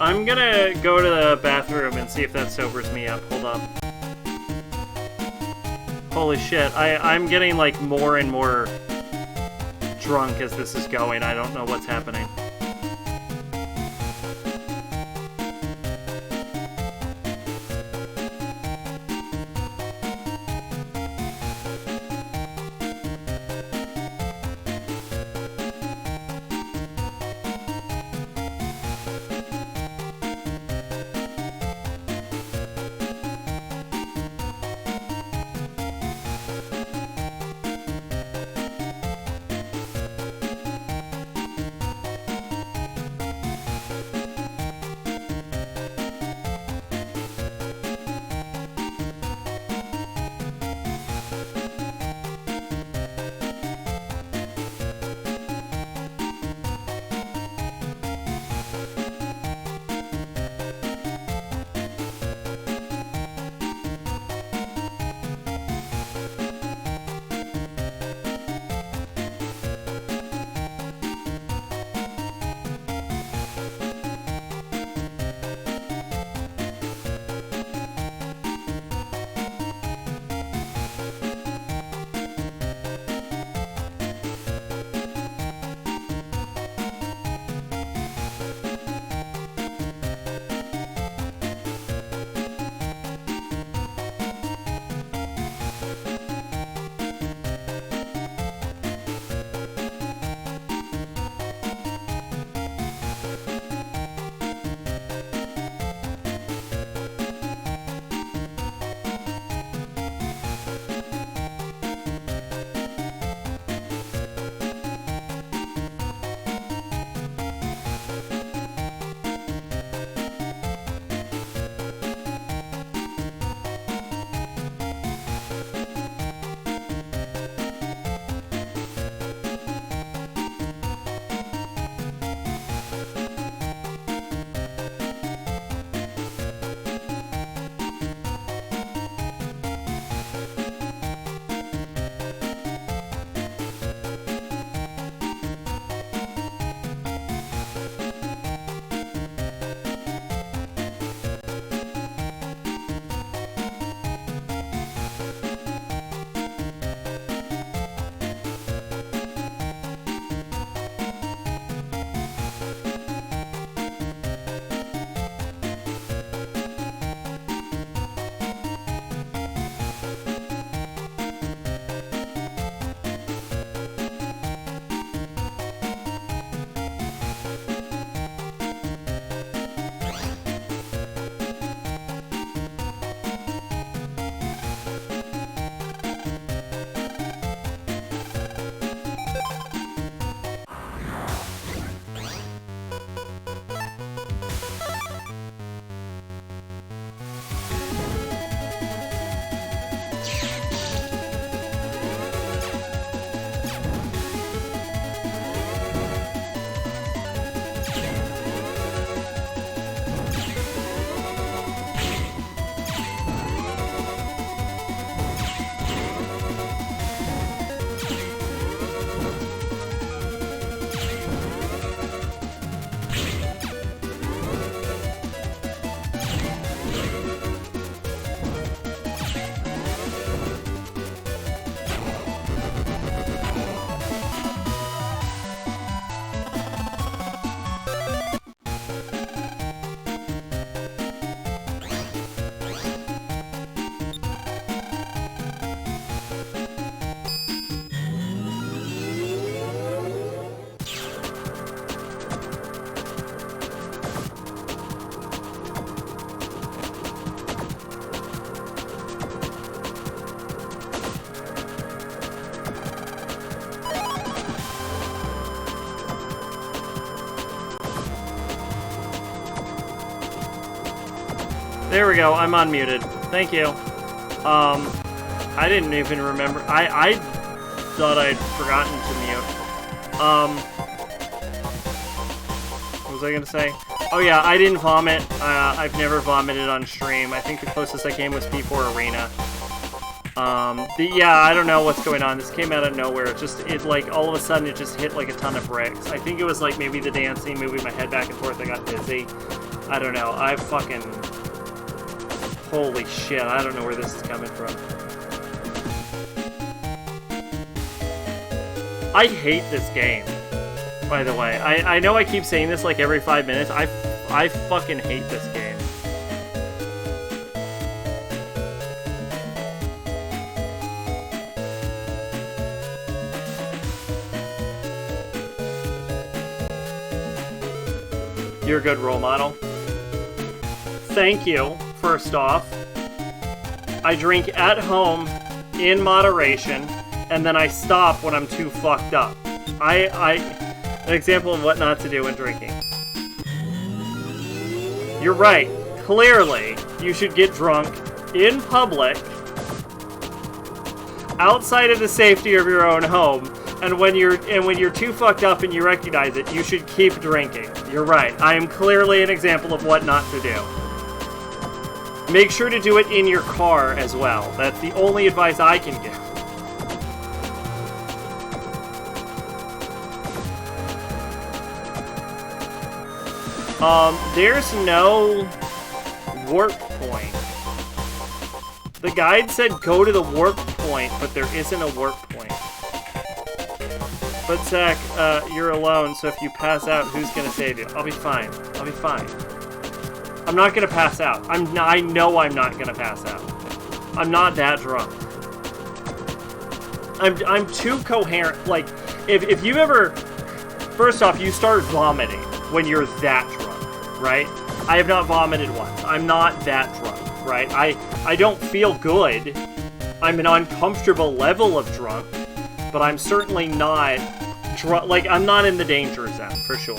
I'm gonna go to the bathroom and see if that sobers me up. Hold up. Holy shit, I'm getting like more and more drunk as this is going. I don't know what's happening. There we go. I'm unmuted. Thank you. I didn't even remember. I thought I'd forgotten to mute. What was I gonna say? Oh yeah, I didn't vomit. I've never vomited on stream. I think the closest I came was P4 Arena. Yeah, I don't know what's going on. This came out of nowhere. It like, all of a sudden, it just hit like a ton of bricks. I think it was like maybe the dancing, moving my head back and forth, I got dizzy. I don't know. Holy shit, I don't know where this is coming from. I hate this game, by the way. I know I keep saying this like every 5 minutes. I fucking hate this game. You're a good role model. Thank you, first off. I drink at home in moderation, and then I stop when I'm too fucked up. An example of what not to do when drinking. You're right. Clearly, you should get drunk in public, outside of the safety of your own home, and when you're too fucked up and you recognize it, you should keep drinking. You're right. I am clearly an example of what not to do. Make sure to do it in your car as well. That's the only advice I can give. There's no warp point. The guide said go to the warp point, but there isn't a warp point. But Zach, you're alone, so if you pass out, who's gonna save you? I'll be fine. I'll be fine. I'm not gonna pass out. I know I'm not gonna pass out. I'm not that drunk. I'm too coherent. Like, if you ever... First off, you start vomiting when you're that drunk, right? I have not vomited once. I'm not that drunk, right? I don't feel good. I'm an uncomfortable level of drunk, but I'm certainly not drunk. Like, I'm not in the danger zone, for sure.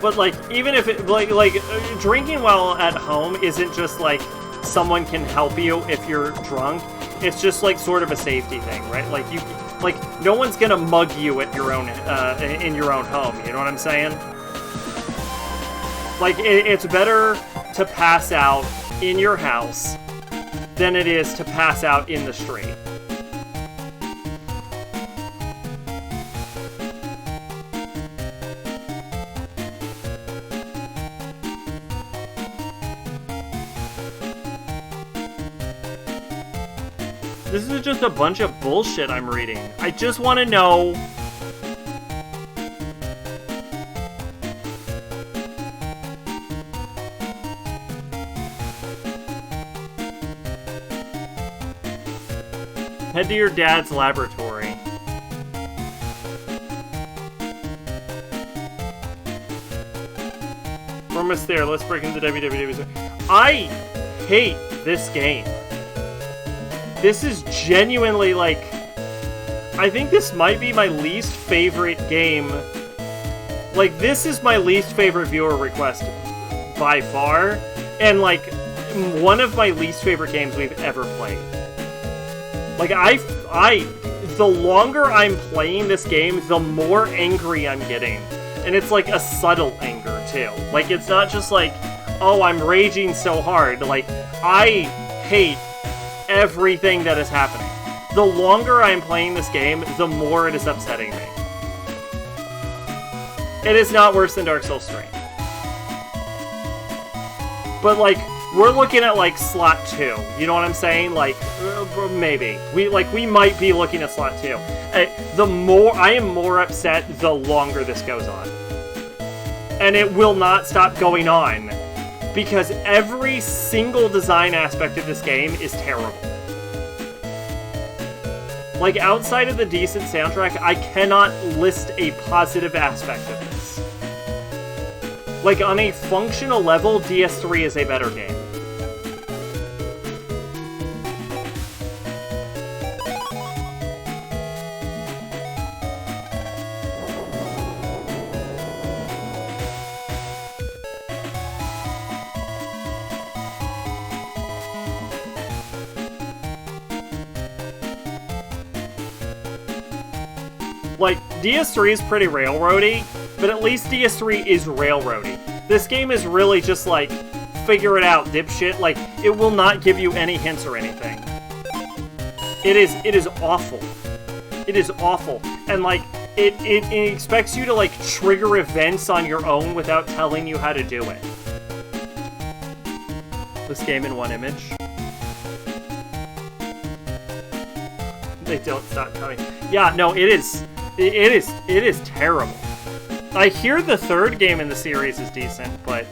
But, like, even if it, like, drinking while at home isn't just, like, someone can help you if you're drunk. It's just, like, sort of a safety thing, right? Like, no one's gonna mug you at your own, in your own home, you know what I'm saying? Like, it's better to pass out in your house than it is to pass out in the street. This is just a bunch of bullshit I'm reading. I just want to know... Head to your dad's laboratory. We're almost there. Let's break into WWE. I hate this game. This is genuinely, like... I think this might be my least favorite game. Like, this is my least favorite viewer request by far. And, like, one of my least favorite games we've ever played. Like, the longer I'm playing this game, the more angry I'm getting. And it's, like, a subtle anger, too. Like, it's not just, like, oh, I'm raging so hard. Like, I hate everything that is happening. The longer I'm playing this game, the more it is upsetting me. It is not worse than Dark Souls 3. But, like, we're looking at, like, slot 2. You know what I'm saying? Like, maybe. We might be looking at slot 2. I am more upset the longer this goes on. And it will not stop going on. Because every single design aspect of this game is terrible. Like, outside of the decent soundtrack, I cannot list a positive aspect of this. Like, on a functional level, DS3 is a better game. Like, DS3 is pretty railroady, but at least DS3 is railroady. This game is really just like, figure it out, dipshit. Like, it will not give you any hints or anything. It is awful. It is awful. And like, it expects you to like trigger events on your own without telling you how to do it. This game in one image. They don't stop coming. Yeah, no, it is terrible. I hear the third game in the series is decent, but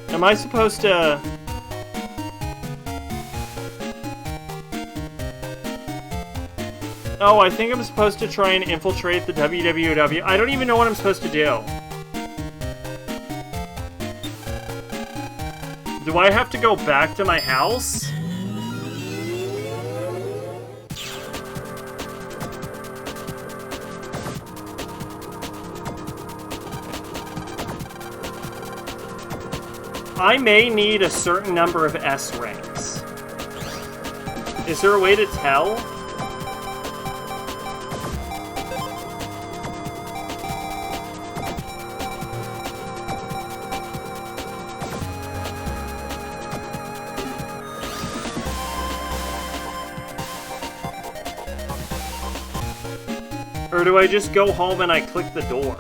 am I supposed to... Oh, I think I'm supposed to try and infiltrate the WWW. I don't even know what I'm supposed to do. Do I have to go back to my house? I may need a certain number of S ranks. Is there a way to tell? Or do I just go home and I click the door?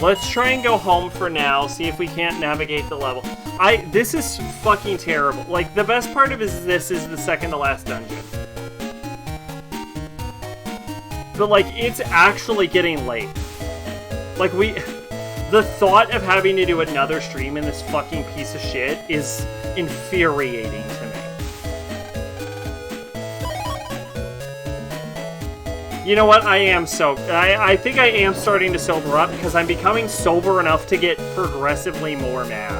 Let's try and go home for now, see if we can't navigate the level. This is fucking terrible. Like, the best part of this is the second to last dungeon. But, like, it's actually getting late. Like, the thought of having to do another stream in this fucking piece of shit is infuriating to me. You know what? I think I am starting to sober up because I'm becoming sober enough to get progressively more mad.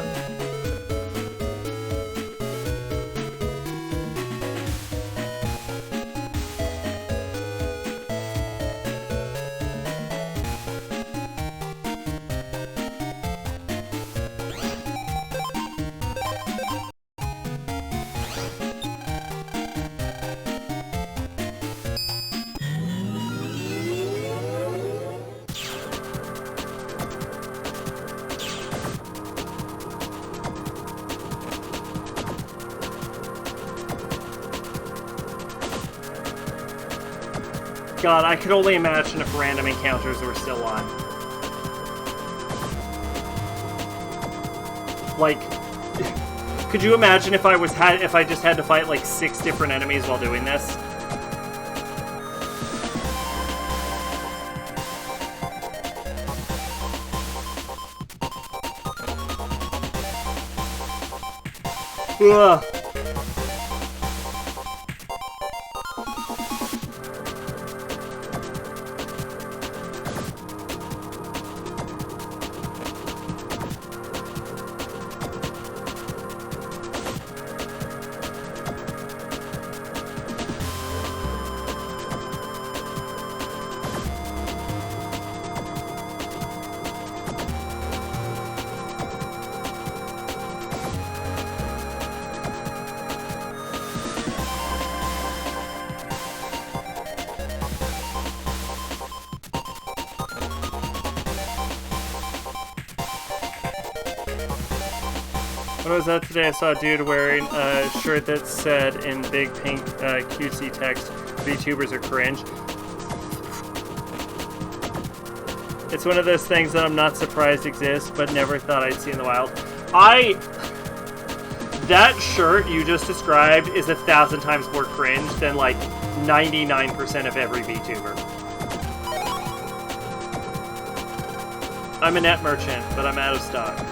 God, I could only imagine if random encounters were still on. Like, could you imagine if I just had to fight like 6 different enemies while doing this? Ugh. What was that today? I saw a dude wearing a shirt that said in big pink QC text, VTubers are cringe. It's one of those things that I'm not surprised exists, but never thought I'd see in the wild. That shirt you just described is 1,000 times more cringe than like 99% of every VTuber. I'm a net merchant, but I'm out of stock.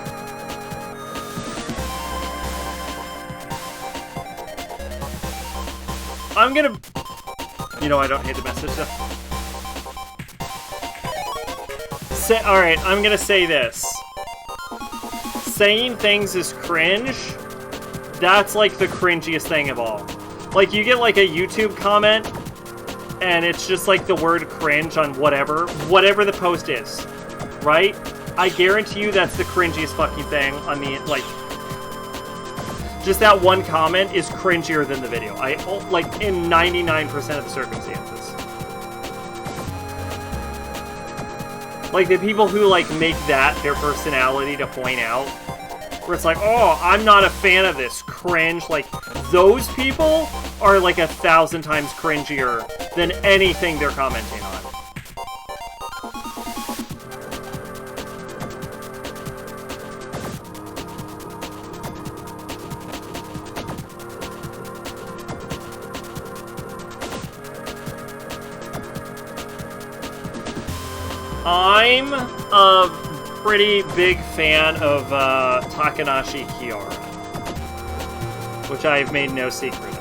I'm gonna... You know, I don't hate the message, though. Alright, I'm gonna say this. Saying things is cringe, that's like the cringiest thing of all. Like, you get like a YouTube comment, and it's just like the word cringe on whatever the post is. right? I guarantee you that's the cringiest fucking thing on the, like... Just that one comment is cringier than the video. Like, in 99% of the circumstances. Like, the people who, like, make that their personality to point out, where it's like, oh, I'm not a fan of this, cringe. Like, those people are, like, 1,000 times cringier than anything they're commenting on. I'm a pretty big fan of Takanashi Kiara, which I've made no secret of.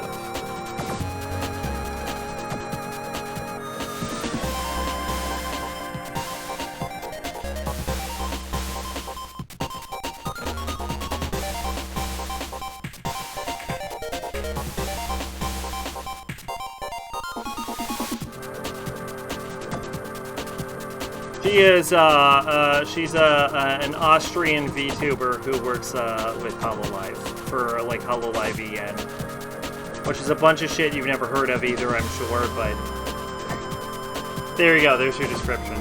She is, she's an Austrian VTuber who works with HoloLive for, like, HoloLive EN, which is a bunch of shit you've never heard of either, I'm sure, but there you go, there's your description.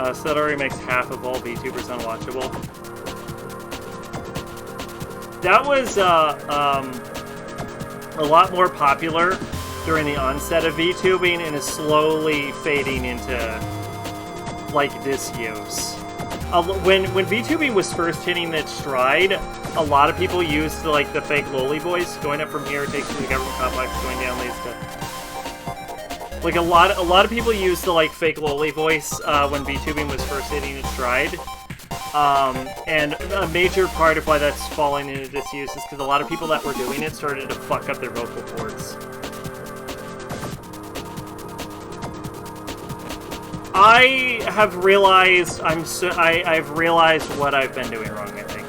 Sudori makes half of all VTubers unwatchable. That was a lot more popular during the onset of VTubing and is slowly fading into, like, disuse. When VTubing was first hitting its stride, a lot of people used, like, the fake loli voice. Going up from here takes you to the government complex, going down leads to... Like, a lot of people used the, like, fake loli voice when VTubing was first hitting its stride. And a major part of why that's falling into disuse is because a lot of people that were doing it started to fuck up their vocal cords. I have realized I've realized what I've been doing wrong, I think.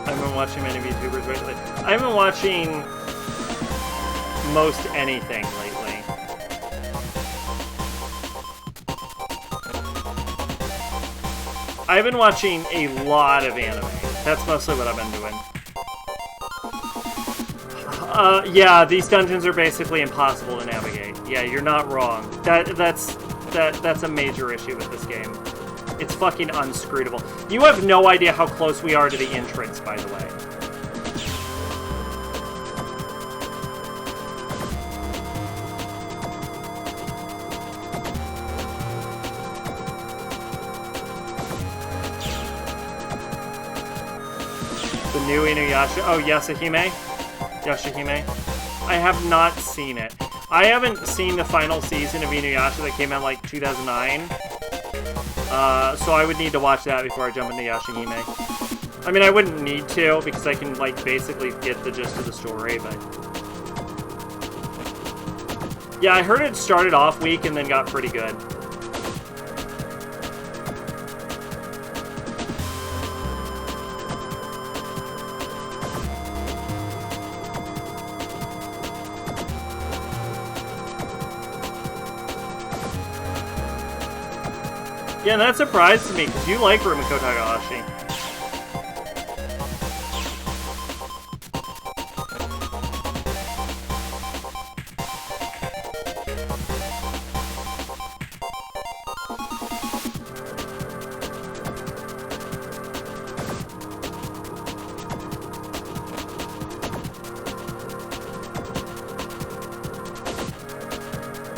I've been watching many VTubers lately. I've been watching most anything lately. I've been watching a lot of anime. That's mostly what I've been doing. Yeah, these dungeons are basically impossible to navigate. Yeah, you're not wrong. That's a major issue with this game. It's fucking unscrutable. You have no idea how close we are to the entrance, by the way. The new Inuyasha. Oh, Yashahime? Yashahime? I have not seen it. I haven't seen the final season of Inuyasha that came out like 2009. So I would need to watch that before I jump into Yashahime. I mean, I wouldn't need to, because I can, like, basically get the gist of the story, but... Yeah, I heard it started off weak and then got pretty good. Yeah, and that surprised me, because you like Rumiko Takahashi.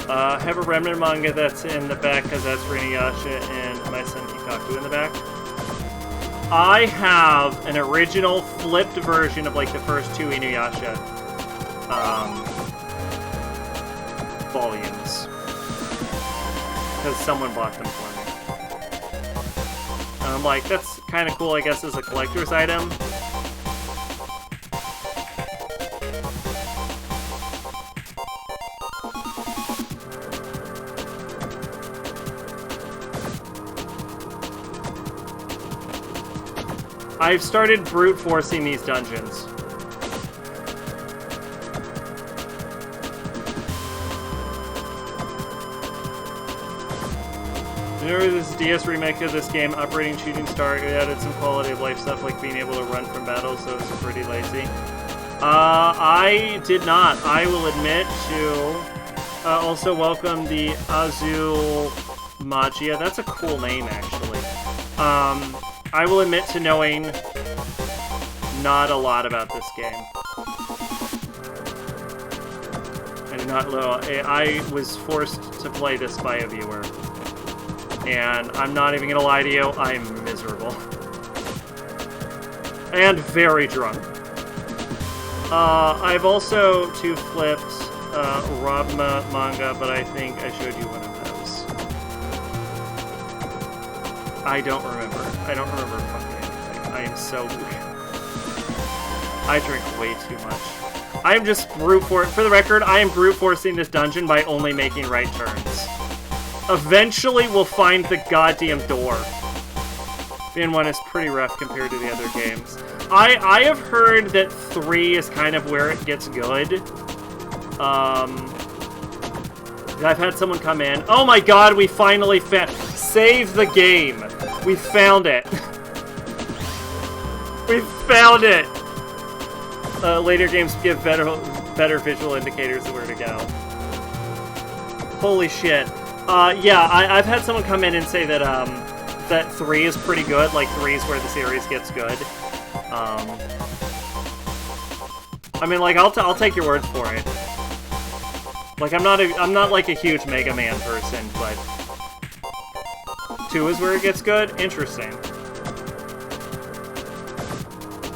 I have a Remnant manga that's in the back because that's Inuyasha and my son Hikaku in the back. I have an original flipped version of like the first two Inuyasha volumes. Because someone bought them for me. And I'm like, that's kind of cool, I guess, as a collector's item. I've started brute forcing these dungeons. Remember this DS remake of this game, Operating Shooting Star, it added some quality of life stuff like being able to run from battles, so it's pretty lazy. I did not. I will admit to also welcome the Azul Magia. That's a cool name, actually. I will admit to knowing not a lot about this game. And not little. I was forced to play this by a viewer. And I'm not even gonna lie to you, I'm miserable. And very drunk. I've also two-flipped Robma manga, but I think I showed you one of those. I don't remember. I don't remember fucking anything. I am so weak. I drink way too much. I'm just brute force. For the record, I am brute forcing this dungeon by only making right turns. Eventually, we'll find the goddamn door. And one is pretty rough compared to the other games. I have heard that 3 is kind of where it gets good. I've had someone come in. Oh my god, we finally found... Save the game. We found it. We found it. Later games give better visual indicators of where to go. Holy shit. Yeah, I've had someone come in and say that, that 3 is pretty good. Like, 3 is where the series gets good. I mean, like, I'll take your word for it. Like, I'm not like a huge Mega Man person, but 2 is where it gets good? Interesting.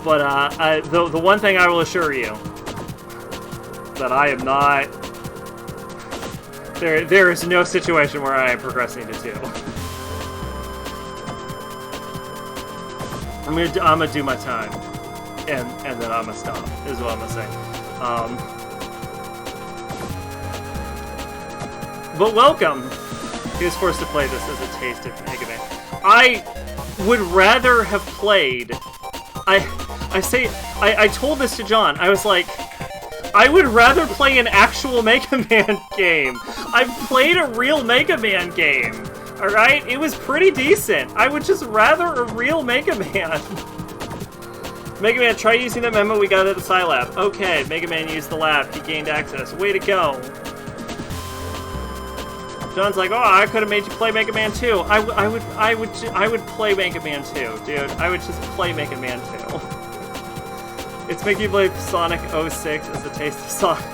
But, the one thing I will assure you, that I am not... There is no situation where I am progressing to 2. I'm gonna do my time, and then I'm gonna stop, is what I'm gonna say. But welcome! He was forced to play this as a taste of Mega Man. I would rather have played... I told this to John, I was like... I would rather play an actual Mega Man game. I've played a real Mega Man game. Alright? It was pretty decent. I would just rather a real Mega Man. Mega Man, try using the memo we got at the Scilab. Okay, Mega Man used the lab. He gained access. Way to go. John's like, oh, I could have made you play Mega Man 2. I would play Mega Man 2, dude. I would just play Mega Man 2. It's making you play Sonic 06 as a taste of Sonic.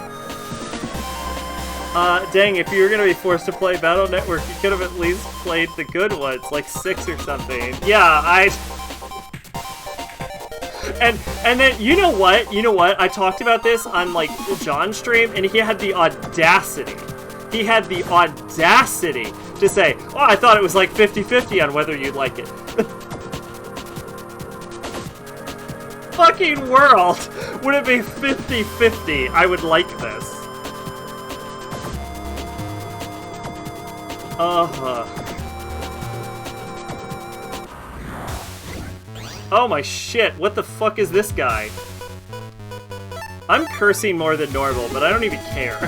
Dang, if you were gonna be forced to play Battle Network, you could have at least played the good ones, like 6 or something. Yeah, And then, you know what? I talked about this on, like, John's stream, and he had the audacity. He had the audacity to say, oh, I thought it was like 50-50 on whether you'd like it. Fucking world! Would it be 50-50? I would like this. Oh my shit, what the fuck is this guy? I'm cursing more than normal, but I don't even care.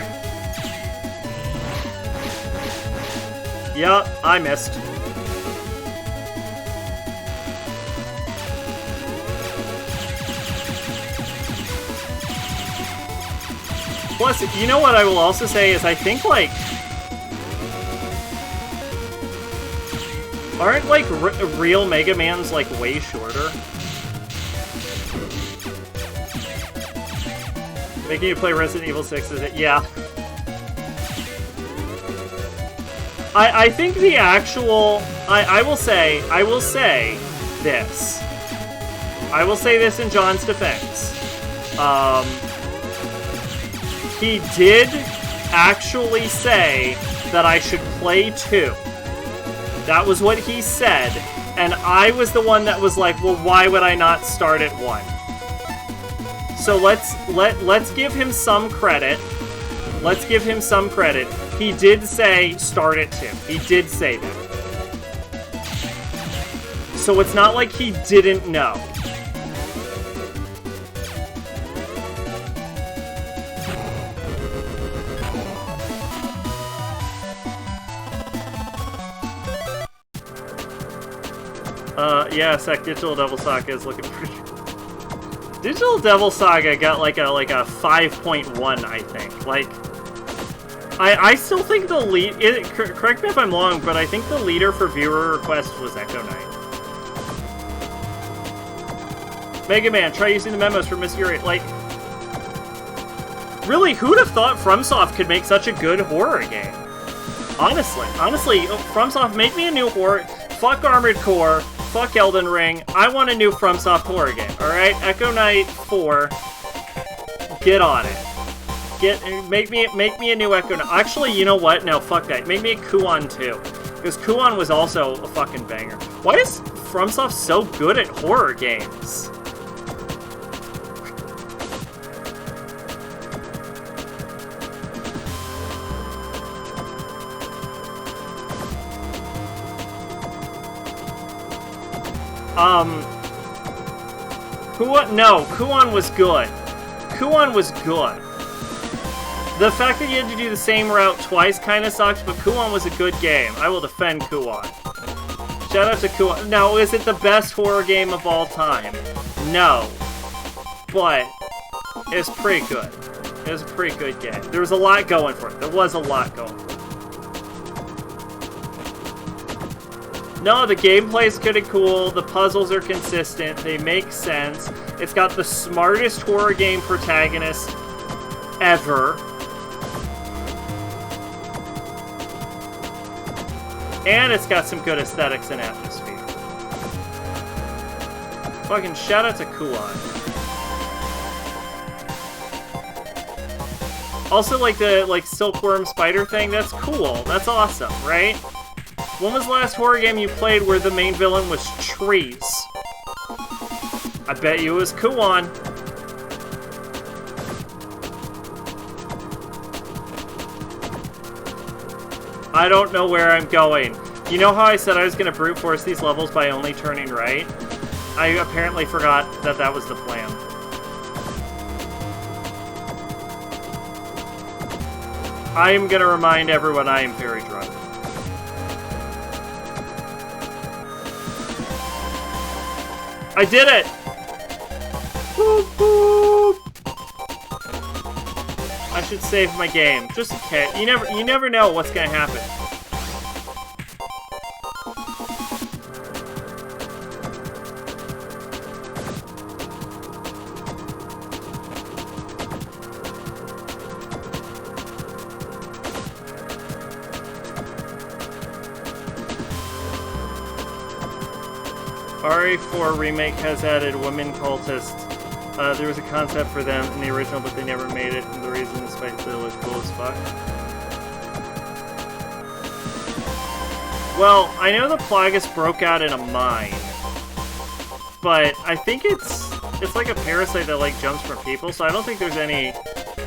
Yeah, I missed. Plus, you know what I will also say is I think, like... Aren't, like, real Mega Mans, like, way shorter? Making you play Resident Evil 6, is it? Yeah. I think the actual... I will say this. I will say this in John's defense. He did actually say that I should play 2. That was what he said, and I was the one that was like, well, why would I not start at 1? So let's give him some credit. Let's give him some credit. He did say start at 2. He did say that. So it's not like he didn't know. Yeah, Digital Devil Saga is looking pretty... Digital Devil Saga got like a 5.1, I think. Like, I still think the lead... correct me if I'm wrong, but I think the leader for viewer requests was Echo Knight. Mega Man, try using the memos for Miss Fury. Like, really, who'd have thought FromSoft could make such a good horror game? Honestly, FromSoft, make me a new horror... Fuck Armored Core. Fuck Elden Ring. I want a new FromSoft horror game. Alright? Echo Knight 4. Get on it. Make me a new Echo Knight. Actually, you know what? No, fuck that. Make me a Kuon 2. Because Kuon was also a fucking banger. Why is FromSoft so good at horror games? Kuon was good. Kuon was good. The fact that you had to do the same route twice kind of sucks, but Kuon was a good game. I will defend Kuon. Shout out to Kuon. Now, is it the best horror game of all time? No. But, it's pretty good. It was a pretty good game. There was a lot going for it. There was a lot going for it. No, the gameplay's good and cool, the puzzles are consistent, they make sense, it's got the smartest horror game protagonist ever. And it's got some good aesthetics and atmosphere. Fucking shout out to Kuon. Also, like the silkworm spider thing, that's cool, that's awesome, right? When was the last horror game you played where the main villain was trees? I bet you it was Kuon. I don't know where I'm going. You know how I said I was going to brute force these levels by only turning right? I apparently forgot that that was the plan. I am going to remind everyone I am very drunk. I did it! Boop, boop. I should save my game, just in case. You never know what's gonna happen. RE4 Remake has added women cultists. There was a concept for them in the original, but they never made it, and the reason is they look cool as fuck. Well, I know the Plagueis broke out in a mine, but I think it's like a parasite that like jumps from people, so I don't think there's any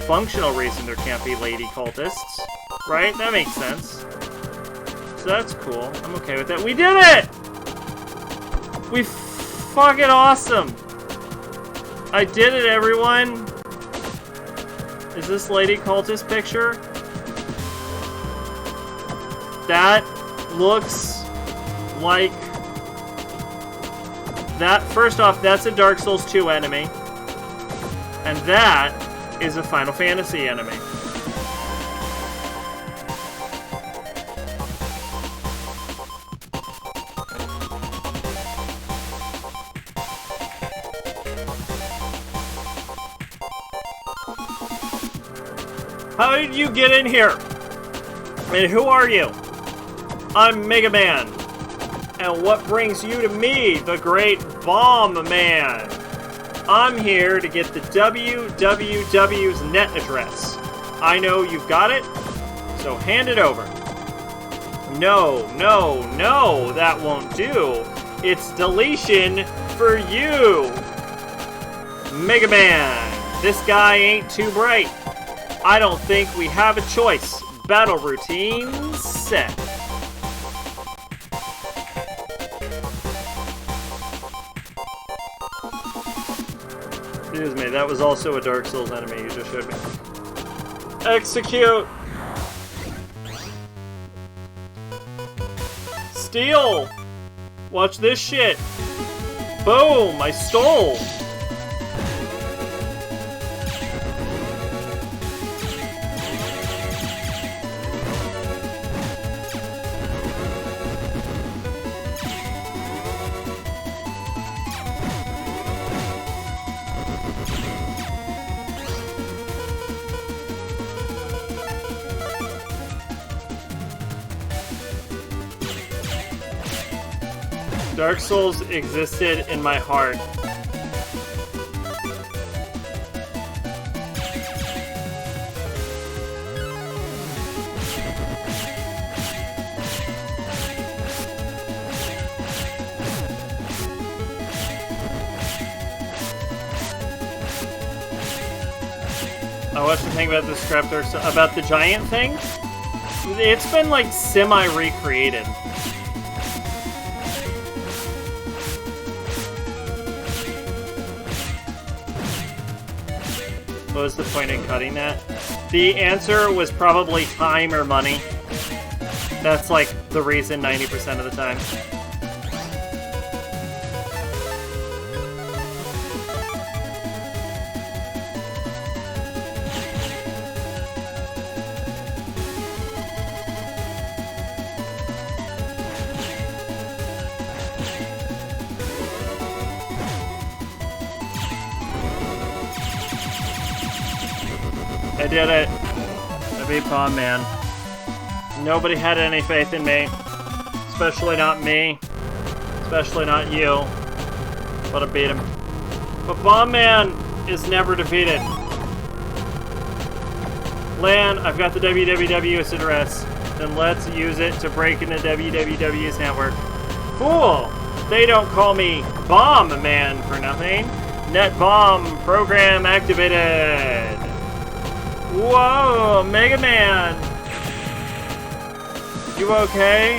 functional reason there can't be lady cultists, right? That makes sense. So that's cool. I'm okay with that. We did it! We fucking awesome! I did it, everyone! Is this lady cultist picture? That looks like... that, first off, that's a Dark Souls 2 enemy. And that is a Final Fantasy enemy. How did you get in here? And who are you? I'm Mega Man. And what brings you to me, the Great Bomb Man? I'm here to get the WWW's net address. I know you've got it, so hand it over. No, no, no, that won't do. It's deletion for you. Mega Man, this guy ain't too bright. I don't think we have a choice. Battle routine set. Excuse me, that was also a Dark Souls enemy you just showed me. Execute! Steal! Watch this shit! Boom! I stole! Dark Souls existed in my heart. I watched the thing about the about the giant thing. It's been like semi-recreated. What was the point in cutting that? The answer was probably time or money. That's like the reason 90% of the time. I did it. I beat Bomb Man. Nobody had any faith in me. Especially not me. Especially not you. But I beat him. But Bomb Man is never defeated. Lan, I've got the WWW's address. Then let's use it to break into WWW's network. Fool! They don't call me Bomb Man for nothing. Net bomb program activated. Whoa, Mega Man! You okay?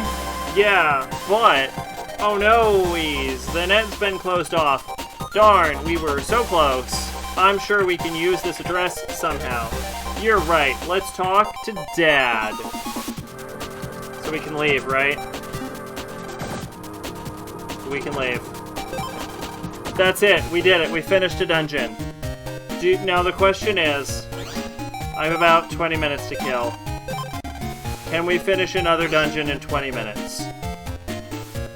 Yeah, but... Oh no, Louise, the net's been closed off. Darn, we were so close. I'm sure we can use this address somehow. You're right, let's talk to Dad. So we can leave, right? We can leave. That's it, we did it, we finished a dungeon. Now the question is... I have about 20 minutes to kill. Can we finish another dungeon in 20 minutes?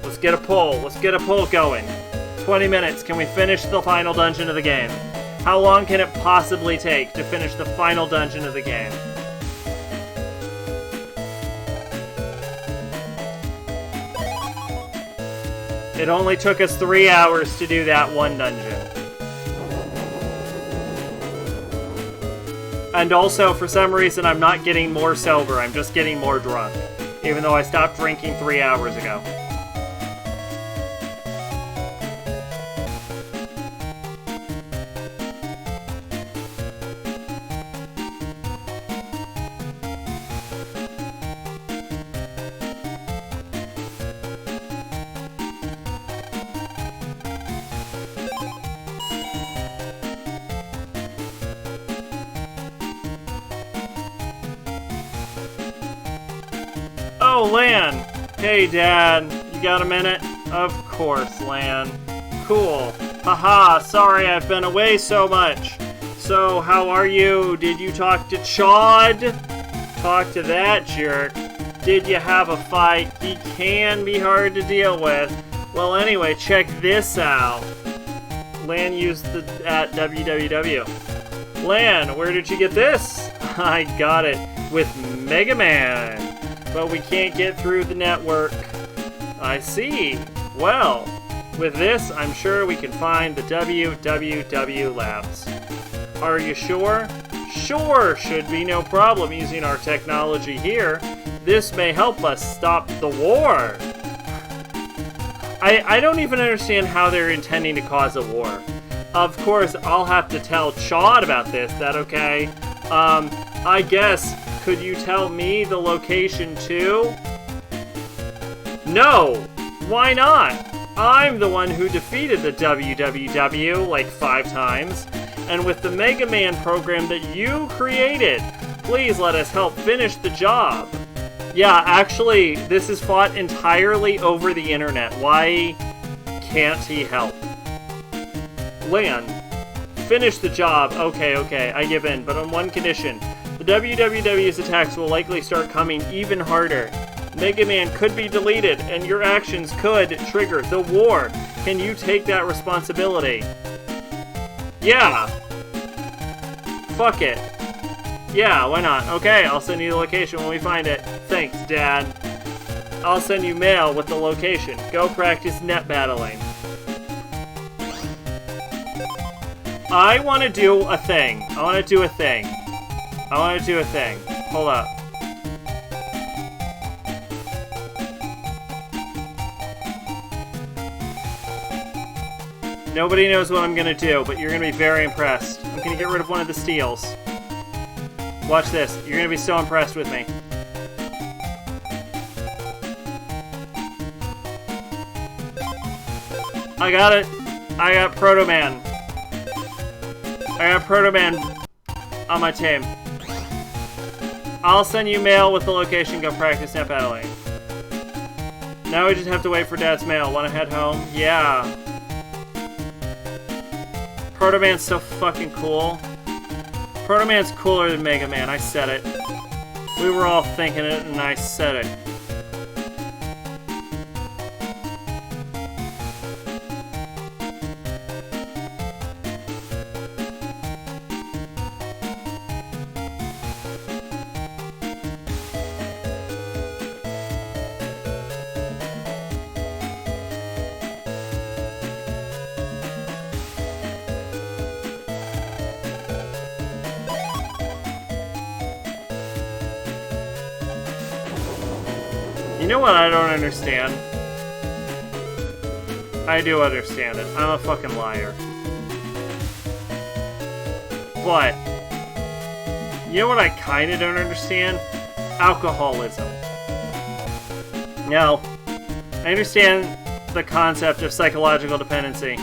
Let's get a poll. Let's get a poll going. 20 minutes. Can we finish the final dungeon of the game? How long can it possibly take to finish the final dungeon of the game? It only took us 3 hours to do that one dungeon. And also, for some reason, I'm not getting more sober. I'm just getting more drunk. Even though I stopped drinking 3 hours ago. Oh, Lan! Hey, Dad. You got a minute? Of course, Lan. Cool. Haha, sorry I've been away so much. So, how are you? Did you talk to Chad? Talk to that jerk. Did you have a fight? He can be hard to deal with. Well, anyway, check this out. Lan used the at www. Lan, where did you get this? I got it with Mega Man. But we can't get through the network. I see. Well, with this, I'm sure we can find the WWW labs. Are you sure? Sure, should be no problem using our technology here. This may help us stop the war. I don't even understand how they're intending to cause a war. Of course, I'll have to tell Chad about this. That okay? I guess, could you tell me the location too? No! Why not? I'm the one who defeated the WWW like 5 times. And with the Mega Man program that you created, please let us help finish the job. Yeah, actually, this is fought entirely over the internet. Why can't he help? Lan, finish the job. Okay, I give in, but on one condition. The WWW's attacks will likely start coming even harder. Mega Man could be deleted, and your actions could trigger the war. Can you take that responsibility? Yeah. Fuck it. Yeah, why not? Okay, I'll send you the location when we find it. Thanks, Dad. I'll send you mail with the location. Go practice net battling. I want to do a thing. Hold up. Nobody knows what I'm gonna do, but you're gonna be very impressed. I'm gonna get rid of one of the steels. Watch this. You're gonna be so impressed with me. I got it. I got Proto Man. On my team. I'll send you mail with the location. Go practice net battling. Now we just have to wait for Dad's mail. Wanna head home? Yeah. Proto Man's so fucking cool. Proto Man's cooler than Mega Man. I said it. We were all thinking it, and I said it. You know what I don't understand? I do understand it. I'm a fucking liar. But, you know what I kinda don't understand? Alcoholism. Now, I understand the concept of psychological dependency.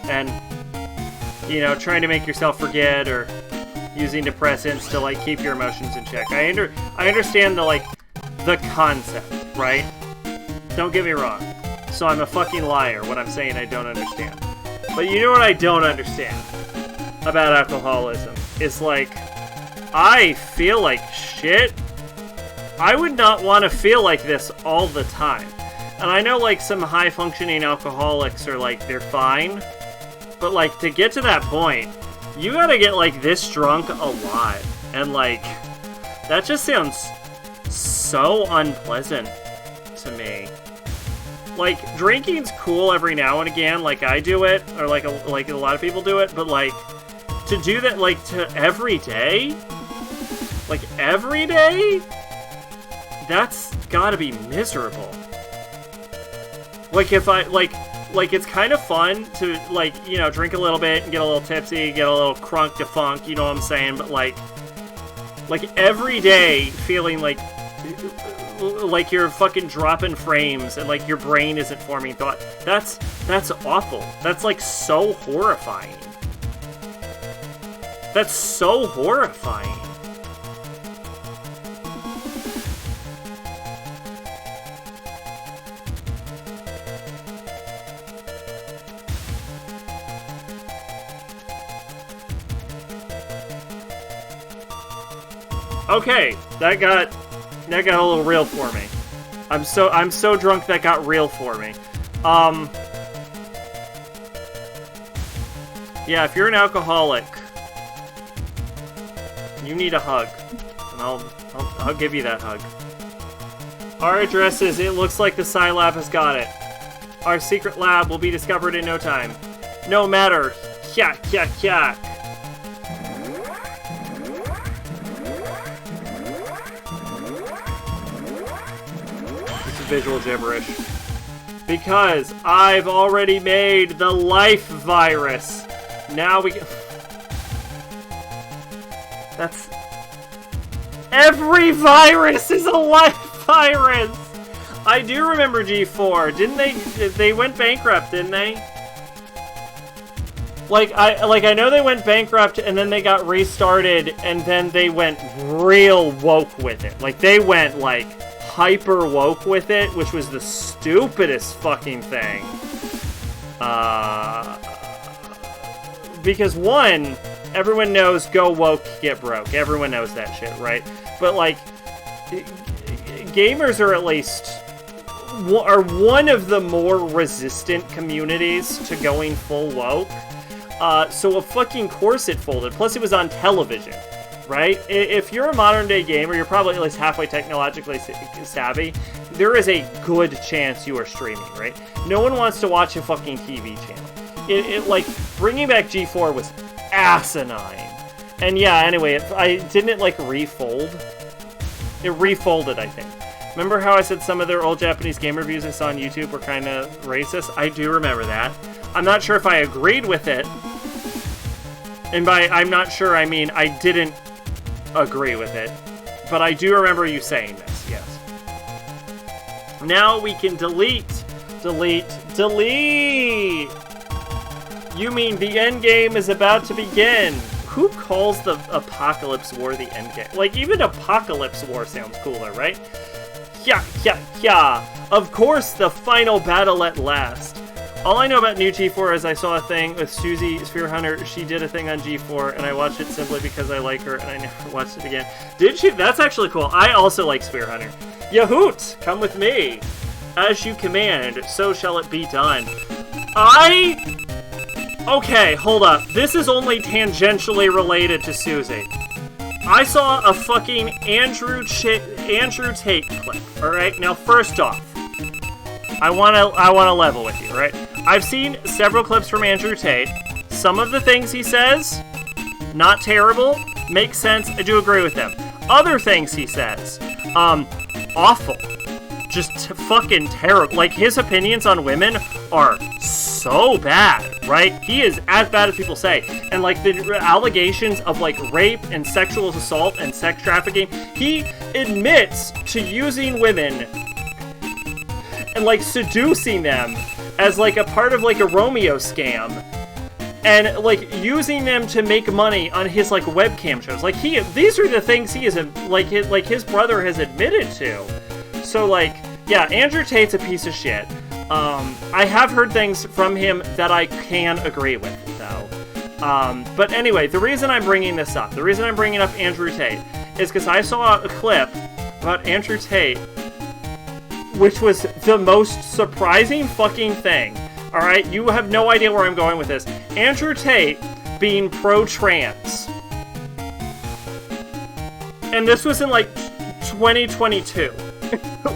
And, you know, trying to make yourself forget or using depressants to, like, keep your emotions in check. I understand the concept, right? Don't get me wrong. So I'm a fucking liar when I'm saying I don't understand. But you know what I don't understand about alcoholism? Is like, I feel like shit. I would not want to feel like this all the time. And I know like some high functioning alcoholics are like, they're fine. But like to get to that point, you gotta get like this drunk a lot. And like, that just sounds so unpleasant to me. Like, drinking's cool every now and again, like I do it, or like a lot of people do it, but like, to do that, like, to every day? Like, every day? That's gotta be miserable. Like, if I, like, it's kind of fun to, like, you know, drink a little bit and get a little tipsy, get a little crunk to funk, you know what I'm saying, but like every day feeling like you're fucking dropping frames and like your brain isn't forming thought. That's awful. That's like so horrifying. That's so horrifying. Okay, that got a little real for me. I'm so drunk that got real for me. Yeah, if you're an alcoholic, you need a hug, and I'll give you that hug. Our address is, it looks like the Psi Lab has got it. Our secret lab will be discovered in no time. No matter. Yak, yak, yak. visual gibberish. Because I've already made the life virus. Now we can... That's... Every virus is a life virus! I do remember G4. Didn't they... They went bankrupt, didn't they? I know they went bankrupt and then they got restarted and then they went real woke with it. Like, they went, like, hyper woke with it, which was the stupidest fucking thing. Because, one, everyone knows go woke, get broke. Everyone knows that shit, right? But, like, gamers are at least... are one of the more resistant communities to going full woke. So of fucking course it folded. Plus it was on television, right? If you're a modern day gamer, you're probably at least halfway technologically savvy. There is a good chance you are streaming, right? No one wants to watch a fucking TV channel. Like, bringing back G4 was asinine. And yeah, anyway, didn't it like refold? It refolded, I think. Remember how I said some of their old Japanese game reviews I saw on YouTube were kind of racist? I do remember that. I'm not sure if I agreed with it. And by I'm not sure, I mean I didn't agree with it. But I do remember you saying this, yes. Now we can delete. You mean the end game is about to begin. Who calls the Apocalypse War the end game? Like, even Apocalypse War sounds cooler, right? Yeah. Of course, the final battle at last. All I know about new G4 is I saw a thing with Susie Sphere Hunter. She did a thing on G4, and I watched it simply because I like her, and I never watched it again. Did she? That's actually cool. I also like Sphere Hunter. Yahoot! Come with me. As you command, so shall it be done. Okay, hold up. This is only tangentially related to Susie. I saw a fucking Andrew Tate clip, alright? Now, first off, I wanna level with you, right? I've seen several clips from Andrew Tate. Some of the things he says, not terrible, make sense, I do agree with them. Other things he says, awful. Just fucking terrible. Like, his opinions on women are so bad, right? He is as bad as people say. And, like, the allegations of, like, rape and sexual assault and sex trafficking, he admits to using women and, like, seducing them as, like, a part of, like, a Romeo scam. And, like, using them to make money on his, like, webcam shows. Like, these are the things he is, like, his brother has admitted to. So, like, yeah, Andrew Tate's a piece of shit. I have heard things from him that I can agree with, though. But anyway, the reason I'm bringing this up, the reason I'm bringing up Andrew Tate, is because I saw a clip about Andrew Tate, which was the most surprising fucking thing. Alright, you have no idea where I'm going with this. Andrew Tate being pro-trans. And this was in, like, 2022.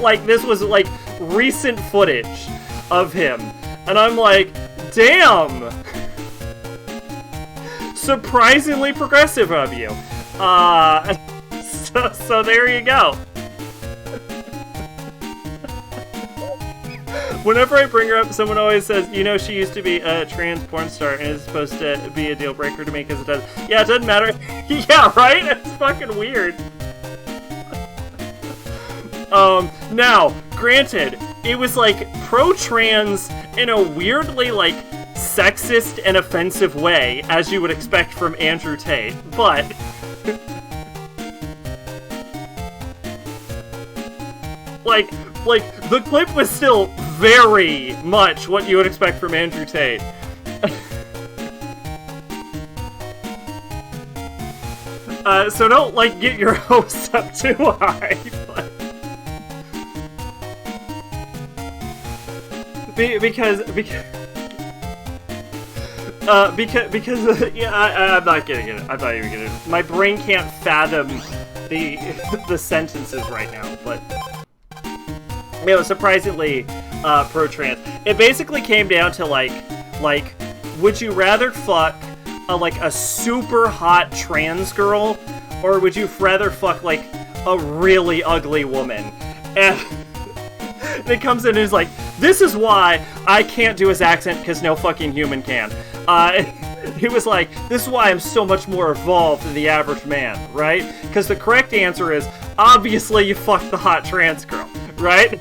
Like, this was, like, recent footage of him. And I'm like, damn! Surprisingly progressive of you. So there you go. Whenever I bring her up, someone always says, you know, she used to be a trans porn star and it's supposed to be a deal breaker to me because it does. Yeah, it doesn't matter. Yeah, right? It's fucking weird. Now, granted, it was, like, pro-trans in a weirdly, like, sexist and offensive way, as you would expect from Andrew Tate, but... like, the clip was still very much what you would expect from Andrew Tate. So don't, like, get your hopes up too high, but... Because yeah, I'm not getting it. I'm not even getting it. My brain can't fathom the sentences right now, but you know, surprisingly pro-trans. It basically came down to like, would you rather fuck a super hot trans girl, or would you rather fuck like a really ugly woman? that comes in and is like, this is why I can't do his accent, because no fucking human can. He was like, this is why I'm so much more evolved than the average man, right? Because the correct answer is, obviously you fucked the hot trans girl, right?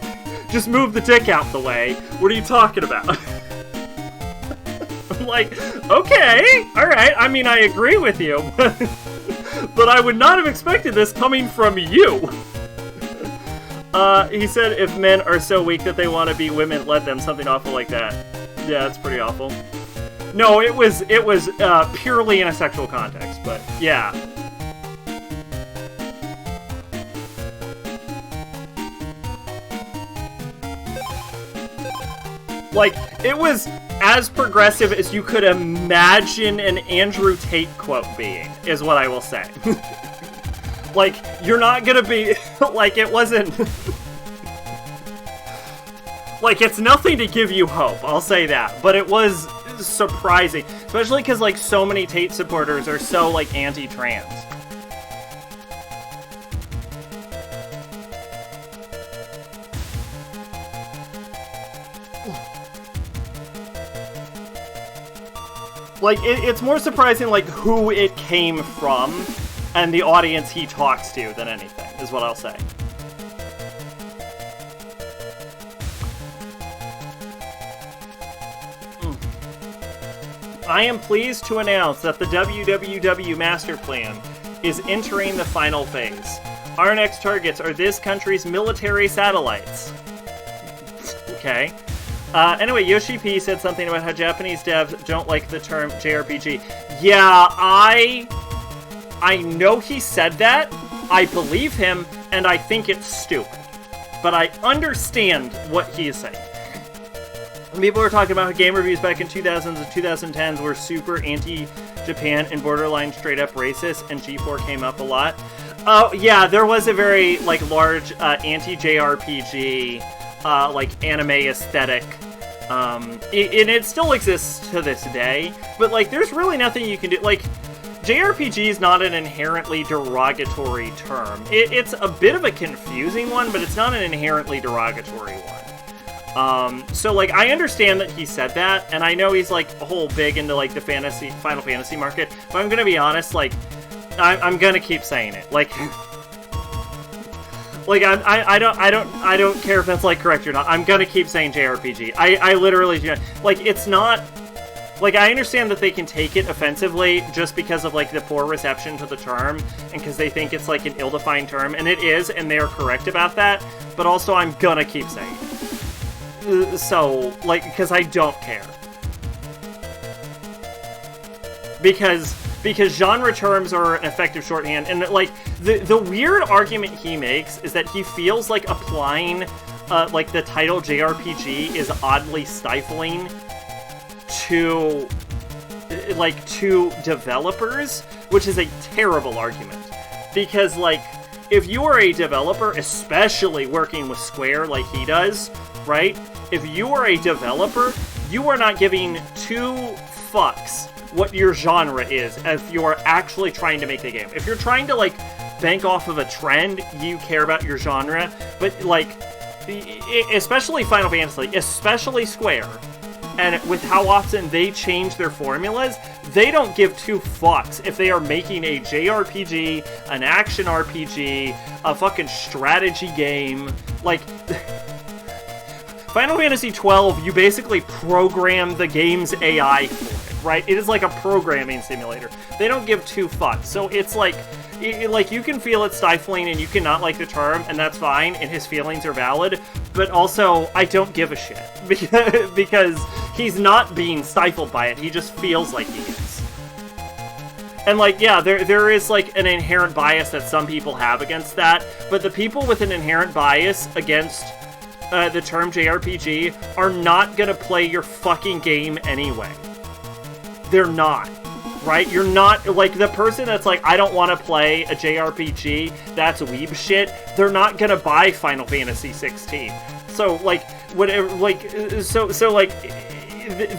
Just move the dick out the way. What are you talking about? I'm like, okay, alright, I mean, I agree with you, but I would not have expected this coming from you. He said if men are so weak that they want to be women, let them, something awful like that. Yeah, that's pretty awful. No, it was purely in a sexual context, but yeah. Like, it was as progressive as you could imagine an Andrew Tate quote being, is what I will say. Like, you're not gonna be, like, it wasn't, like, it's nothing to give you hope, I'll say that, but it was surprising, especially because, like, so many Tate supporters are so, like, anti-trans. Like, it's more surprising, like, who it came from and the audience he talks to than anything, is what I'll say. I am pleased to announce that the WWW Master Plan is entering the final phase. Our next targets are this country's military satellites. Okay. Anyway, Yoshi P said something about how Japanese devs don't like the term JRPG. Yeah, I know he said that, I believe him, and I think it's stupid. But I understand what he is saying. People were talking about how game reviews back in 2000s and 2010s were super anti-Japan and borderline straight-up racist, and G4 came up a lot. Oh, yeah, there was a very, like, large anti-JRPG, like, anime aesthetic. And it still exists to this day, but, like, there's really nothing you can do. Like, JRPG is not an inherently derogatory term. It's a bit of a confusing one, but it's not an inherently derogatory one. So, like, I understand that he said that, and I know he's, like, a whole big into, like, the Final Fantasy market, but I'm gonna be honest, like, I'm gonna keep saying it. Like, like, I don't care if that's, like, correct or not. I'm gonna keep saying JRPG. I literally do not. Like, it's not... Like, I understand that they can take it offensively just because of, like, the poor reception to the term, and because they think it's, like, an ill-defined term, and it is, and they are correct about that, but also I'm gonna keep saying it. So, like, because I don't care. Because genre terms are an effective shorthand, and, like, the weird argument he makes is that he feels like applying, like, the title JRPG is oddly stifling to developers, which is a terrible argument. Because, like, if you are a developer, especially working with Square like he does, right? If you are a developer, you are not giving two fucks what your genre is if you are actually trying to make the game. If you're trying to, like, bank off of a trend, you care about your genre, but, like, especially Final Fantasy, especially Square, and with how often they change their formulas, they don't give two fucks if they are making a JRPG, an action RPG, a fucking strategy game. Like, Final Fantasy XII, you basically program the game's AI for it, right? It is like a programming simulator. They don't give two fucks. So it's like, you can feel it stifling and you cannot like the term, and that's fine, and his feelings are valid, but also, I don't give a shit. Because he's not being stifled by it, he just feels like he is. And, like, yeah, there is, like, an inherent bias that some people have against that, but the people with an inherent bias against the term JRPG are not gonna play your fucking game anyway. They're not. Right? You're not, like, the person that's like, I don't want to play a JRPG, that's weeb shit, they're not gonna buy Final Fantasy 16. So, like, whatever, like, so like,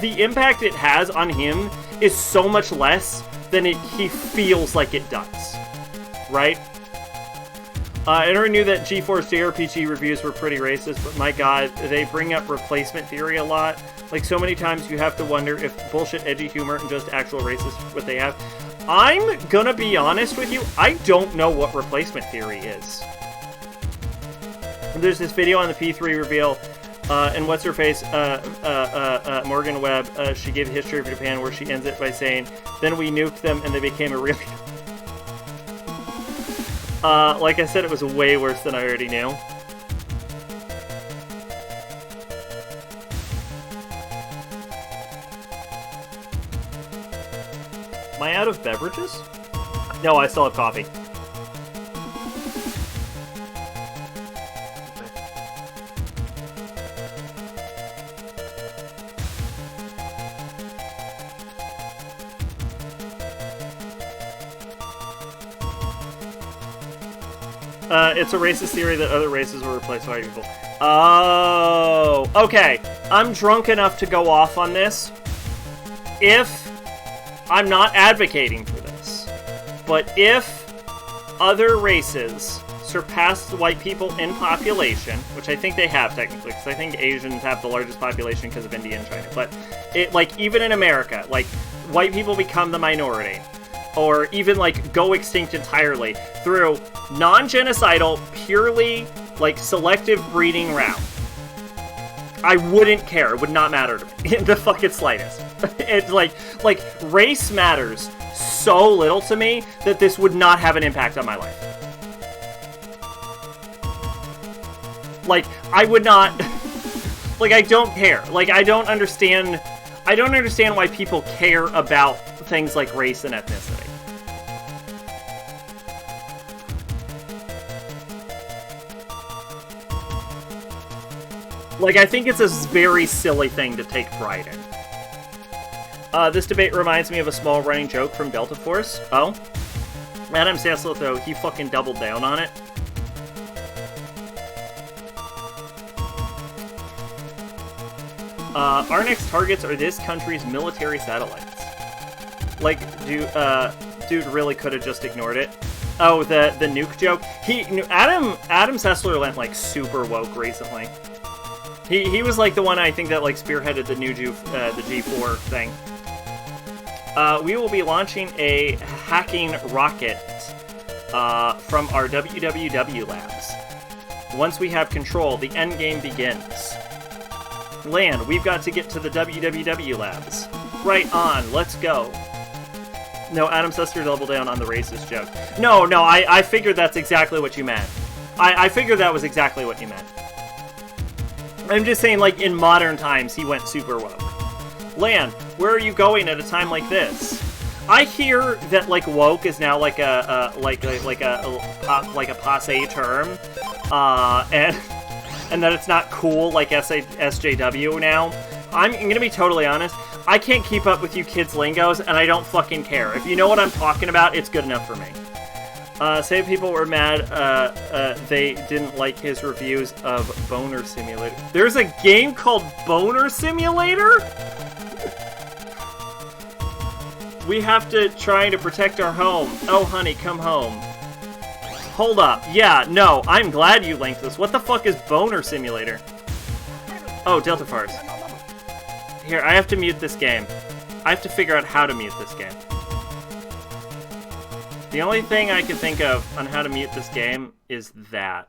the impact it has on him is so much less than he feels like it does. Right? I never knew that GeForce JRPG reviews were pretty racist, but my god, they bring up replacement theory a lot. Like, so many times you have to wonder if bullshit edgy humor and just actual racist what they have. I'm gonna be honest with you, I don't know what replacement theory is. There's this video on the P3 reveal, and what's her face, Morgan Webb, she gave a history of Japan where she ends it by saying, then we nuked them and they became a real... like I said, it was way worse than I already knew. Am I out of beverages? No, I still have coffee. It's a racist theory that other races were replaced by people. Oh, okay. I'm drunk enough to go off on this. If I'm not advocating for this, but if other races surpass white people in population, which I think they have technically, because I think Asians have the largest population because of India and China, but it, like, even in America, like, white people become the minority, or even, like, go extinct entirely through non-genocidal, purely, like, selective breeding route. I wouldn't care. It would not matter to me in the fucking slightest. It's like, race matters so little to me that this would not have an impact on my life. Like, I would not... like, I don't care. Like, I don't understand why people care about things like race and ethnicity. Like, I think it's a very silly thing to take pride in. This debate reminds me of a small running joke from Delta Force. Oh? Adam Sandler, though, he fucking doubled down on it. Our next targets are this country's military satellites. Like, dude really could have just ignored it. Oh, the nuke joke? Adam Sessler went, like, super woke recently. He was, like, the one, I think, that, like, spearheaded the new the G4 thing. We will be launching a hacking rocket from our www labs. Once we have control, the endgame begins. Land, we've got to get to the www labs. Right on, let's go. No, Adam Sessler doubled down on the racist joke. No, I figured that's exactly what you meant. I figured that was exactly what you meant. I'm just saying, like, in modern times, he went super woke. Land, where are you going at a time like this? I hear that, like, woke is now like a passe term, and that it's not cool like SJW now. I'm gonna be totally honest. I can't keep up with you kids' lingos, and I don't fucking care. If you know what I'm talking about, it's good enough for me. Say people were mad they didn't like his reviews of Boner Simulator. There's a game called Boner Simulator? We have to try to protect our home. Oh, honey, come home. Hold up. Yeah, no, I'm glad you linked this. What the fuck is Boner Simulator? Oh, Delta Farce. Here, I have to mute this game. I have to figure out how to mute this game. The only thing I can think of on how to mute this game is that.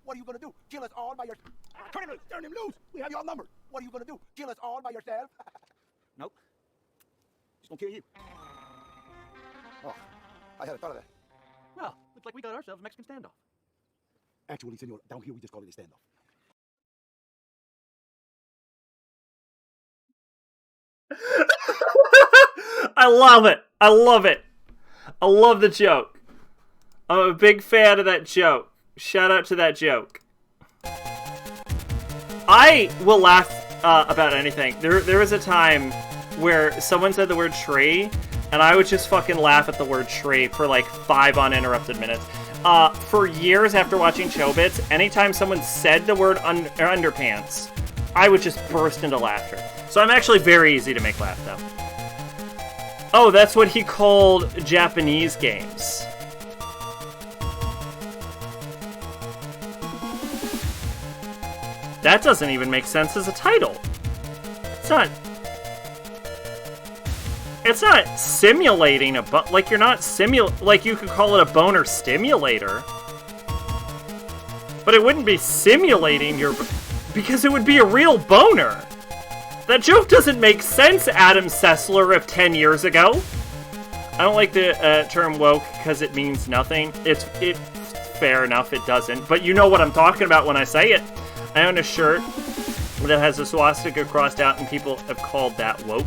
What are you gonna do? Kill us all by yourself? Turn him loose! Turn him loose! We have you all numbered. What are you gonna do? Kill us all by yourself? Nope. Just gonna kill you. Oh, I hadn't thought of that. Well, looks like we got ourselves a Mexican standoff. Actually, senor, down here we just call it a standoff. I love it. I love it. I love the joke. I'm a big fan of that joke. Shout out to that joke. I will laugh about anything. There was a time where someone said the word tree, and I would just fucking laugh at the word tree for like 5 uninterrupted minutes. For years after watching Chobits, anytime someone said the word underpants, I would just burst into laughter. So I'm actually very easy to make laugh, though. Oh, that's what he called Japanese games. That doesn't even make sense as a title. It's not simulating like you're not like you could call it a boner stimulator. But it wouldn't be simulating your, because it would be a real boner. That joke doesn't make sense, Adam Sessler of 10 years ago. I don't like the term woke because it means nothing. It's fair enough, it doesn't. But you know what I'm talking about when I say it. I own a shirt that has a swastika crossed out and people have called that woke.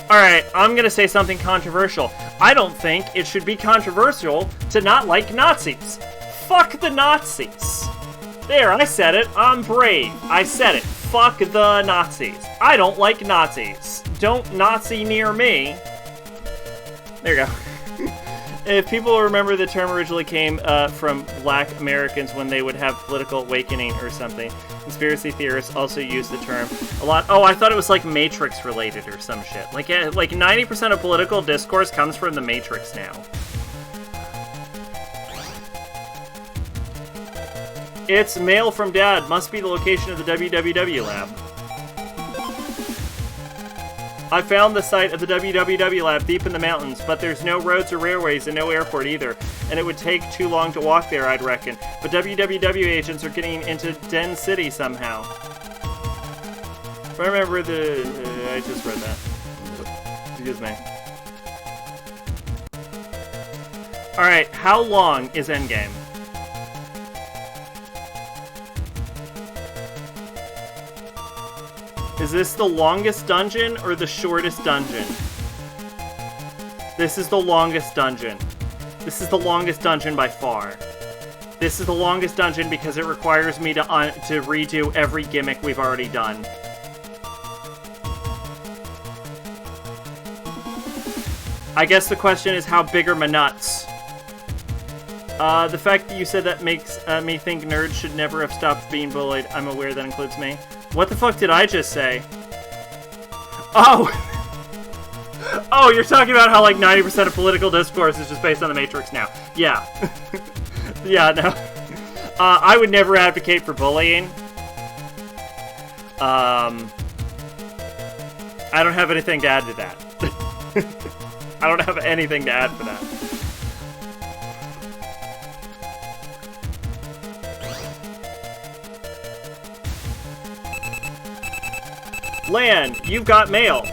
Alright, I'm gonna say something controversial. I don't think it should be controversial to not like Nazis. Fuck the Nazis. There, I said it. I'm brave. I said it. Fuck the Nazis. I don't like Nazis. Don't Nazi near me. There you go. If people remember, the term originally came from black Americans when they would have political awakening or something. Conspiracy theorists also use the term a lot. Oh, I thought it was like Matrix related or some shit. Like 90% of political discourse comes from the Matrix now. It's mail from Dad. Must be the location of the www lab. I found the site of the www lab deep in the mountains, but there's no roads or railways and no airport either, and it would take too long to walk there, I'd reckon. But www agents are getting into Den City somehow. If I remember the... I just read that. Excuse me. Alright, how long is Endgame? Is this the longest dungeon or the shortest dungeon? This is the longest dungeon. This is the longest dungeon by far. This is the longest dungeon because it requires me to redo every gimmick we've already done. I guess the question is, how big are my nuts? The fact that you said that makes me think nerds should never have stopped being bullied. I'm aware that includes me. What the fuck did I just say? Oh! Oh, you're talking about how like 90% of political discourse is just based on the Matrix now. Yeah. Yeah, no. I would never advocate for bullying. I don't have anything to add to that. I don't have anything to add for that. Lan, you've got mail.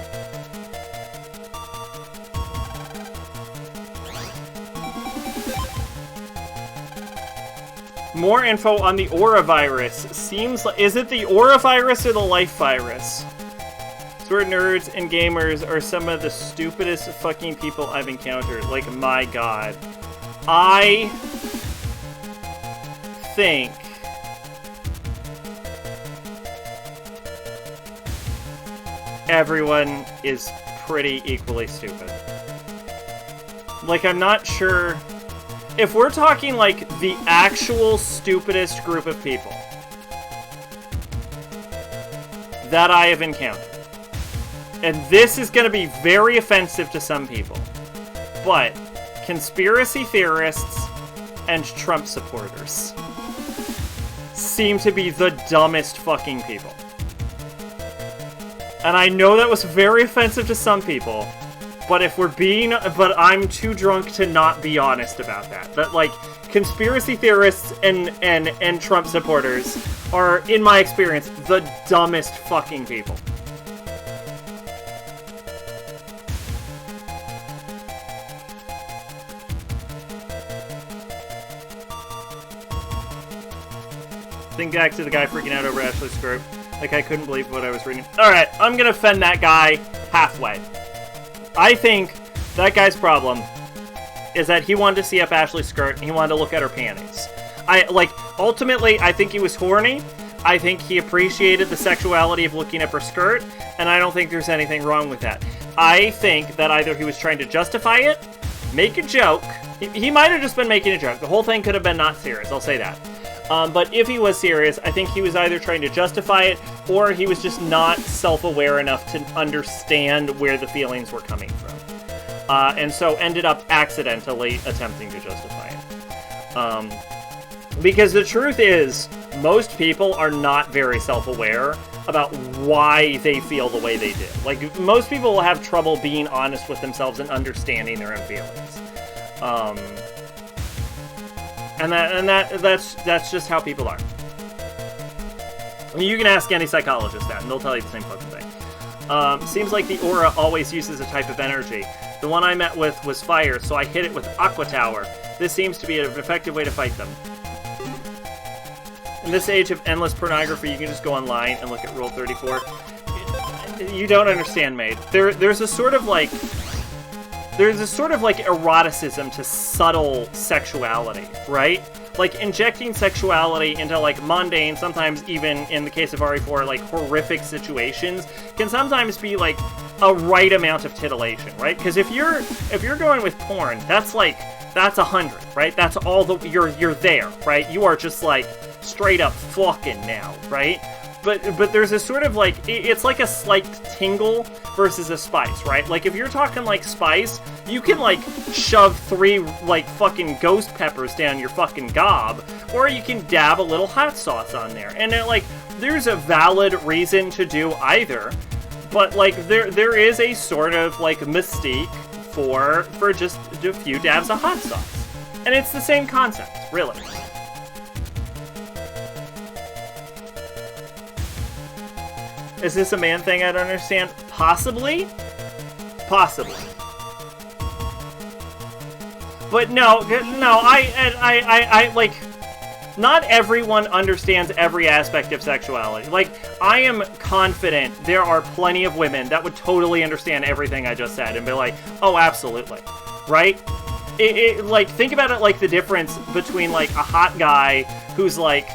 More info on the Aura virus. Seems like... Is it the Aura virus or the Life virus? Swear nerds and gamers are some of the stupidest fucking people I've encountered. Like, my god. I think... everyone is pretty equally stupid. Like, I'm not sure... If we're talking, like, the actual stupidest group of people that I have encountered, and this is going to be very offensive to some people, but conspiracy theorists and Trump supporters seem to be the dumbest fucking people. And I know that was very offensive to some people, but but I'm too drunk to not be honest about that. That, like, conspiracy theorists and Trump supporters are, in my experience, the dumbest fucking people. Think back to the guy freaking out over Ashley's skirt. Like, I couldn't believe what I was reading. Alright, I'm gonna offend that guy halfway. I think that guy's problem is that he wanted to see up Ashley's skirt and he wanted to look at her panties. Ultimately, I think he was horny. I think he appreciated the sexuality of looking up her skirt, and I don't think there's anything wrong with that. I think that either he was trying to justify it, make a joke. He might have just been making a joke. The whole thing could have been not serious, I'll say that. But if he was serious, I think he was either trying to justify it, or he was just not self-aware enough to understand where the feelings were coming from. And so ended up accidentally attempting to justify it. Because the truth is, most people are not very self-aware about why they feel the way they do. Like, most people will have trouble being honest with themselves and understanding their own feelings. And that's just how people are. I mean, you can ask any psychologist that, and they'll tell you the same fucking thing. Seems like the aura always uses a type of energy. The one I met with was fire, so I hit it with Aqua Tower. This seems to be an effective way to fight them. In this age of endless pornography, you can just go online and look at Rule 34. You don't understand, Maid. There's a sort of like eroticism to subtle sexuality, right? Like, injecting sexuality into, like, mundane, sometimes even, in the case of RE4, like, horrific situations, can sometimes be, like, a right amount of titillation, right? Because if you're going with porn, that's 100, right? That's all you're there, right? You are just, like, straight up fucking now, right? But there's a sort of, like, it's like a slight tingle versus a spice, right? Like, if you're talking, like, spice, you can, like, shove 3, like, fucking ghost peppers down your fucking gob, or you can dab a little hot sauce on there. And, like, there's a valid reason to do either, but, like, there is a sort of, like, mystique for just a few dabs of hot sauce. And it's the same concept, really. Is this a man thing I don't understand? Possibly. Possibly. But no, I like, not everyone understands every aspect of sexuality. Like, I am confident there are plenty of women that would totally understand everything I just said and be like, oh, absolutely. Right? Like, think about it like the difference between, like, a hot guy who's, like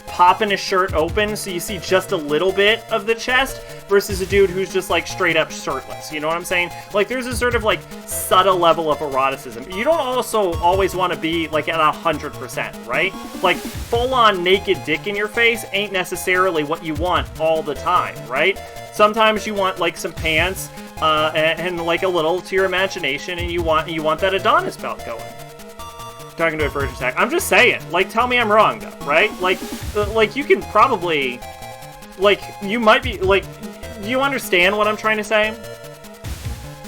popping his shirt open so you see just a little bit of the chest versus a dude who's just, like, straight up shirtless. You know what I'm saying? Like, there's a sort of, like, subtle level of eroticism. You don't also always want to be, like, at 100%, right? Like, full-on naked dick in your face ain't necessarily what you want all the time, right? Sometimes you want, like, some pants and like, a little to your imagination, and you want that Adonis belt going. Talking to a virgin sack. I'm just saying. Like, tell me I'm wrong, though, right? Like, you can probably, like, you might be, like, you understand what I'm trying to say?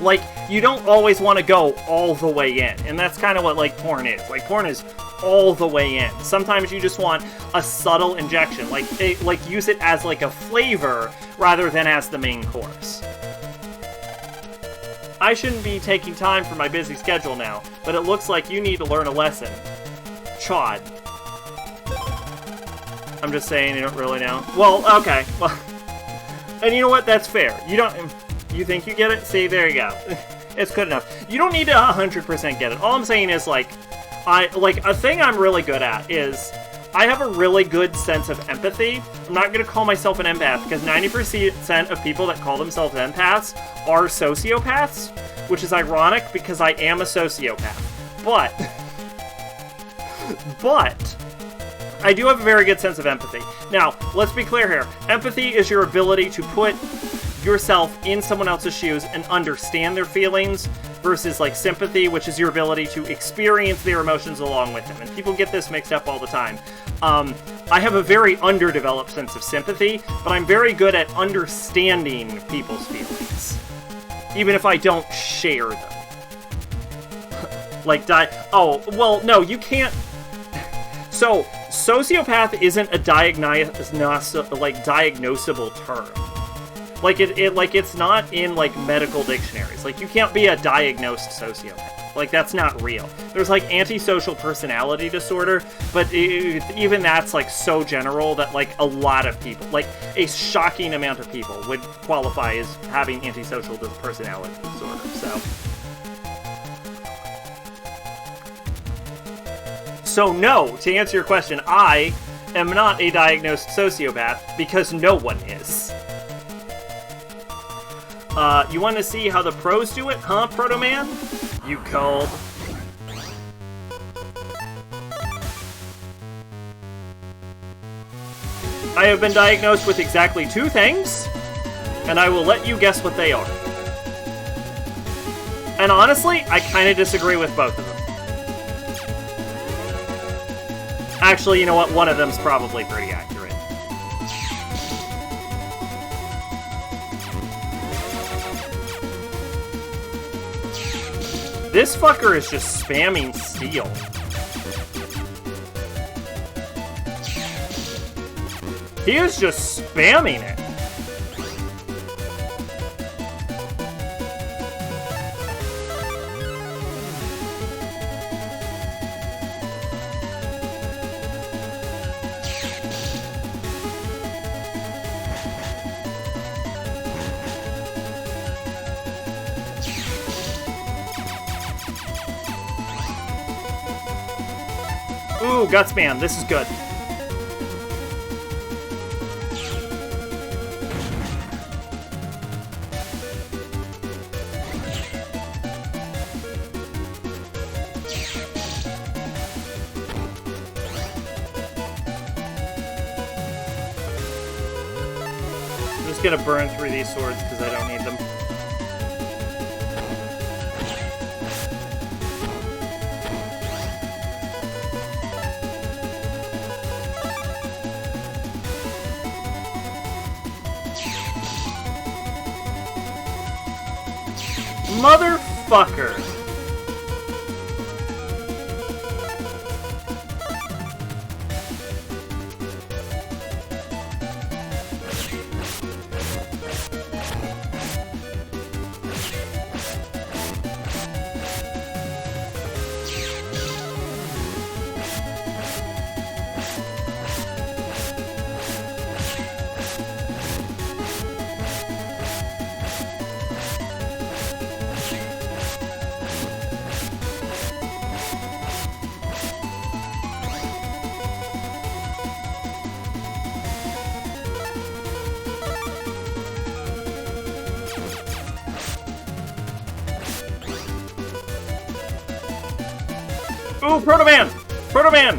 Like, you don't always want to go all the way in, and that's kind of what, like, porn is. Like, porn is all the way in. Sometimes you just want a subtle injection, like, use it as, like, a flavor rather than as the main course. I shouldn't be taking time for my busy schedule now, but it looks like you need to learn a lesson. Chod. I'm just saying, you don't really know. Well, okay. Well, and you know what? That's fair. You think you get it? See, there you go. It's good enough. You don't need to 100% get it. All I'm saying is, like, a thing I'm really good at is I have a really good sense of empathy. I'm not going to call myself an empath, because 90% of people that call themselves empaths are sociopaths, which is ironic because I am a sociopath. But I do have a very good sense of empathy. Now, let's be clear here. Empathy is your ability to put yourself in someone else's shoes and understand their feelings, versus, like, sympathy, which is your ability to experience their emotions along with them. And people get this mixed up all the time. I have a very underdeveloped sense of sympathy, but I'm very good at understanding people's feelings, even if I don't share them. Like, oh, well, no, you can't. So, sociopath isn't a diagnosable term. Like, it's not in, like, medical dictionaries. Like, you can't be a diagnosed sociopath. Like, that's not real. There's, like, antisocial personality disorder, but even that's, like, so general that, like, a lot of people, like, a shocking amount of people would qualify as having antisocial personality disorder, So no, to answer your question, I am not a diagnosed sociopath, because no one is. You want to see how the pros do it, huh, Proto-Man? You cold. I have been diagnosed with exactly 2 things, and I will let you guess what they are. And honestly, I kind of disagree with both of them. Actually, you know what? One of them's probably pretty accurate. This fucker is just spamming steel. He is just spamming it. Ooh, Gutsman, this is good. I'm just gonna burn through these swords because I don't need them. Motherfucker! Ooh, Proto Man! Proto Man!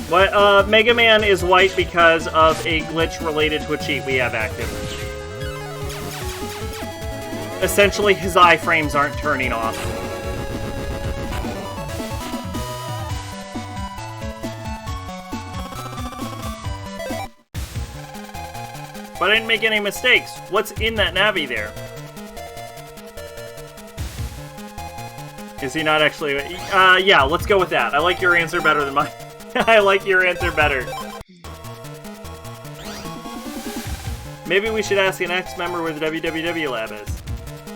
What, Mega Man is white because of a glitch related to a cheat we have active. Essentially, his iframes aren't turning off. But I didn't make any mistakes. What's in that Navi there? Is he not actually... yeah, let's go with that. I like your answer better than mine. I like your answer better. Maybe we should ask an ex-member where the WWW lab is.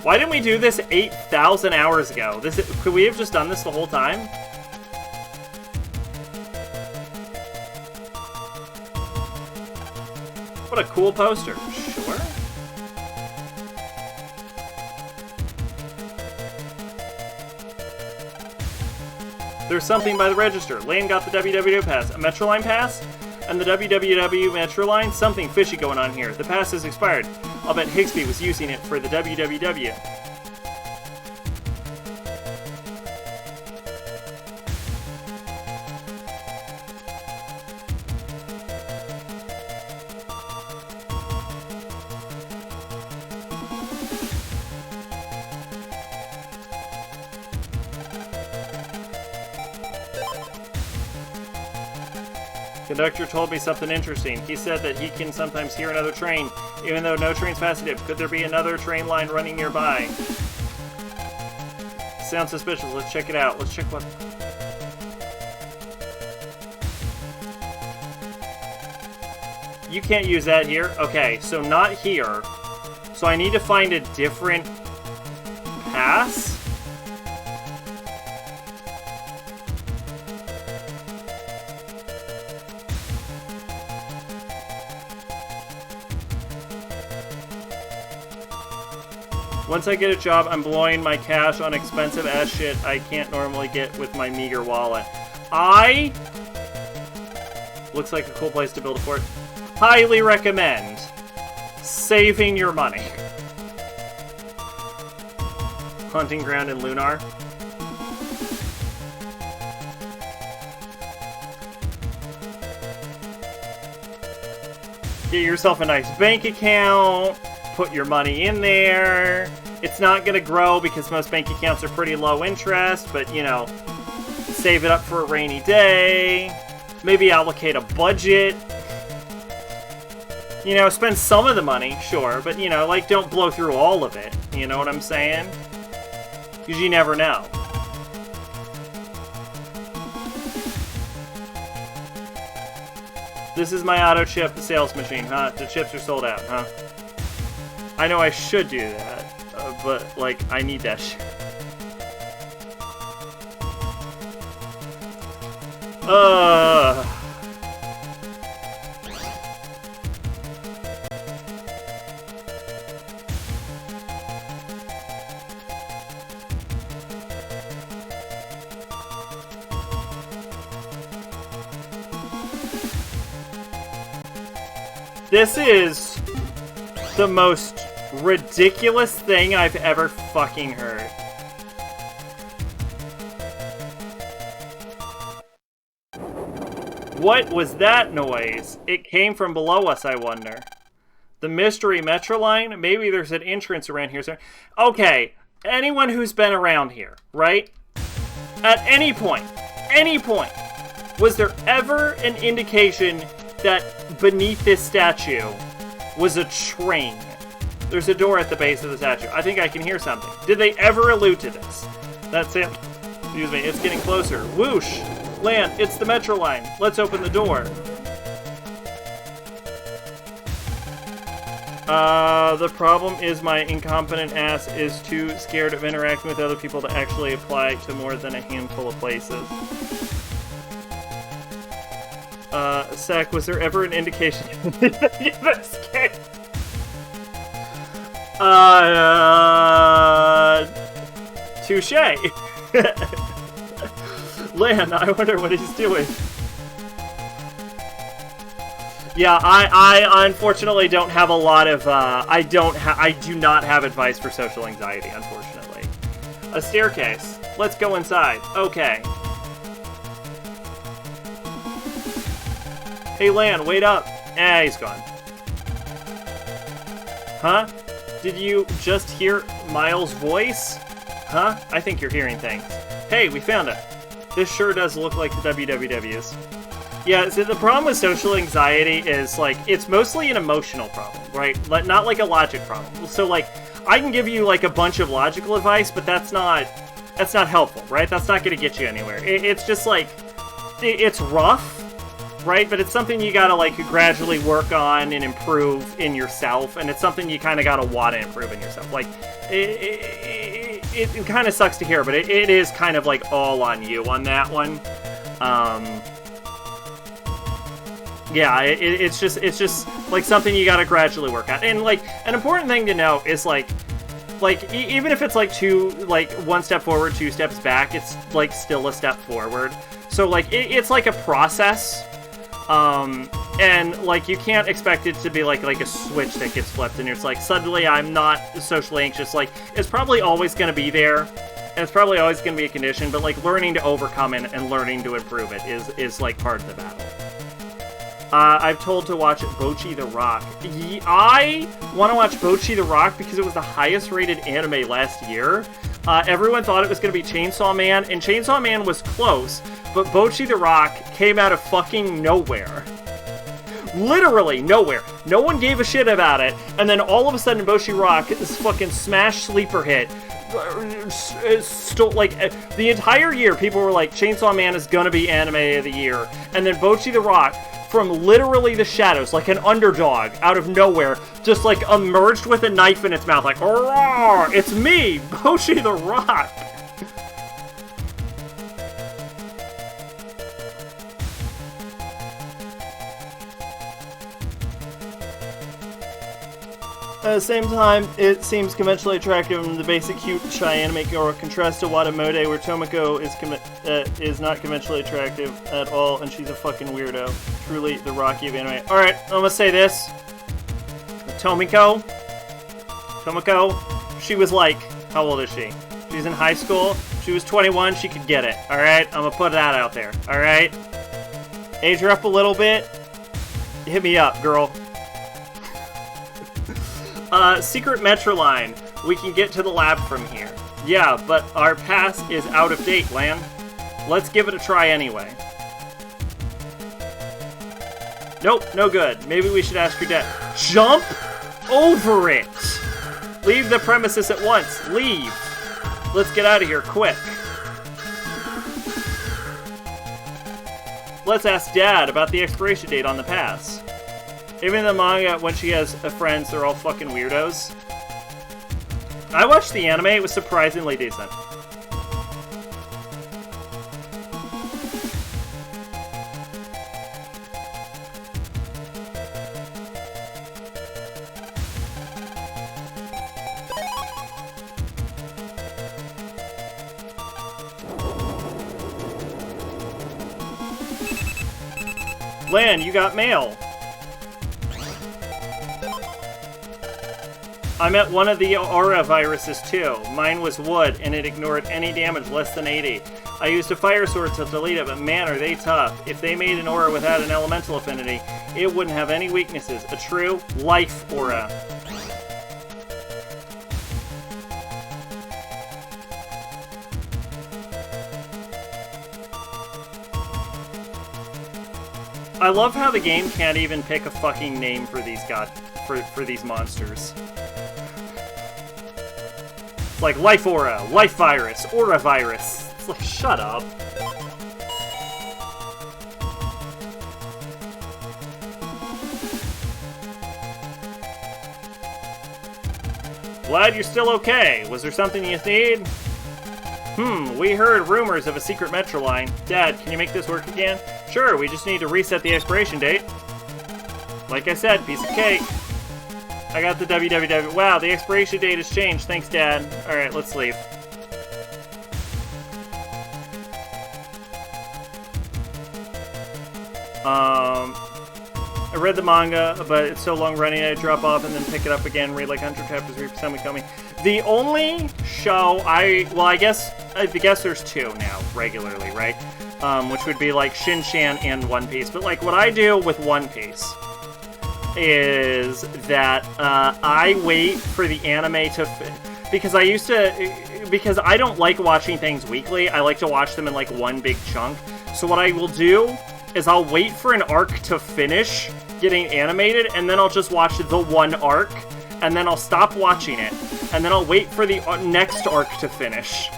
Why didn't we do this 8,000 hours ago? Could we have just done this the whole time? What a cool poster. Sure. There's something by the register. Lane got the WWW pass. A Metroline pass? And the WWW Metroline? Something fishy going on here. The pass is expired. I'll bet Higsby was using it for the WWW. Conductor told me something interesting. He said that he can sometimes hear another train, even though no train's passing him. Could there be another train line running nearby? Sounds suspicious. Let's check it out. Let's check what... You can't use that here? Okay, so not here. So I need to find a different pass? Once I get a job, I'm blowing my cash on expensive ass shit I can't normally get with my meager wallet. Looks like a cool place to build a fort. Highly recommend saving your money. Hunting ground in Lunar. Get yourself a nice bank account. Put your money in there. It's not going to grow because most bank accounts are pretty low interest, but, you know, save it up for a rainy day. maybe allocate a budget. You know, spend some of the money, sure, but, you know, like, don't blow through all of it. You know what I'm saying? Because you never know. This is my auto chip sales machine, huh? The chips are sold out, huh? I know I should do that, but, like, I need that shit. This is the most ridiculous thing I've ever fucking heard. What was that noise? It came from below us, I wonder. The mystery metro line? Maybe there's an entrance around here. Okay, anyone who's been around here, right? At any point, was there ever an indication that beneath this statue was a train? There's a door at the base of the statue. I think I can hear something. Did they ever allude to this? That's it. Excuse me, it's getting closer. Whoosh! Land, it's the metro line. Let's open the door. The problem is my incompetent ass is too scared of interacting with other people to actually apply to more than a handful of places. Sec, was there ever an indication this game? Touche. Lan, I wonder what he's doing. Yeah, I unfortunately don't have a lot of, I do not have advice for social anxiety, unfortunately. A staircase. Let's go inside. Okay. Hey, Lan, wait up. Ah, he's gone. Huh? Did you just hear Miles' voice? Huh? I think you're hearing things. Hey, we found it. This sure does look like the WWWs. Yeah, so the problem with social anxiety is, like, it's mostly an emotional problem, right? Not like a logic problem. So, like, I can give you, like, a bunch of logical advice, but that's not helpful, right? That's not going to get you anywhere. It's just, like, it's rough, right? But it's something you gotta, like, gradually work on and improve in yourself, and it's something you kind of gotta want to improve in yourself. Like, it kind of sucks to hear, but it is kind of, like, all on you on that one. Yeah, it's just like something you gotta gradually work at. And, like, an important thing to note is, like even if it's, like, one step forward, 2 steps back, it's, like, still a step forward. So, like, it's like a process. And, like, you can't expect it to be, like a switch that gets flipped and it's like, suddenly I'm not socially anxious. Like, it's probably always going to be there, and it's probably always going to be a condition, but, like, learning to overcome it and learning to improve it is like, part of the battle. I've told to watch Bocchi the Rock. I want to watch Bocchi the Rock because it was the highest rated anime last year. Everyone thought it was going to be Chainsaw Man, and Chainsaw Man was close, but Bocchi the Rock came out of fucking nowhere. Literally nowhere. No one gave a shit about it, and then all of a sudden Bocchi Rock, this fucking smash sleeper hit, like, the entire year people were like, Chainsaw Man is gonna be anime of the year, and then Bocchi the Rock, from literally the shadows, like an underdog, out of nowhere, just, like, emerged with a knife in its mouth, like, roar, it's me, Bocchi the Rock! At the same time, it seems conventionally attractive in the basic cute, shy anime girl, contrast to Watamode, where Tomoko is not conventionally attractive at all, and she's a fucking weirdo. Truly the Rocky of anime. Alright, I'm gonna say this. Tomoko, she was like, how old is she? She's in high school. She was 21, she could get it. Alright, I'm gonna put that out there. Alright? Age her up a little bit. Hit me up, girl. Secret Metro line. We can get to the lab from here. Yeah, but our pass is out of date, Lan. Let's give it a try anyway. Nope, no good. Maybe we should ask your dad. Jump over it! Leave the premises at once. Leave. Let's get out of here, quick. Let's ask Dad about the expiration date on the pass. Even in the manga, when she has friends, they're all fucking weirdos. I watched the anime, it was surprisingly decent. Lan, you got mail. I met one of the aura viruses too. Mine was wood, and it ignored any damage less than 80. I used a fire sword to delete it, but man, are they tough. If they made an aura without an elemental affinity, it wouldn't have any weaknesses. A true life aura. I love how the game can't even pick a fucking name for these for these monsters. It's like life aura, life virus, aura virus. It's like, shut up. Glad you're still okay. Was there something you need? We heard rumors of a secret metro line. Dad, can you make this work again? Sure, we just need to reset the expiration date. Like I said, piece of cake. I got the www. Wow, the expiration date has changed. Thanks, Dad. Alright, let's leave. I read the manga, but it's so long running I drop off and then pick it up again, read like 100 chapters, read Semi Coming. The only show I guess there's two now, regularly, right? Which would be like Shin-Chan and One Piece. But like what I do with One Piece is that I wait for the anime to... because I don't like watching things weekly. I like to watch them in like one big chunk. So what I will do is I'll wait for an arc to finish getting animated, and then I'll just watch the one arc, and then I'll stop watching it, and then I'll wait for the next arc to finish,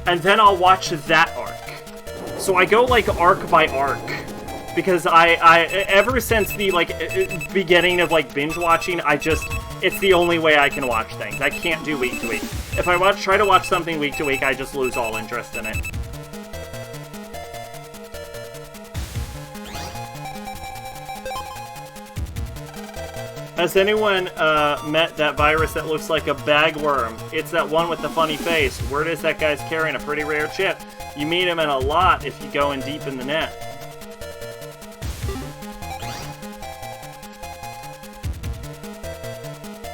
and then I'll watch that arc. So I go like arc by arc, because I ever since the like beginning of like binge watching, it's the only way I can watch things. I can't do week to week. If I try to watch something week to week, I just lose all interest in it. Has anyone met that virus that looks like a bagworm? It's that one with the funny face. Word is that guy's carrying a pretty rare chip. You meet him in a lot if you go in deep in the net.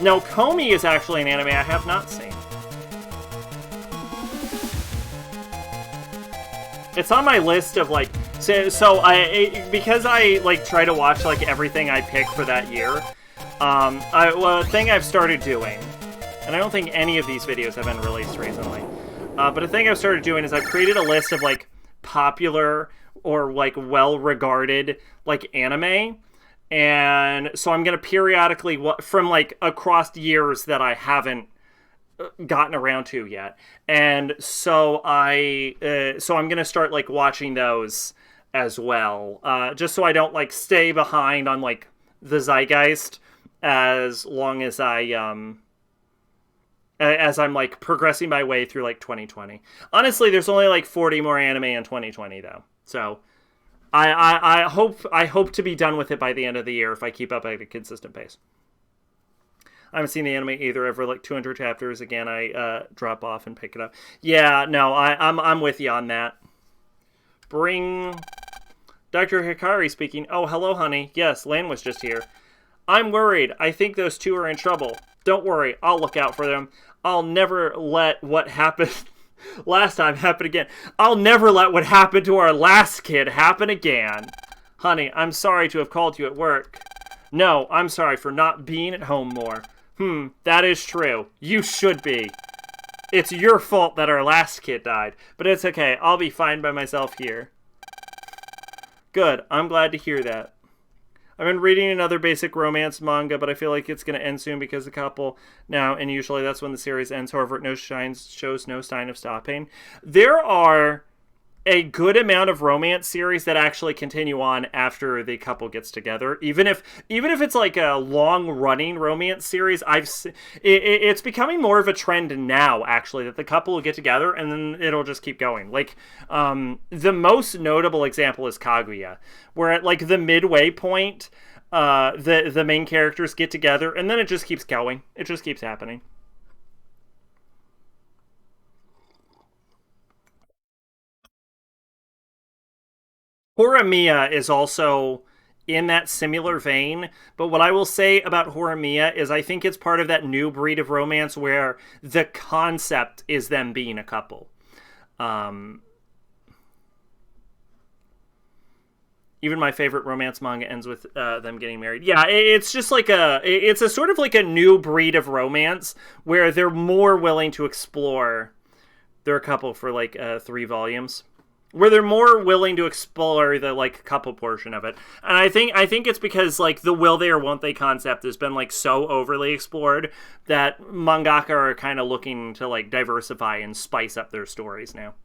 No, Comey is actually an anime I have not seen. It's on my list of like... So because I like try to watch like everything I pick for that year... a thing I've started doing, and I don't think any of these videos have been released recently, but a thing I've started doing is I've created a list of, like, popular or, like, well-regarded, like, anime, and so I'm gonna periodically, from, like, across years that I haven't gotten around to yet, and so I'm gonna start, like, watching those as well, just so I don't, like, stay behind on, like, the zeitgeist, as long as I'm like progressing my way through like 2020. Honestly, there's only like 40 more anime in 2020 though. So I hope to be done with it by the end of the year if I keep up at a consistent pace. I haven't seen the anime either. Over like 200 chapters again, I drop off and pick it up. Yeah, no, I'm with you on that. Bring Dr. Hikari speaking. Oh, hello, honey. Yes, Lan was just here. I'm worried. I think those two are in trouble. Don't worry. I'll look out for them. I'll never let what happened last time happen again. I'll never let what happened to our last kid happen again. Honey, I'm sorry to have called you at work. No, I'm sorry for not being at home more. That is true. You should be. It's your fault that our last kid died. But it's okay. I'll be fine by myself here. Good. I'm glad to hear that. I've been reading another basic romance manga, but I feel like it's going to end soon because the couple now, and usually that's when the series ends. However, shows no sign of stopping. There are a good amount of romance series that actually continue on after the couple gets together, even if it's like a long running romance series. It's becoming more of a trend now, actually, that the couple will get together and then it'll just keep going. Like the most notable example is Kaguya, where at like the midway point the main characters get together and then it just keeps going. It just keeps happening. Horimiya is also in that similar vein, but what I will say about Horimiya is I think it's part of that new breed of romance where the concept is them being a couple. Even my favorite romance manga ends with them getting married. Yeah, it's just like it's a sort of like a new breed of romance where they're more willing to explore their couple for like 3 volumes. Where they're more willing to explore the like couple portion of it. And I think it's because like the will they or won't they concept has been like so overly explored that mangaka are kind of looking to like diversify and spice up their stories now,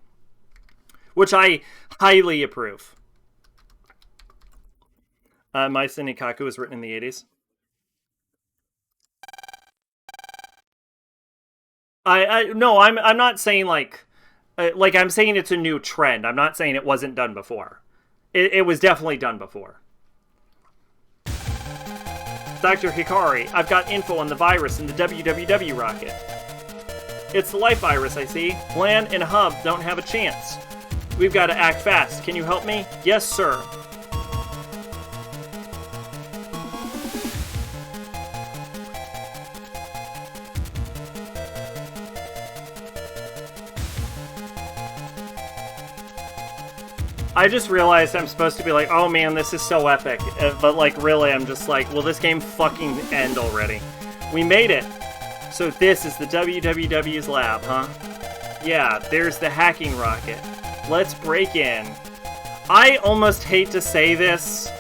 which I highly approve. My Nikkaku was written in the 80s. I'm not saying like I'm saying it's a new trend. I'm not saying it wasn't done before. It was definitely done before. Dr. Hikari, I've got info on the virus in the www rocket. It's the life virus, I see. Lan and Hub don't have a chance. We've got to act fast. Can you help me? Yes, sir. I just realized I'm supposed to be like, oh man, this is so epic. But like, really, I'm just like, will this game fucking end already? We made it. So this is the WWW's lab, huh? Yeah, there's the hacking rocket. Let's break in. I almost hate to say this.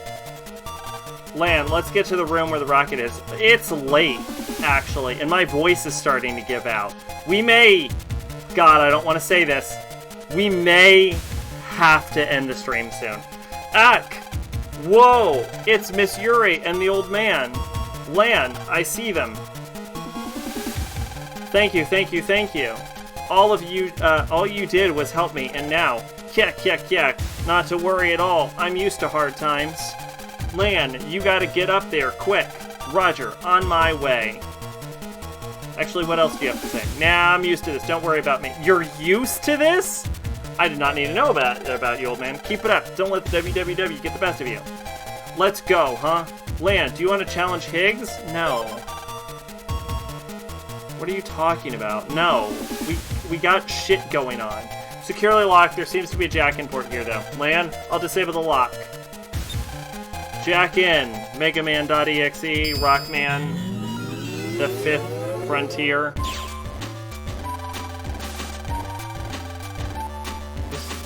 Lan, let's get to the room where the rocket is. It's late, actually, and my voice is starting to give out. God, I don't want to say this. We may have to end the stream soon. Ack! Whoa! It's Miss Yuri and the old man. Lan, I see them. Thank you, thank you, thank you. All you did was help me, and now, yak. Not to worry at all. I'm used to hard times. Lan, you gotta get up there, quick. Roger, on my way. Actually, what else do you have to say? Nah, I'm used to this. Don't worry about me. You're used to this? I did not need to know about you, old man. Keep it up. Don't let the WWW get the best of you. Let's go, huh? Lan, do you want to challenge Higgs? No. What are you talking about? No. We got shit going on. Securely locked. There seems to be a jack in port here, though. Lan, I'll disable the lock. Jack in. Megaman.exe, Rockman, The Fifth Frontier.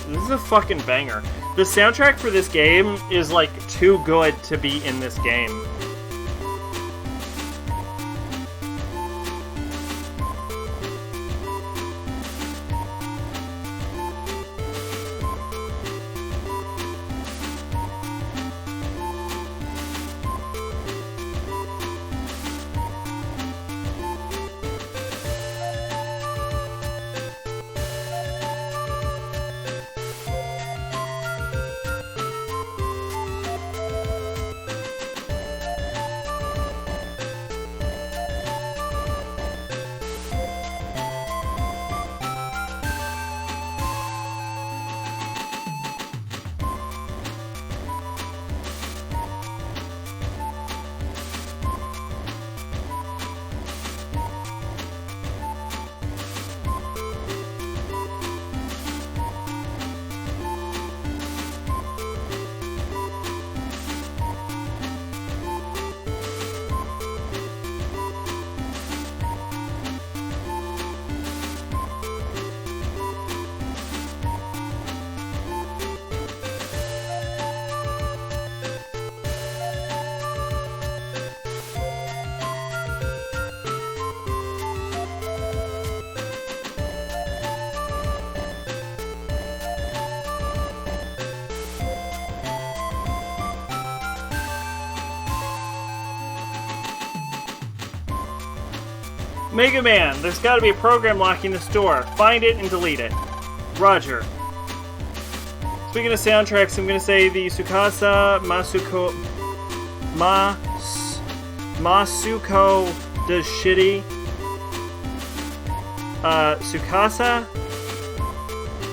This is a fucking banger. The soundtrack for this game is like too good to be in this game. Mega Man, there's gotta be a program locking this door. Find it and delete it. Roger. Speaking of soundtracks, I'm gonna say the Masuko does shitty.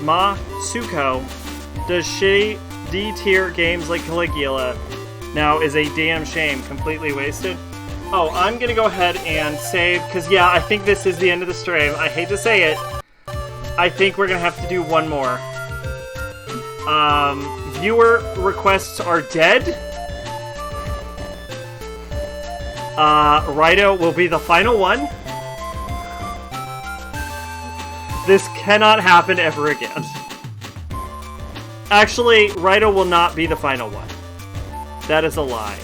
Masuko does shitty D-tier games like Caligula. Now is a damn shame. Completely wasted. Oh, I'm gonna go ahead and save, because yeah, I think this is the end of the stream. I hate to say it. I think we're gonna have to do one more. Viewer requests are dead. Rido will be the final one. This cannot happen ever again. Actually, Rido will not be the final one. That is a lie.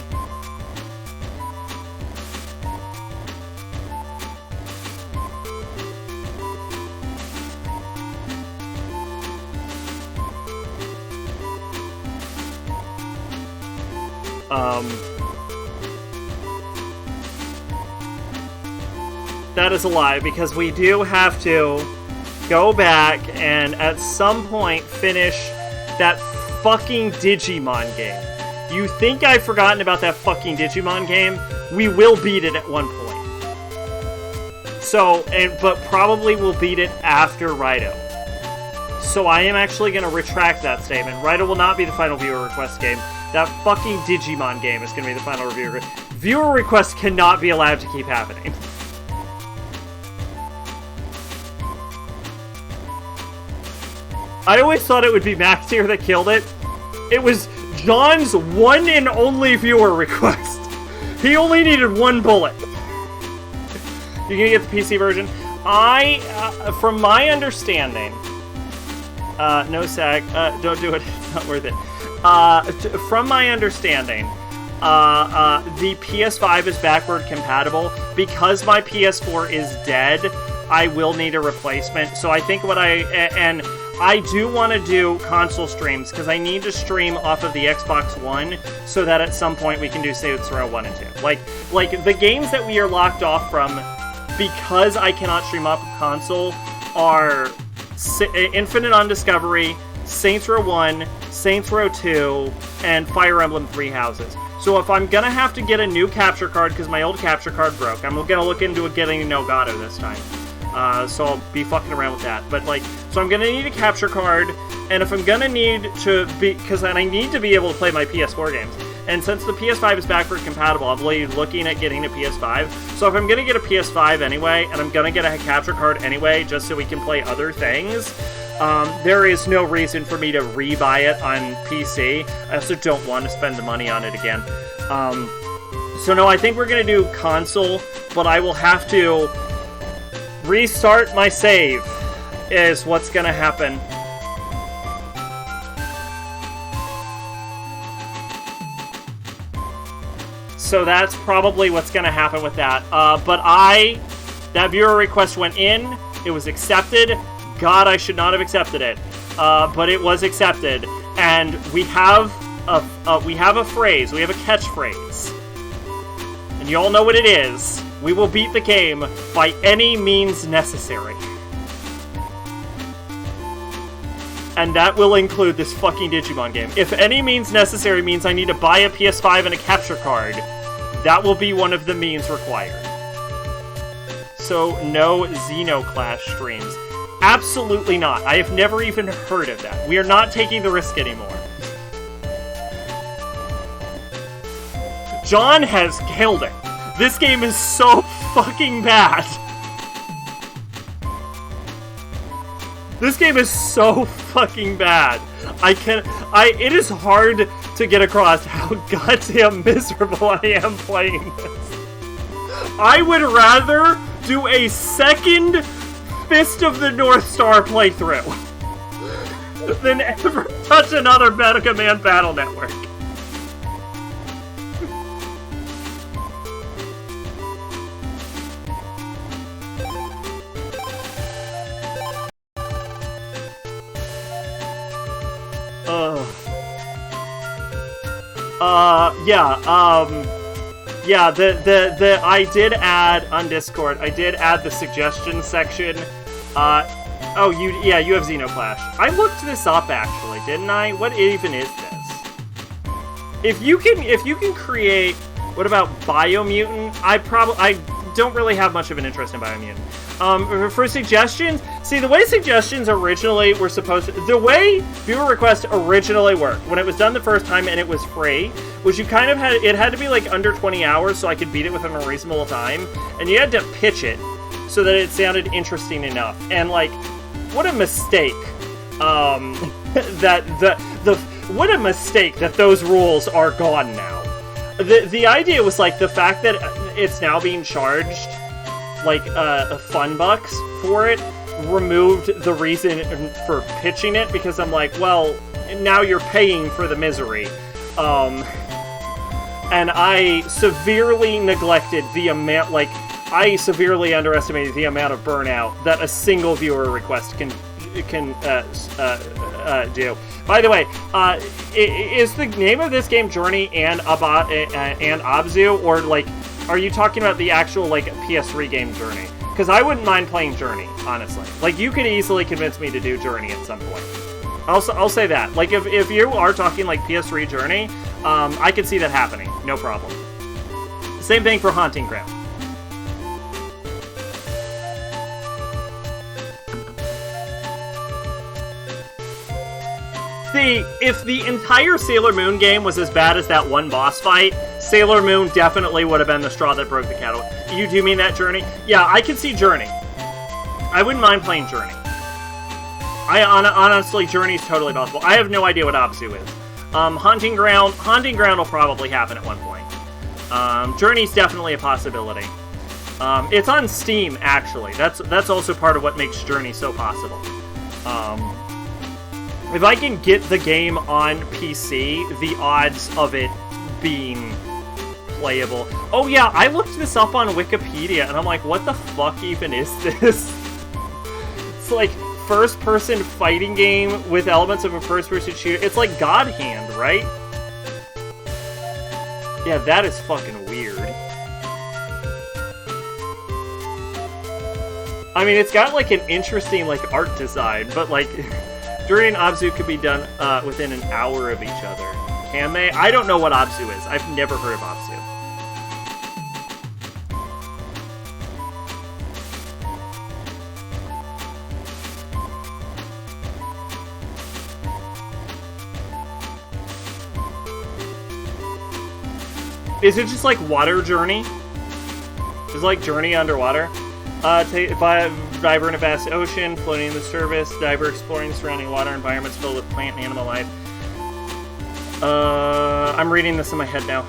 That is a lie, because we do have to go back and at some point finish that fucking Digimon game. You think I've forgotten about that fucking Digimon game? We will beat it at one point. So, but probably we'll beat it after Rido. So I am actually going to retract that statement. Rido will not be the final viewer request game. That fucking Digimon game is going to be the final reviewer. Viewer requests cannot be allowed to keep happening. I always thought it would be Max here that killed it. It was John's one and only viewer request. He only needed one bullet. You're gonna get the PC version? From my understanding, no sag, don't do it, it's not worth it. From my understanding, the PS5 is backward compatible. Because my PS4 is dead, I will need a replacement. So I think I do want to do console streams, because I need to stream off of the Xbox One, so that at some point we can do Saints Row 1 and 2. Like the games that we are locked off from, because I cannot stream off of console, are Infinite on Discovery, Saints Row 1, Saints Row 2, and Fire Emblem Three Houses. So if I'm gonna have to get a new capture card, because my old capture card broke, I'm gonna look into getting a Elgato this time. So I'll be fucking around with that. But so I'm gonna need a capture card, and if I'm gonna need to be, because I need to be able to play my PS4 games. And since the PS5 is backward compatible, I'm looking at getting a PS5. So if I'm gonna get a PS5 anyway, and I'm gonna get a capture card anyway, just so we can play other things, there is no reason for me to rebuy it on PC. I also don't want to spend the money on it again. So no, I think we're gonna do console, but I will have to restart my save, is what's gonna happen. So that's probably what's gonna happen with that. But that viewer request went in, it was accepted. God, I should not have accepted it. But it was accepted. And we have a phrase, we have a catchphrase. And you all know what it is. We will beat the game by any means necessary. And that will include this fucking Digimon game. If any means necessary means I need to buy a PS5 and a capture card, that will be one of the means required. So, no Xenoclash streams. Absolutely not. I have never even heard of that. We are not taking the risk anymore. John has killed it. This game is so fucking bad. This game is so fucking bad. It is hard to get across how goddamn miserable I am playing this. I would rather do a second Fist of the North Star playthrough than ever touch another Mega Man Battle Network. Yeah, the I did add on Discord. I did add the suggestion section. Oh, you have Xenoclash. I looked this up actually, didn't I? What even is this? If you can create, what about Biomutant? I don't really have much of an interest in Biomutant. For suggestions, see, the way suggestions originally were supposed to, the way viewer requests originally worked, when it was done the first time and it was free, was you kind of it had to be like under 20 hours so I could beat it within a reasonable time, and you had to pitch it so that it sounded interesting enough. And like, what a mistake, what a mistake that those rules are gone now. The idea was like the fact that it's now being charged like fun bucks for it removed the reason for pitching it, because I'm like, well, now you're paying for the misery. And I severely neglected the amount, like, I severely underestimated the amount of burnout that a single viewer request can do. By the way, is the name of this game Journey and Abzu, or like, are you talking about the actual like PS3 game Journey? Because I wouldn't mind playing Journey, honestly. Like, you could easily convince me to do Journey at some point. I'll say that. Like, if you are talking like PS3 Journey, I could see that happening, no problem. Same thing for Haunting Ground. See, if the entire Sailor Moon game was as bad as that one boss fight, Sailor Moon definitely would have been the straw that broke the camel's back. You do mean that Journey? Yeah, I could see Journey. I wouldn't mind playing Journey. Honestly, Journey's totally possible. I have no idea what Abzu is. Haunting Ground will probably happen at one point. Journey's definitely a possibility. It's on Steam, actually. That's also part of what makes Journey so possible. If I can get the game on PC, the odds of it being playable... Oh yeah, I looked this up on Wikipedia, and I'm like, what the fuck even is this? It's like first-person fighting game with elements of a first-person shooter. It's like God Hand, right? Yeah, that is fucking weird. I mean, it's got like an interesting like art design, but like... Journey and Abzu could be done within an hour of each other. Can they? I don't know what Abzu is. I've never heard of Abzu. Is it just like Water Journey? Is it like Journey underwater? Diver in a vast ocean, floating in the surface, diver exploring surrounding water environments filled with plant and animal life. I'm reading this in my head now.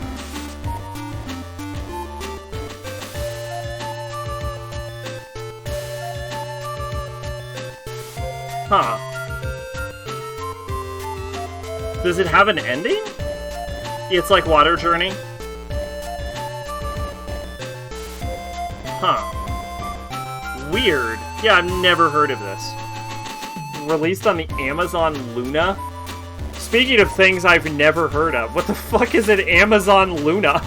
Huh. Does it have an ending? It's like Water Journey? Huh. Weird. Yeah, I've never heard of this. Released on the Amazon Luna? Speaking of things I've never heard of, what the fuck is an Amazon Luna?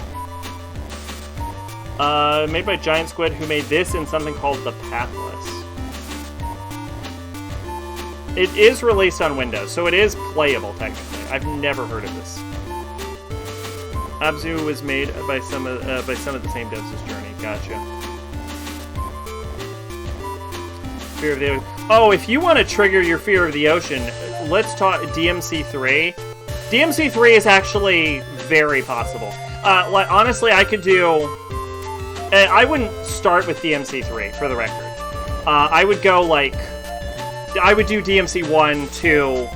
Made by Giant Squid, who made this and something called The Pathless. It is released on Windows, so it is playable, technically. I've never heard of this. Abzu was made by some of the same devs as Journey. Gotcha. Fear of the Ocean. Oh, if you want to trigger your Fear of the Ocean, let's talk DMC3. DMC3 is actually very possible. Like, honestly, I could do... I wouldn't start with DMC3, for the record. I would go, like... I would do DMC 1, 2,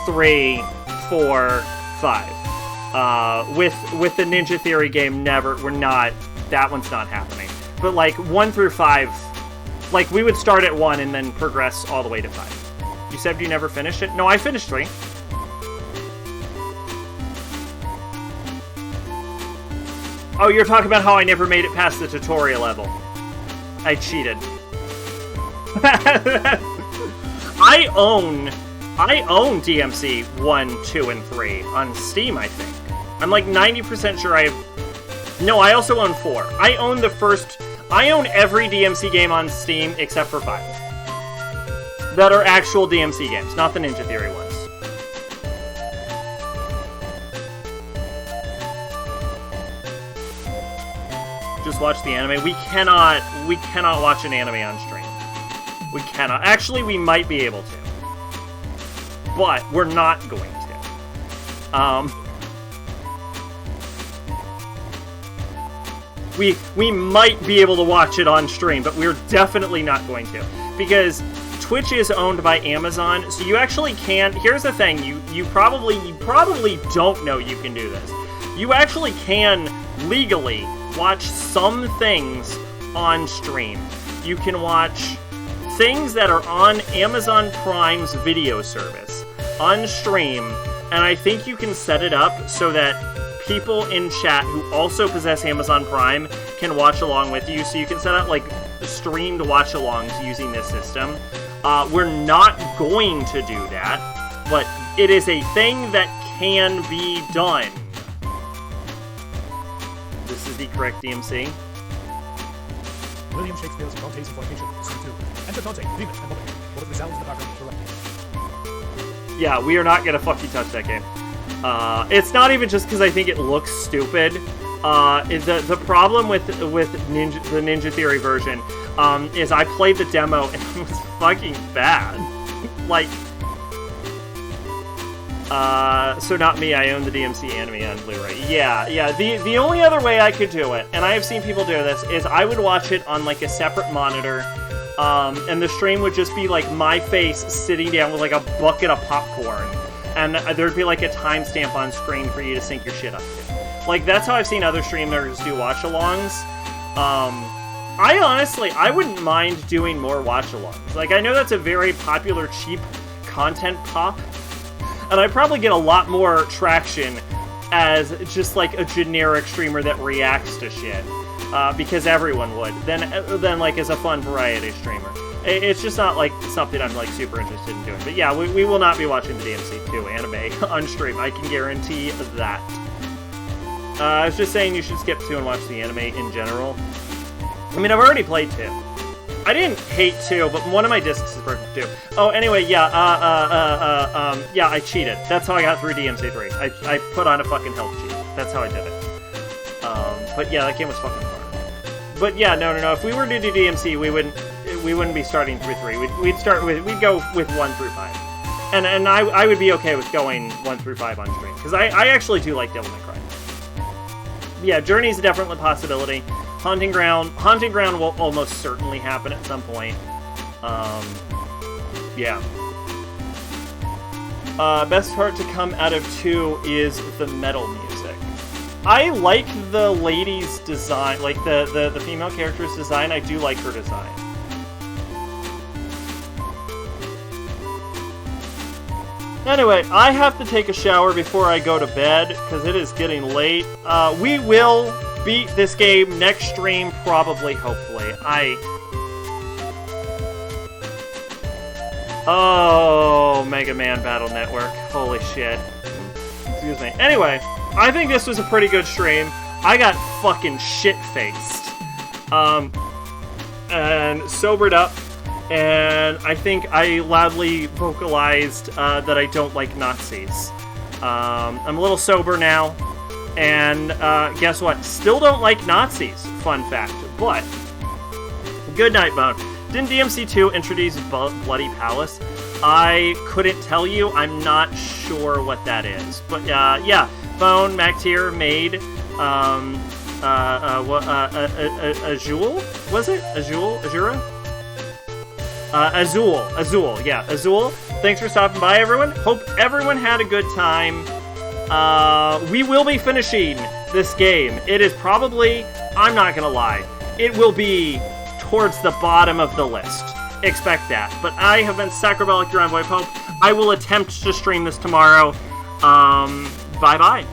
3, 4, 5. With the Ninja Theory game, we're not... That one's not happening. But, like, 1 through 5... Like, we would start at 1 and then progress all the way to 5. You said you never finished it? No, I finished 3. Oh, you're talking about how I never made it past the tutorial level. I cheated. I own DMC 1, 2, and 3 on Steam, I think. I'm like 90% sure I have... No, I also own 4. I own I own every DMC game on Steam except for 5. That are actual DMC games, not the Ninja Theory ones. Just watch the anime. We cannot watch an anime on stream. We cannot. Actually, we might be able to. But we're not going to. We might be able to watch it on stream, but we're definitely not going to. Because Twitch is owned by Amazon, so you actually can. Here's the thing, you probably don't know you can do this. You actually can legally watch some things on stream. You can watch things that are on Amazon Prime's video service on stream, and I think you can set it up so that people in chat who also possess Amazon Prime can watch along with you. So you can set up like streamed watch-alongs using this system. We're not going to do that, but it is a thing that can be done. This is the correct DMC. William Shakespeare's Dante's Fornication, Scene 2. Enter Dante, Demon, and Woman. What if the sounds in the background correct? Yeah, we are not gonna fucking touch that game. It's not even just because I think it looks stupid. The problem with the Ninja Theory version is I played the demo and it was fucking bad. Like, so not me, I own the DMC anime on Blu-ray. Yeah, the only other way I could do it, and I have seen people do this, is I would watch it on like a separate monitor, and the stream would just be like my face sitting down with like a bucket of popcorn, and there'd be like a timestamp on screen for you to sync your shit up to. Like, that's how I've seen other streamers do watch-alongs. I wouldn't mind doing more watch-alongs. Like, I know that's a very popular, cheap content pop, and I probably get a lot more traction as just like a generic streamer that reacts to shit, because everyone would, than like as a fun variety streamer. It's just not like something I'm like super interested in doing. But yeah, we will not be watching the DMC2 anime on stream. I can guarantee that. I was just saying you should skip 2 and watch the anime in general. I mean, I've already played 2. I didn't hate 2, but one of my discs is broken too. Oh, anyway, yeah, yeah, I cheated. That's how I got through DMC3. I put on a fucking health cheat. That's how I did it. But yeah, that game was fucking hard. But yeah, no. If we were to do DMC, we wouldn't be starting with 3. We'd go with 1 through 5. And I would be okay with going 1 through 5 on stream, because I actually do like Devil May Cry. Yeah, Journey's a definite possibility. Haunting Ground will almost certainly happen at some point. Yeah. Best part to come out of 2 is the metal music. I like the lady's design, like the female character's design. I do like her design. Anyway, I have to take a shower before I go to bed, because it is getting late. We will beat this game next stream, probably, hopefully. Oh, Mega Man Battle Network. Holy shit. Excuse me. Anyway, I think this was a pretty good stream. I got fucking shit-faced. And sobered up. And I think I loudly vocalized that I don't like Nazis. I'm a little sober now. And guess what? Still don't like Nazis. Fun fact. But, good night, Bone. Didn't DMC2 introduce Bloody Palace? I couldn't tell you. I'm not sure what that is. But yeah, Bone, Mactier made Azul? Was it? Azura? Azul, yeah, Azul. Thanks for stopping by, everyone. Hope everyone had a good time. We will be finishing this game. It is probably, I'm not gonna lie, it will be towards the bottom of the list. Expect that. But I have been Sacrabalic, your envoy Pope. I will attempt to stream this tomorrow. Bye-bye.